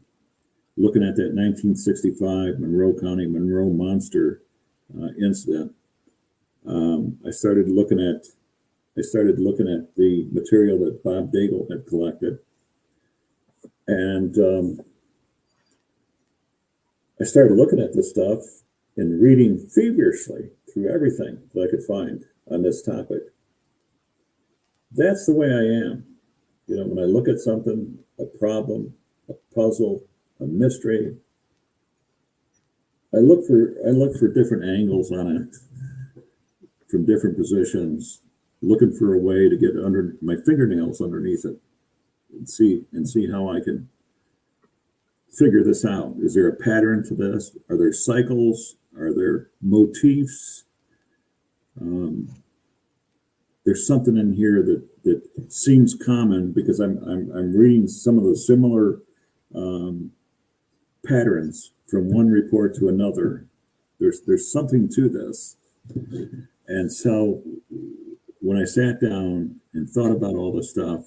looking at that 1965 Monroe County Monroe monster incident, I started looking at the material that Bob Daigle had collected, and I started looking at this stuff and reading feverishly through everything that I could find on this topic. That's the way I am. You know, when I look at something, a problem, a puzzle, a mystery, I look for different angles on it from different positions, looking for a way to get under my fingernails underneath it and see how I can figure this out. Is there a pattern to this? Are there cycles? Are there motifs? There's something in here that seems common because I'm reading some of the similar patterns from one report to another. There's something to this. And so when I sat down and thought about all this stuff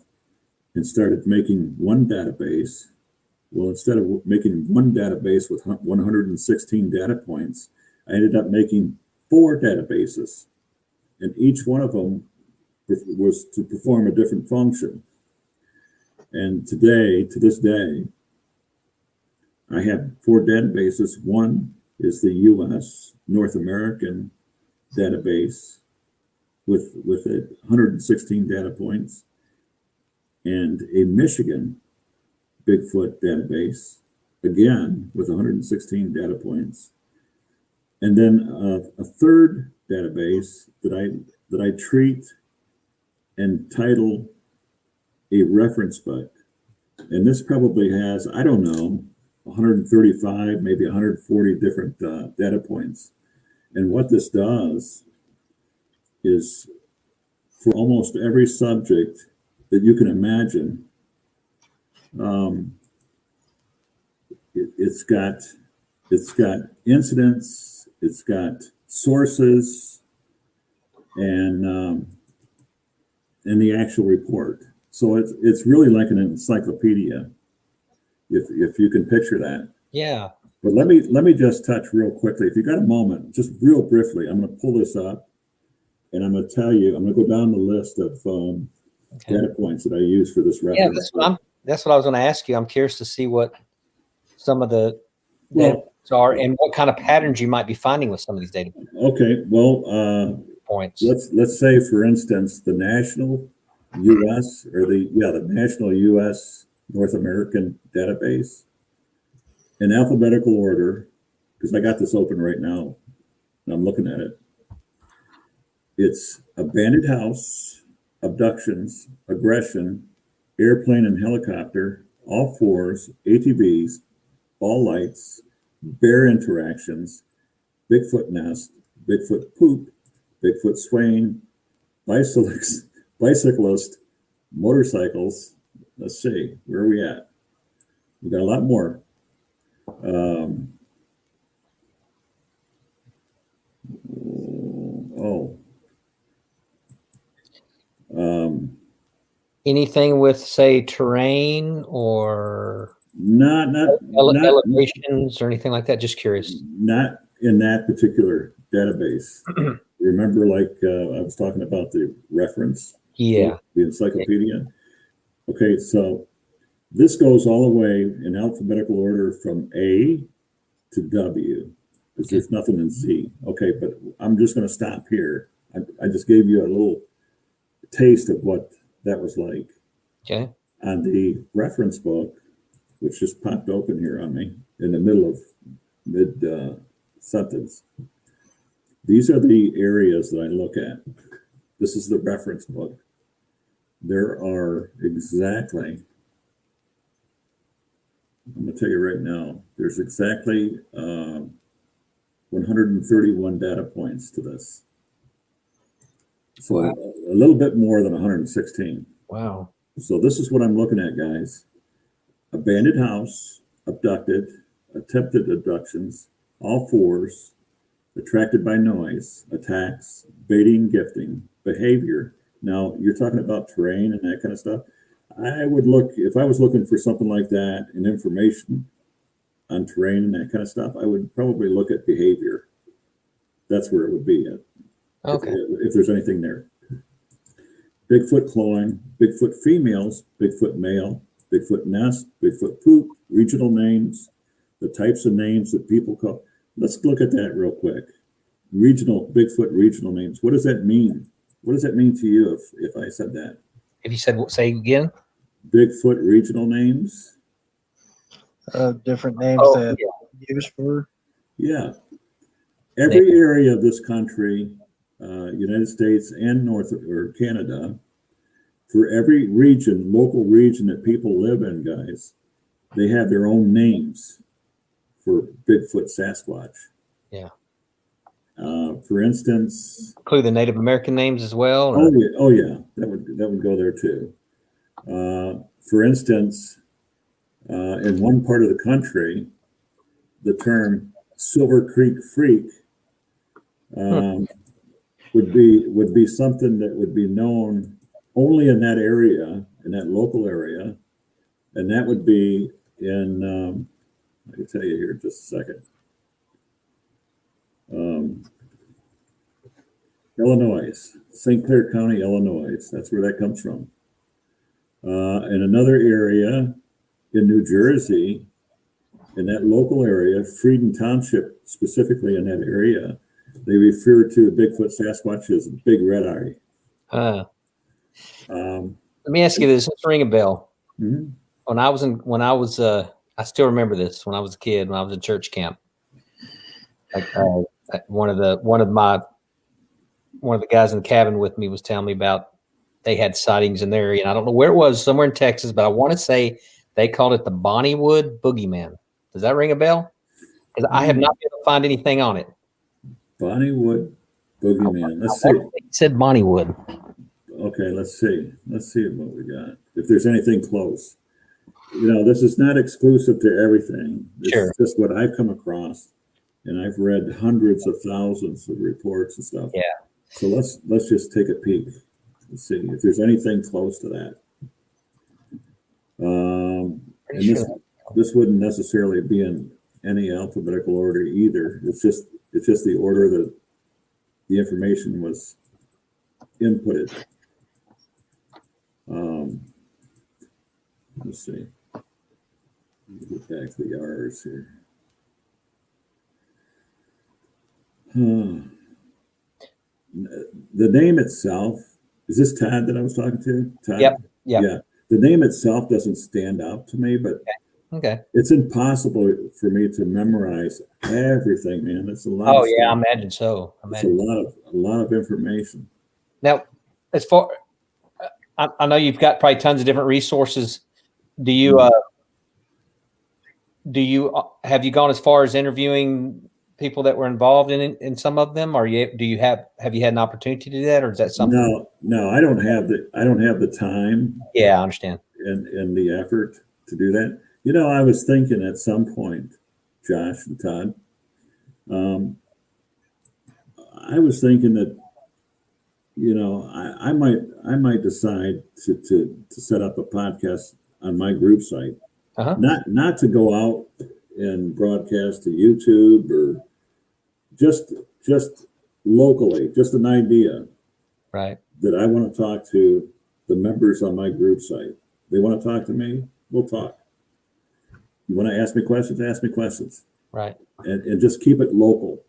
and started making one database, well, instead of making one database with 116 data points, I ended up making 4 databases, and each one of them was to perform a different function. And to this day, I have 4 databases. One is the U.S. North American database with 116 data points, and a Michigan Bigfoot database, again with 116 data points, and then a third database that I treat and title a reference book. And this probably has, I don't know, 135, maybe 140 different data points. And what this does is, for almost every subject that you can imagine, it's got incidents, it's got sources, and the actual report. So it's really like an encyclopedia, if you can picture that. Yeah. But let me just touch real quickly. If you got a moment, just real briefly, I'm going to pull this up, and I'm going to tell you. I'm going to go down the list of data points that I use for this reference. Yeah, that's what I was going to ask you. I'm curious to see what some of the data are and what kind of patterns you might be finding with some of these data Okay, well, points. Let's say, for instance, the national U.S. or the national U.S. North American database in alphabetical order, because I got this open right now and I'm looking at it. It's abandoned house, abductions, aggression, airplane and helicopter, all fours, ATVs, all lights, bear interactions, Bigfoot nest, Bigfoot poop, Bigfoot swaying, bicyclist, motorcycles. Let's see, where are we at? We got a lot more. Anything with, say, terrain or not elevations or anything like that? Just curious. Not in that particular database. Remember, like I was talking about the reference? Yeah. The encyclopedia? Okay, so this goes all the way in alphabetical order from A to W, because there's nothing in Z. Okay, but I'm just going to stop here. I just gave you a little taste of what that was like. Okay. On the reference book, which just popped open here on me in the middle of mid sentence, these are the areas that I look at. This is the reference book. There are exactly, I'm going to tell you right now, there's exactly 131 data points to this. So Wow. a little bit more than 116. Wow. So this is what I'm looking at, guys. Abandoned house, abducted, attempted abductions, all fours, attracted by noise, attacks, baiting, gifting, behavior. Now, you're talking about terrain and that kind of stuff. I would look, if I was looking for something like that and information on terrain and that kind of stuff, I would probably look at behavior. That's where it would be at. Okay. If there's anything there. Bigfoot clawing, Bigfoot females, Bigfoot male, Bigfoot nest, Bigfoot poop, regional names, the types of names that people call. Let's look at that real quick. Bigfoot regional names. What does that mean? What does that mean to you if I said that? If you said, say again? Bigfoot regional names? Different names that used for. Yeah. Every area of this country, United States and North or Canada, for every region, local region that people live in, guys, they have their own names for Bigfoot, Sasquatch. Yeah. For instance, include the Native American names as well. Or? Oh yeah, that would go there too. For instance, in one part of the country, the term Silver Creek Freak would be something that would be known only in that area, in that local area, and that would be in. I can tell you here in just a second. Illinois, St. Clair County, Illinois. That's where that comes from. In another area in New Jersey, in that local area, Frieden Township, specifically in that area, they refer to Bigfoot Sasquatch as Big Red Eye. Let me ask you this. Let's ring a bell. Mm-hmm. I still remember this when I was a kid, when I was in church camp. Like one of the guys in the cabin with me was telling me about they had sightings in their area, and I don't know where it was, somewhere in Texas, but I want to say they called it the Bonniewood Boogeyman. Does that ring a bell? Because I have not been able to find anything on it. Bonniewood Boogeyman. Let's see. It said Bonniewood. Okay, let's see. Let's see what we got. If there's anything close. You know, this is not exclusive to everything. This is just what I've come across. And I've read hundreds of thousands of reports and stuff. Yeah. So let's just take a peek and see if there's anything close to that. And this wouldn't necessarily be in any alphabetical order either. It's just the order that the information was inputted. Let's see. Get back to the R's here. The name itself, is this Todd that I was talking to? Todd? Yep. Yeah. The name itself doesn't stand out to me, but okay. It's impossible for me to memorize everything, man. It's a lot. Oh yeah, I imagine so. It's a lot of information. Now, as far, I know you've got probably tons of different resources. Do you have you gone as far as interviewing people that were involved in some of them? Or have you had an opportunity to do that, or is that something? No, I don't have the time. Yeah, I understand. And the effort to do that. You know, I was thinking at some point, Josh and Todd, I was thinking that, you know, I might decide to set up a podcast on my group site, not to go out and broadcast to YouTube or just locally, just an idea, right? That I want to talk to the members on my group site. They want to talk to me, we'll talk. You want to ask me questions? Ask me questions. Right. And just keep it local.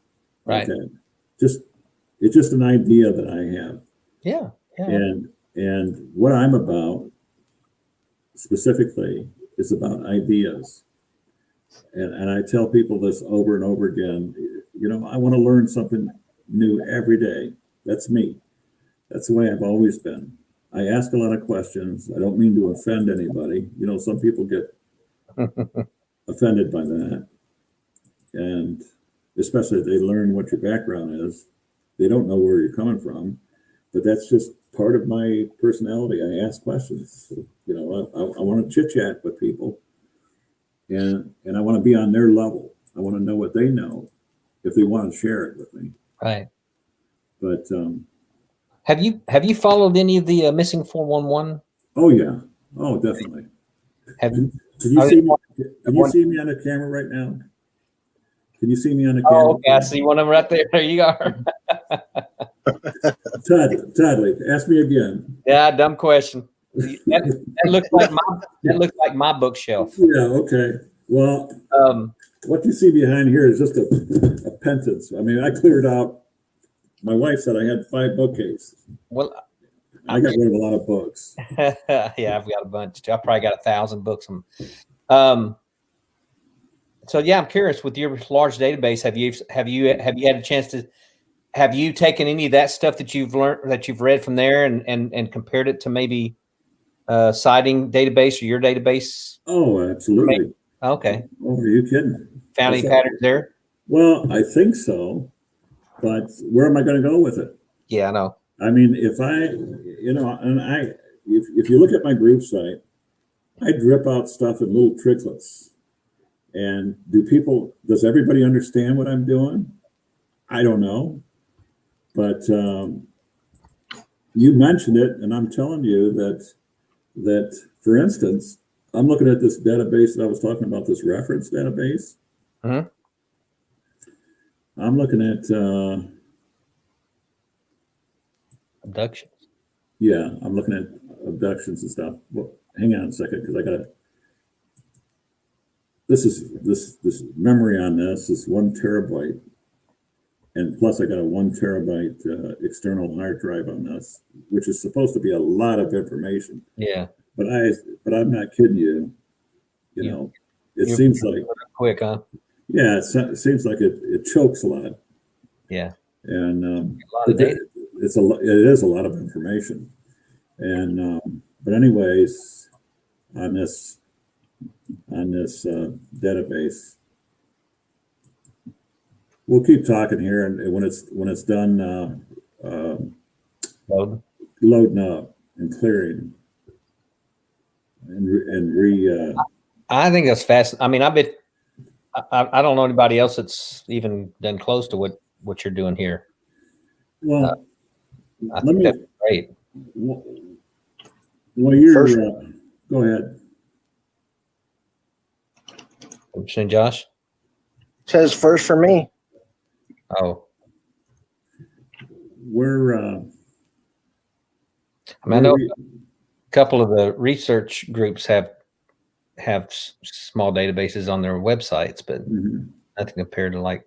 Right. Okay. It's just an idea that I have. Yeah. And And what I'm about specifically is about ideas. And I tell people this over and over again. I want to learn something new every day. That's me. That's the way I've always been. I ask a lot of questions. I don't mean to offend anybody. Some people get offended by that. And especially if they learn what your background is, they don't know where you're coming from. But that's just part of my personality. I ask questions. I want to chit chat with people, and I want to be on their level. I want to know what they know if they want to share it with me. Right. But have you followed any of the missing 411? Oh yeah. Oh, definitely. Can you see me? Can you see me on the camera right now? Can you see me on the camera? Oh, okay. I see one of them right there. There you are. Todd, ask me again. Yeah, dumb question. That looks like my bookshelf. Yeah. Okay. Well, what you see behind here is just a penance. I mean, I cleared out. My wife said I had 5 bookcases. Well, I got rid of a lot of books. Yeah, I've got a bunch too. I probably got 1,000 books. So yeah, I'm curious. With your large database, have you had a chance to? Have you taken any of that stuff that you've learned, that you've read from there, and compared it to maybe citing database or your database? Oh, absolutely. Maybe? Okay. Oh, are you kidding? Found any patterns there? Well, I think so, but where am I going to go with it? Yeah, I know. I mean, if you look at my group site, I drip out stuff in little tricklets. And does everybody understand what I'm doing? I don't know. But you mentioned it, and I'm telling you that for instance, I'm looking at this database that I was talking about, this reference database. Mm-hmm. I'm looking at abductions. Yeah, I'm looking at abductions and stuff. Well, hang on a second, because I gotta. This memory on this is 1 terabyte. And plus I got a 1 terabyte external hard drive on this, which is supposed to be a lot of information. Yeah. But I'm not kidding you. It seems like quick, huh? Yeah, it seems like it chokes a lot. Yeah. And a lot of data. it is a lot of information. And but anyways, on this database. We'll keep talking here, and when it's done loading up and clearing, I think that's fast. I mean, I don't know anybody else that's even done close to what you're doing here. Well, I think that's great. Well, you're go ahead. What you saying, Josh? Says first for me. Oh, I mean, I know a couple of the research groups have small databases on their websites, but nothing compared to like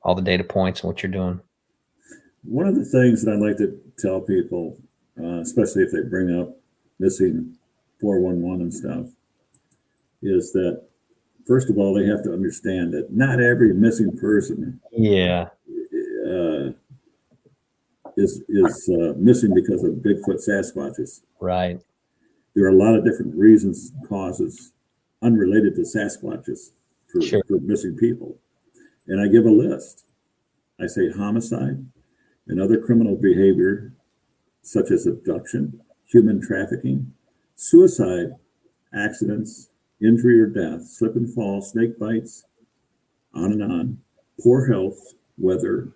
all the data points and what you're doing. One of the things that I like to tell people, especially if they bring up missing 411 and stuff, is that first of all, they have to understand that not every missing person is missing because of Bigfoot Sasquatches. Right. There are a lot of different reasons, causes unrelated to Sasquatches for missing people. And I give a list. I say homicide and other criminal behavior, such as abduction, human trafficking, suicide, accidents, injury or death, slip and fall, snake bites, on, poor health, weather,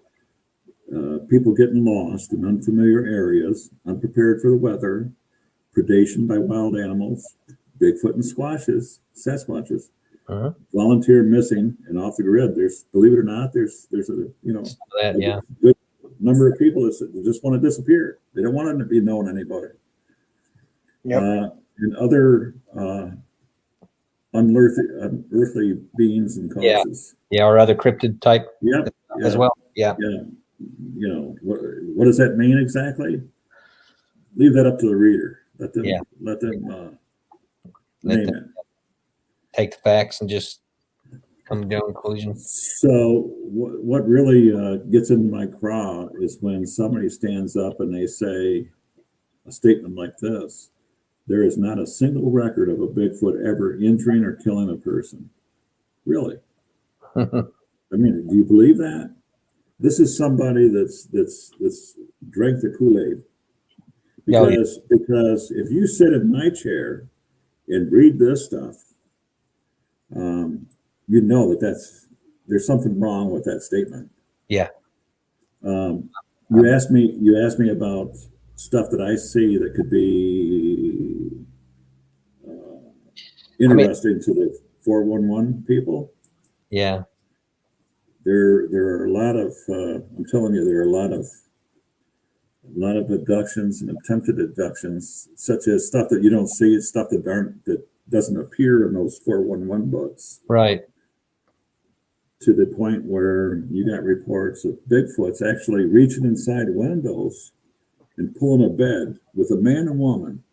people getting lost in unfamiliar areas, unprepared for the weather, predation by wild animals, Bigfoot and Sasquatches, volunteer missing and off the grid. There's, believe it or not, there's a good number of people that just want to disappear. They don't want to be known anybody. Yep. And other unearthly beings and causes. Yeah, or other cryptid type as well. Yeah. What does that mean exactly? leave that up to the reader. Let them Yeah. let them Let name them it. take the facts and just come to their own conclusion. So what really gets into my craw is when somebody stands up and they say a statement like this: "There is not a single record of a Bigfoot ever injuring or killing a person." Really? I mean, do you believe that? This is somebody that's drank the Kool-Aid. Oh, yeah. Because if you sit in my chair and read this stuff, you know there's something wrong with that statement. Yeah. You asked me about stuff that I see that could be interesting to the 411 people. Yeah. There are a lot of I'm telling you, there are a lot of abductions and attempted abductions, such as stuff that you don't see. It's stuff that doesn't appear in those 411 books. Right. To the point where you got reports of Bigfoots actually reaching inside windows and pulling a bed with a man and woman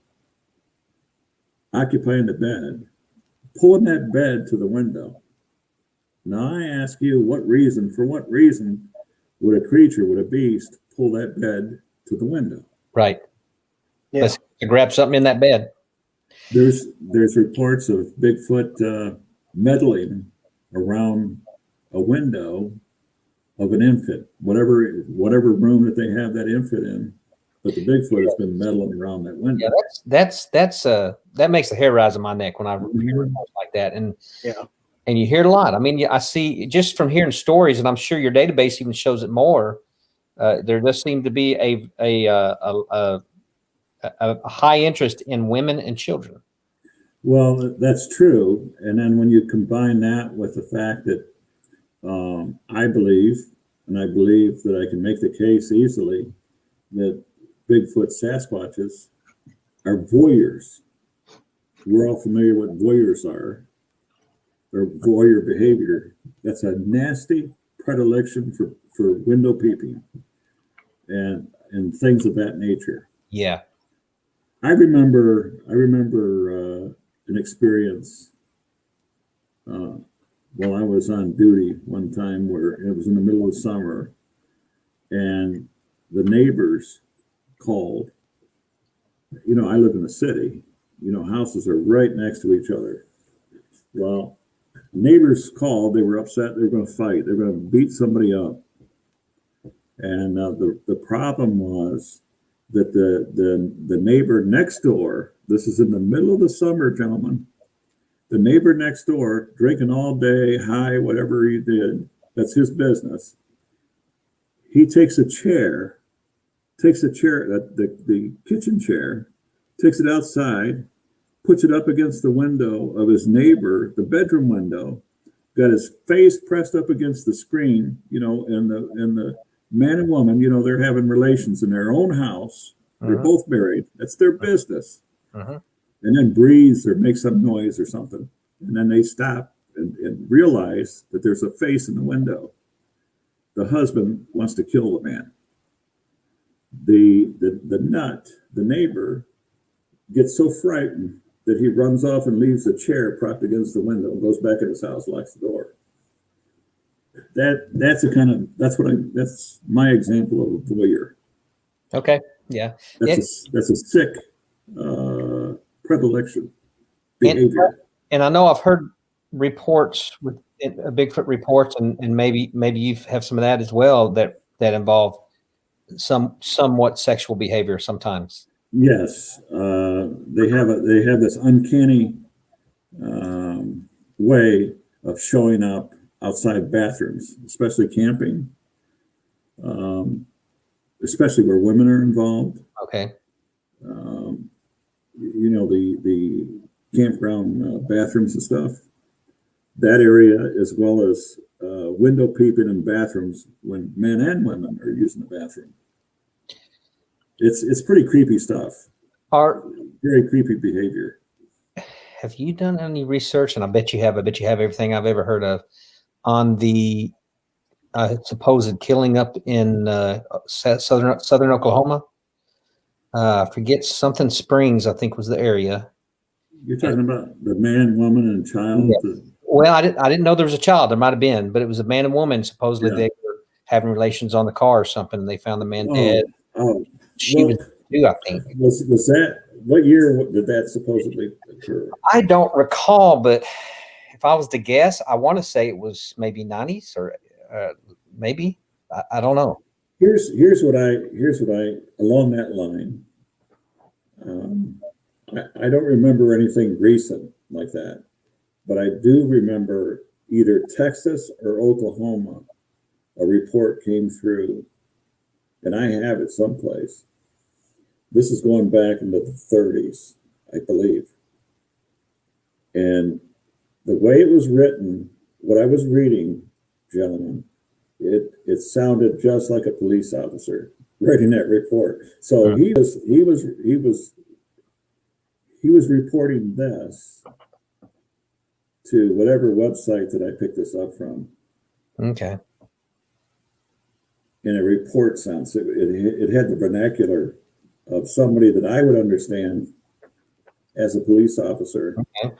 occupying the bed, pulling that bed to the window. Now I ask you, for what reason would a beast pull that bed to the window? Right. Yeah. Let's grab something in that bed. There's reports of Bigfoot meddling around a window of an infant, whatever room that they have that infant in, but the Bigfoot has been meddling around that window. Yeah, that makes the hair rise on my neck when I hear reports like that, and you hear it a lot. I mean, I see just from hearing stories, and I'm sure your database even shows it more. There does seem to be a high interest in women and children. Well, that's true, and then when you combine that with the fact that I believe that I can make the case easily that Bigfoot Sasquatches are voyeurs. We're all familiar with voyeurs are, or voyeur behavior. That's a nasty predilection for window peeping and things of that nature. Yeah. I remember an experience while I was on duty one time where it was in the middle of summer and the neighbors called. You know, I live in the city. You know, houses are right next to each other. Well, neighbors called. They were upset. They were going to fight. They were going to beat somebody up. And the problem was that the neighbor next door. This is in the middle of the summer, gentlemen. The neighbor next door, drinking all day, high, whatever he did. That's his business. He takes a chair, the kitchen chair, takes it outside, puts it up against the window of his neighbor, the bedroom window, got his face pressed up against the screen, you know, and the man and woman, you know, they're having relations in their own house. They're both married. That's their business. And then breathes or makes some noise or something. And then they stop and realize that there's a face in the window. The husband wants to kill the man. The neighbor, gets so frightened that he runs off and leaves the chair propped against the window, goes back in his house, locks the door. That's my example of a voyeur. Okay. Yeah. That's a sick predilection behavior. And I know I've heard reports with Bigfoot reports, and maybe you have some of that as well that involve somewhat sexual behavior sometimes. Yes, they have this uncanny way of showing up outside bathrooms, especially camping, especially where women are involved. Okay. You know, the campground bathrooms and stuff. That area, as well as window peeping in bathrooms when men and women are using the bathroom. It's pretty creepy stuff. Very creepy behavior. Have you done any research? And I bet you have. I bet you have everything I've ever heard of on the supposed killing up in southern Oklahoma. Forget something Springs, I think was the area. You're talking about the man, woman, and child. Yeah. Well, I didn't know there was a child. There might have been, but it was a man and woman. Supposedly Yeah. they were having relations on the car or something, and they found the man dead. Oh, She was well, too, I think. was that what year did that supposedly occur? I don't recall, but if I was to guess, I want to say it was maybe 90s or maybe I don't know. Here's what I along that line. I don't remember anything recent like that, but I do remember either Texas or Oklahoma. A report came through, and I have it someplace. This is going back into the 30s, I believe. And the way it was written, what I was reading, gentlemen, it sounded just like a police officer writing that report. So he was reporting this to whatever website that I picked this up from. Okay. And a report sounds, it had the vernacular of somebody that I would understand as a police officer. Okay.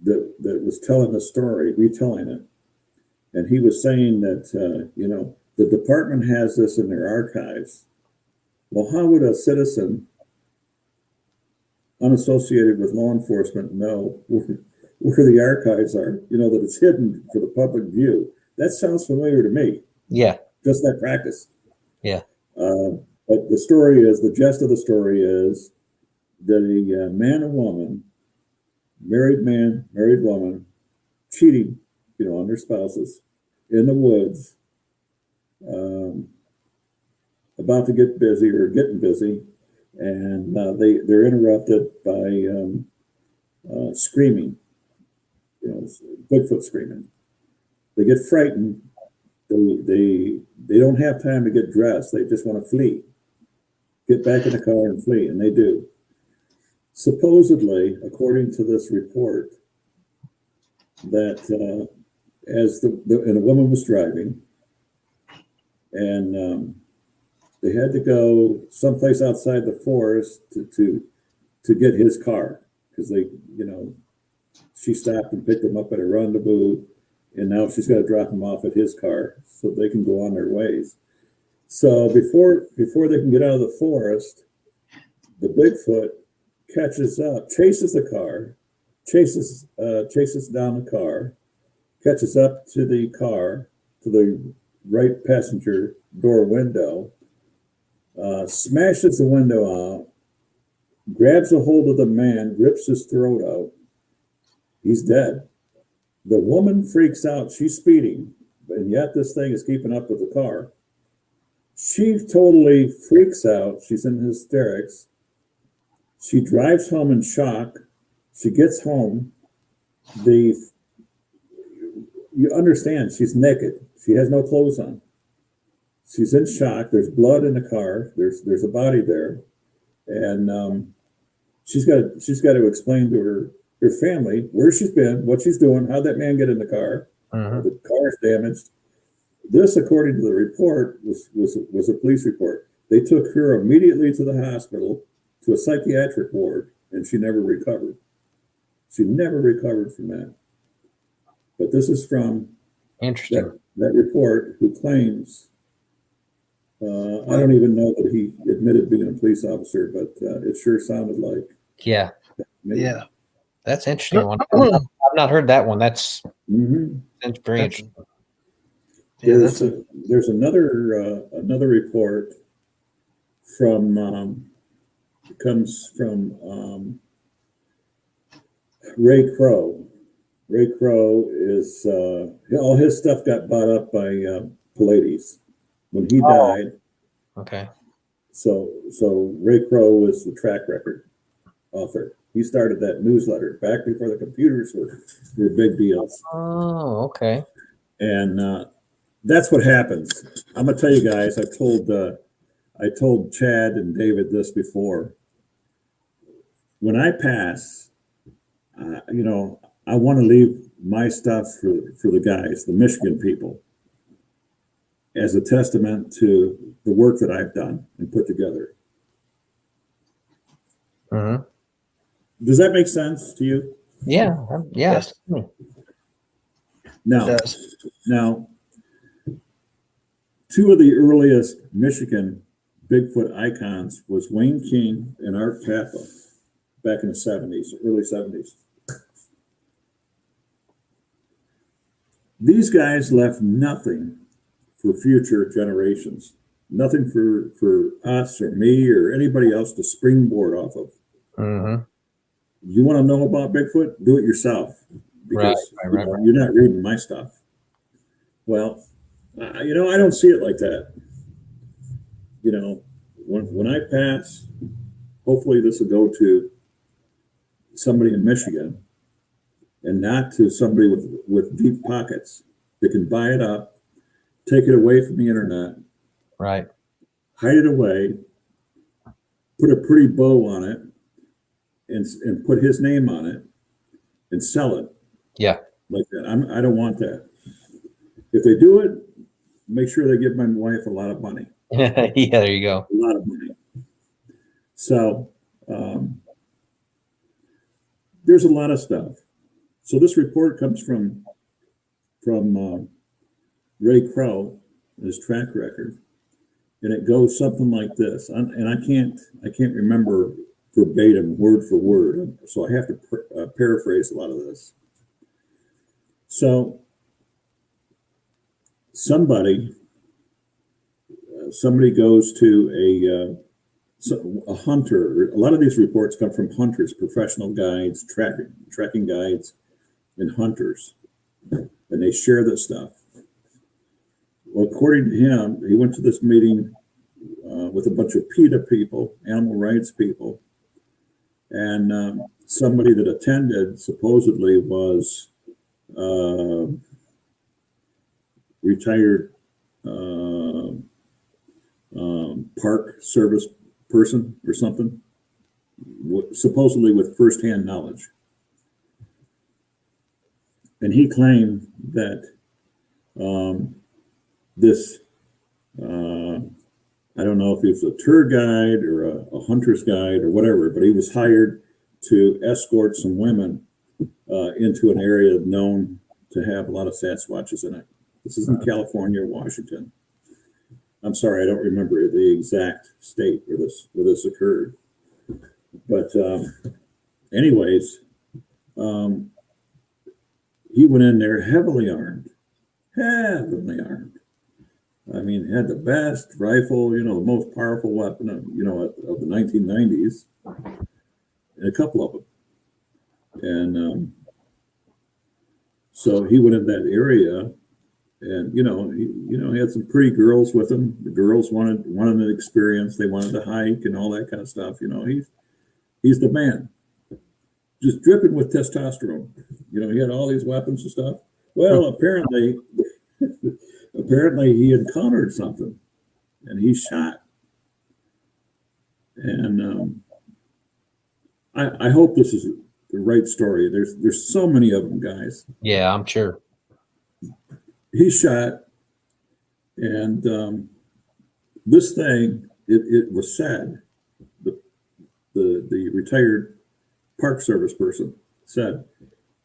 That was telling the story, retelling it. And he was saying that, the department has this in their archives. Well, how would a citizen unassociated with law enforcement know where the archives are, that it's hidden for the public view? That sounds familiar to me. Yeah. Just that practice. Yeah. But the gist of the story is that a man and woman, married man, married woman, cheating, on their spouses in the woods, about to get busy or getting busy, and they're interrupted by screaming, Bigfoot screaming. They get frightened. They don't have time to get dressed. They just want to flee, get back in the car and flee, and they do. Supposedly, according to this report, that as and a woman was driving, and they had to go someplace outside the forest to get his car because she stopped and picked him up at a rendezvous, and now she's got to drop him off at his car so they can go on their ways. So before they can get out of the forest, the Bigfoot catches up, chases the car, chases down the car, catches up to the car, to the right passenger door window, smashes the window out, grabs a hold of the man, rips his throat out. He's dead. The woman freaks out. She's speeding, and yet this thing is keeping up with the car. She totally freaks out. She's in hysterics. She drives home in shock. She gets home. You understand, she's naked. She has no clothes on. She's in shock. There's blood in the car. There's a body there, and she's got to explain to her family where she's been, what she's doing, how that man get in the car. Mm-hmm. The car is damaged. This, according to the report, was a police report. They took her immediately to the hospital, to a psychiatric ward, and she never recovered. She never recovered from that. But this is from Interesting. that report, who claims, I don't even know that he admitted being a police officer, but it sure sounded like. Yeah. Maybe. Yeah. That's an interesting one. I've not heard that one. That's very interesting. There's another report from comes from Ray Crow. Ray Crow is all his stuff got bought up by Pallades when he died. Okay. So Ray Crow was the track record author. He started that newsletter back before the computers were big deals. Oh, okay. And that's what happens. I'm gonna tell you guys. I told Chad and David this before. When I pass, I want to leave my stuff for the guys, the Michigan people, as a testament to the work that I've done and put together. Mhm. Does that make sense to you? Yeah. Yeah. Yes. Now, It does. now, two of the earliest Michigan Bigfoot icons was Wayne King and Art Kappa back in the 70s, early 70s. These guys left nothing for future generations, nothing for us or me or anybody else to springboard off of. Mm-hmm. You want to know about Bigfoot? Do it yourself, because Right. you're not reading my stuff. Well, I don't see it like that. When I pass, hopefully this will go to somebody in Michigan and not to somebody with deep pockets that can buy it up, take it away from the internet, Right. hide it away, put a pretty bow on it, and put his name on it and sell it. Yeah. Like that. I don't want that. If they do it, make sure they give my wife a lot of money. Yeah. There you go. A lot of money. So there's a lot of stuff. So this report comes from Ray Crow, his track record, and it goes something like this. And I can't remember verbatim, word for word, so I have to paraphrase a lot of this. So somebody goes to a hunter. A lot of these reports come from hunters, professional guides, tracking guides, and hunters, and they share this stuff. Well, according to him, he went to this meeting with a bunch of PETA people, animal rights people, and somebody that attended supposedly was retired park service person or something, supposedly with firsthand knowledge. And he claimed that this, I don't know if he was a tour guide or a hunter's guide or whatever, but he was hired to escort some women into an area known to have a lot of Sasquatches in it. This is in California or Washington. I'm sorry, I don't remember the exact state where this occurred. But anyways, he went in there heavily armed. I mean, had the best rifle, the most powerful weapon of the 1990s, and a couple of them. And so he went in that area, and he had some pretty girls with him. The girls wanted an experience. They wanted to hike and all that kind of stuff. He's the man, just dripping with testosterone. He had all these weapons and stuff. Well, apparently he encountered something, and he shot. And I hope this is the right story. There's so many of them, guys. Yeah, I'm sure. He shot, and this thing, it was said, the retired Park Service person said,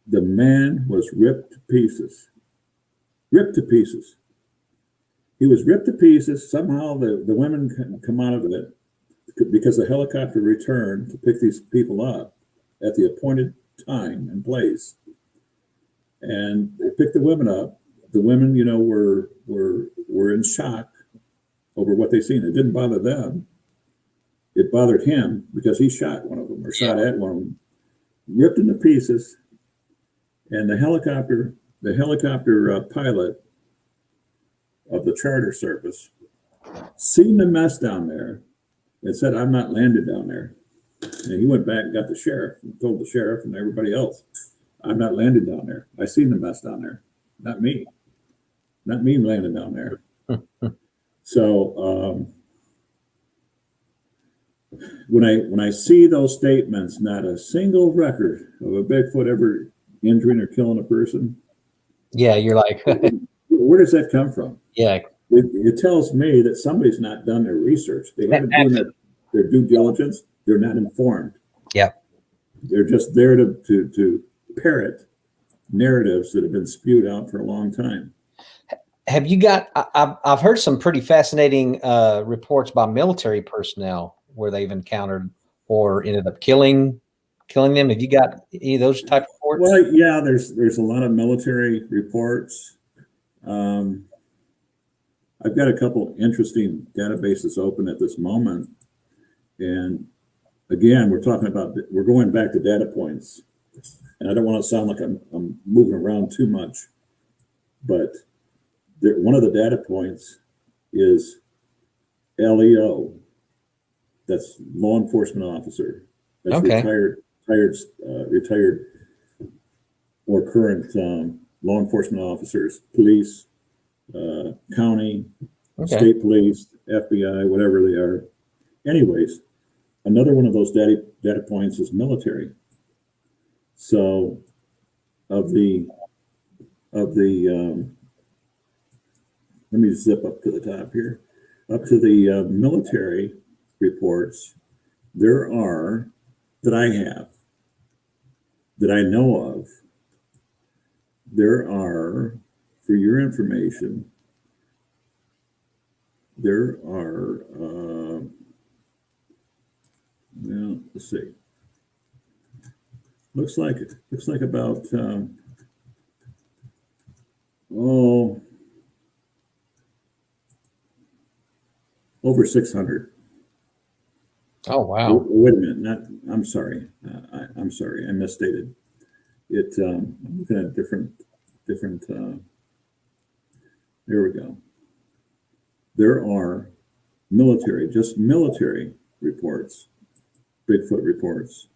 the man was ripped to pieces. Ripped to pieces. He was ripped to pieces. Somehow the women come out of it because the helicopter returned to pick these people up at the appointed time and place. And they picked the women up. The women, were in shock over what they seen. It didn't bother them. It bothered him because he shot one of them, or shot at one of them, ripped into pieces. And the helicopter pilot of the charter service seen the mess down there and said, "I'm not landing down there." And he went back and got the sheriff and told the sheriff and everybody else, "I'm not landing down there. I seen the mess down there. Not me landing down there." So when I see those statements, not a single record of a Bigfoot ever injuring or killing a person. Yeah, you're like, where does that come from? Yeah, it tells me that somebody's not done their research. They haven't done their due diligence. They're not informed. Yeah. They're just there to parrot narratives that have been spewed out for a long time. Have you got? I've heard some pretty fascinating reports by military personnel where they've encountered or ended up killing them. Have you got any of those type of reports? Well, yeah, there's a lot of military reports. I've got a couple interesting databases open at this moment, and again, we're going back to data points, and I don't want to sound like I'm moving around too much, but one of the data points is LEO. That's law enforcement officer. That's Okay. retired or current law enforcement officers, police, county, Okay. state police, FBI, whatever they are. Anyways, another one of those data points is military. So of the let me zip up to the top here. Up to the military reports, there are, that I know of, there are, for your information, there are, well, let's see. Looks like about, over 600. Oh wow. Wait a minute. I'm sorry. I'm sorry. I misstated. I'm looking at different. There we go. There are just military reports, Bigfoot reports.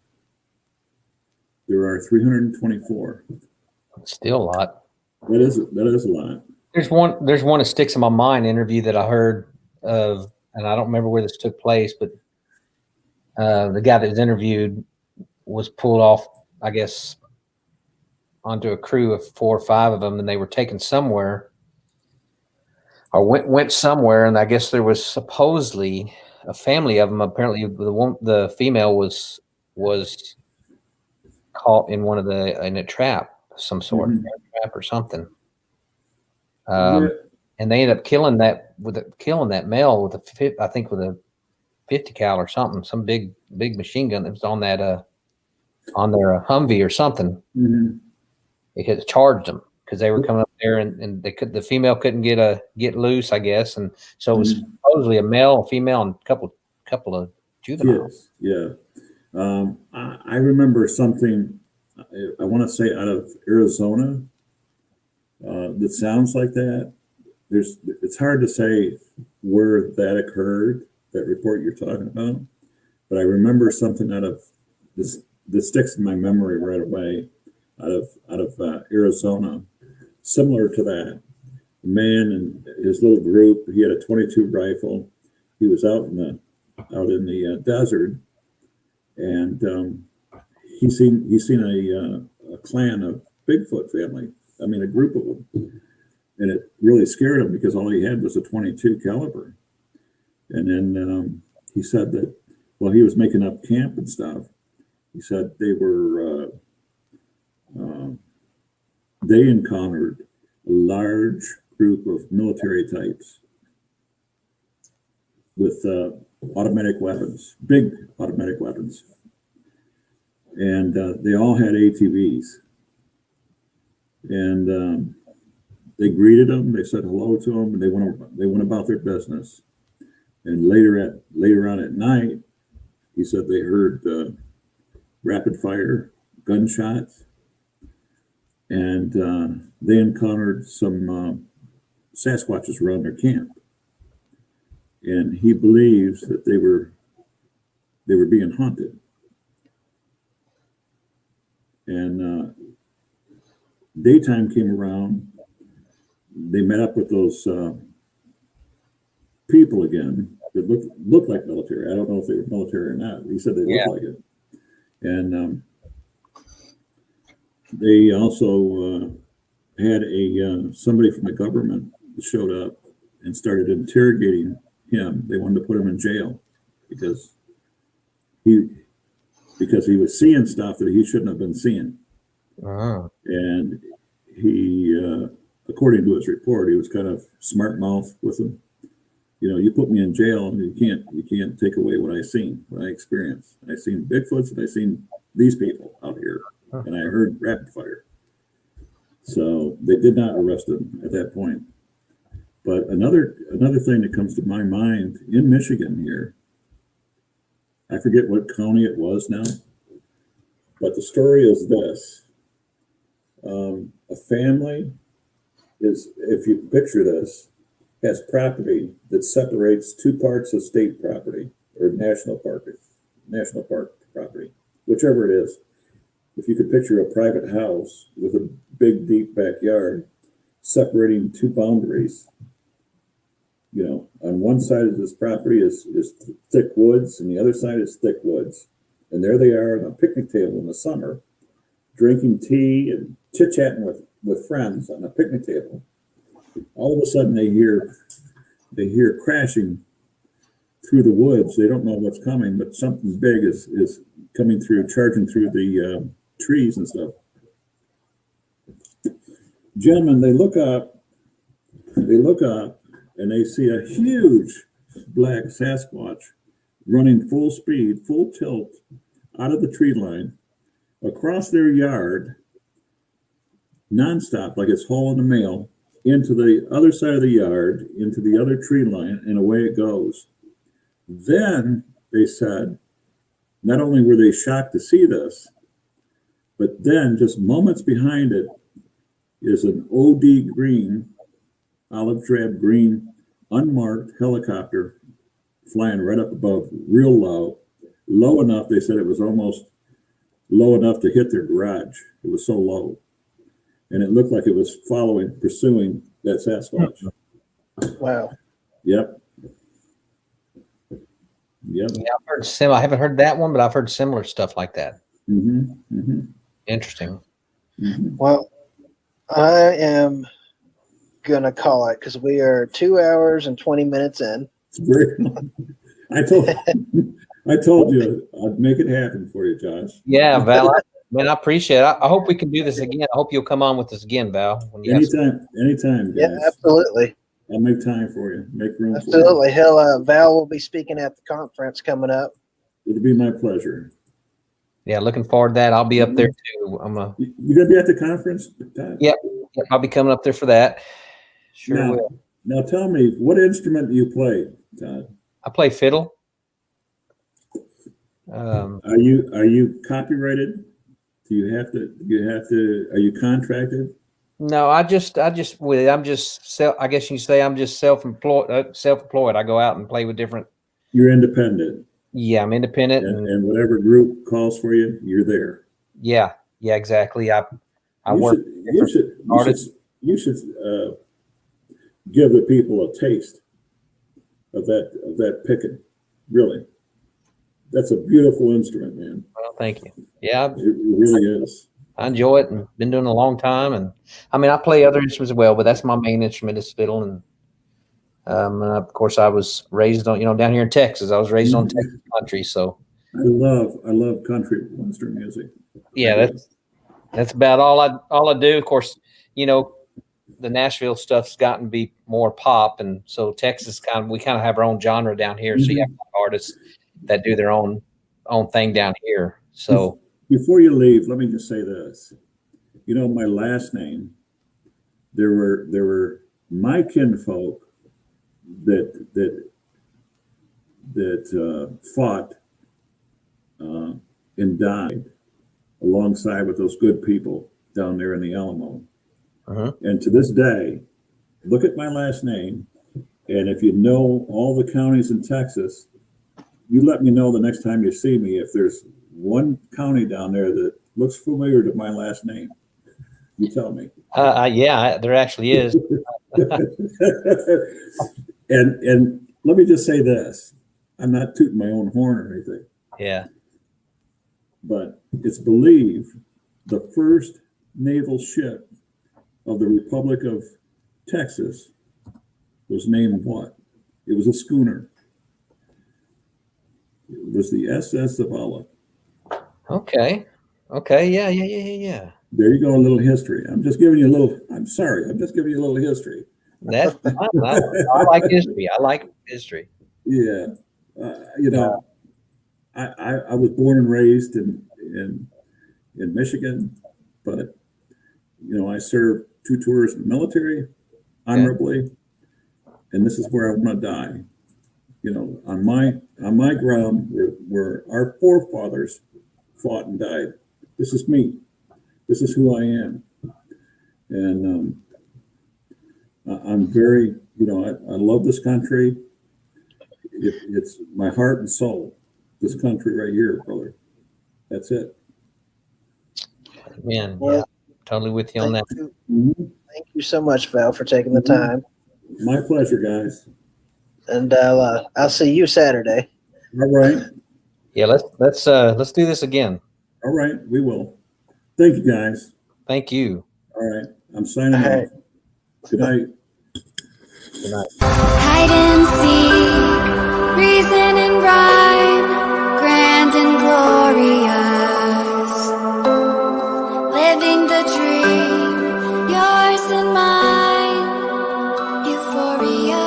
There are 324. Still a lot. That is a lot. There's one that sticks in my mind, interview that I heard of, and I don't remember where this took place, but the guy that was interviewed was pulled off, I guess, onto a crew of 4 or 5 of them, and they were taken somewhere or went somewhere, and I guess there was supposedly a family of them. Apparently, the female was caught in in a trap of some sort, trap or something. Yeah. And they ended up killing that male with I think with a 50 cal or something, some big machine gun that was on that on their Humvee or something. It had charged them because they were coming up there, and the female couldn't get loose, I guess, and so it was supposedly a male, a female, and a couple of juveniles. Yes, yeah. I remember something. I want to say out of Arizona that sounds like that. It's hard to say where that occurred, that report you're talking about, but I remember something out of this that sticks in my memory right away, out of Arizona, similar to that. The man and his little group, he had a 22 rifle. He was out in the desert, and he seen a clan of Bigfoot family. I mean, a group of them. And it really scared him because all he had was a 22 caliber. And then he said that while he was making up camp and stuff, he said they encountered a large group of military types with automatic weapons, big automatic weapons. And they all had ATVs. And they greeted them. They said hello to them, and they went about their business. And later on at night, he said they heard rapid fire gunshots, and they encountered some Sasquatches around their camp. And he believes that they were being hunted. And daytime came around. They met up with those people again that looked like military. I don't know if they were military or not. He said they looked like it. And they also had somebody from the government that showed up and started interrogating him. They wanted to put him in jail because he because he was seeing stuff that he shouldn't have been seeing. Oh. And he, according to his report, he was kind of smart mouth with him. You know, you put me in jail, and you can't take away what I seen, what I experienced. I seen Bigfoots, and I seen these people out here, and I heard rapid fire. So they did not arrest him at that point. But another thing that comes to my mind in Michigan here, I forget what county it was now, but the story is this. A family is, if you picture this, has property that separates two parts of state property or national park property, whichever it is. If you could picture a private house with a big, deep backyard separating two boundaries, you know, on one side of this property is thick woods, and the other side is thick woods. And there they are on a picnic table in the summer, drinking tea and chit-chatting with friends on a picnic table. All of a sudden they hear crashing through the woods. They don't know what's coming, but something big is coming through, charging through the trees and stuff. Gentlemen, they look up, and they see a huge black Sasquatch running full speed, full tilt out of the tree line across their yard, nonstop, like it's hauling the mail, into the other side of the yard, into the other tree line, and away it goes. Then they said, not only were they shocked to see this, but then just moments behind it is an OD green, olive drab green, unmarked helicopter flying right up above, real low enough. They said it was almost low enough to hit their garage. It was so low. And it looked like it was pursuing that Sasquatch. Wow. Yep. Yeah, I've heard I haven't heard that one, but I've heard similar stuff like that. Mm-hmm. Mm-hmm. Interesting. Mm-hmm. Well, I am gonna call it because we are 2 hours and 20 minutes in. I told you I'd make it happen for you, Josh. Yeah, Val. Man, I appreciate it. I hope we can do this again. I hope you'll come on with us again, Val. Anytime, guys. Yeah, absolutely. I'll make time for you. Make room Absolutely. for you. Val will be speaking at the conference coming up. It'll be my pleasure. Yeah, looking forward to that. I'll be up there too. You gonna be at the conference, Todd? Yep, I'll be coming up there for that. Sure will. Now tell me, what instrument do you play, Todd? I play fiddle. Are you copyrighted? Do you have to? Are you contracted? No, I guess you can say I'm just self-employed. I go out and play with different. You're independent. Yeah, I'm independent, and whatever group calls for you, you're there. Yeah, exactly. I work. You should give the people a taste of that picking. Really, that's a beautiful instrument, man. Well, thank you. Yeah, it really is. I enjoy it and been doing it a long time. And I mean, I play other instruments as well, but that's my main instrument is fiddle. And of course, I was raised on down here in Texas. I was raised on Texas country, so I love country western music. Yeah, that's about all I do. Of course, the Nashville stuff's gotten to be more pop, and so Texas we kind of have our own genre down here. Mm-hmm. So you have artists that do their own thing down here. So before you leave, let me just say this. My last name. There were my kinfolk that fought and died alongside with those good people down there in the Alamo. Uh-huh. And to this day, look at my last name, and if you know all the counties in Texas, you let me know the next time you see me if there's one county down there that looks familiar to my last name. You tell me. Yeah, there actually is. And let me just say this. I'm not tooting my own horn or anything. Yeah. But it's believed the first naval ship of the Republic of Texas was named what? It was a schooner. It was the SS Zavala. Okay. Okay. Yeah. There you go, a little history. I'm just giving you a little. I'm sorry. I'm just giving you a little history. That's fine. I like history. I like history. Yeah, you know, I was born and raised in Michigan, but you know, I served 2 tours in the military honorably, and this is where I want to die. You know, on my ground where our forefathers fought and died. This is me. This is who I am, and I'm very, you know, I love this country. It's my heart and soul. This country right here, brother. That's it. Man, Well, totally with you on that. Thank you so much, Val, for taking the time. My pleasure, guys. And I'll see you Saturday. All right. Yeah, let's do this again. All right. We will. Thank you, guys. Thank you. All right. I'm signing All off. right. Good night. Good night. Hide and seek, reason and rhyme, grand and glorious. Living the dream, yours and mine, euphoria.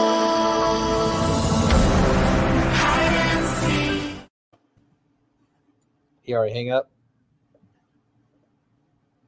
Hide and seek. He already hang up?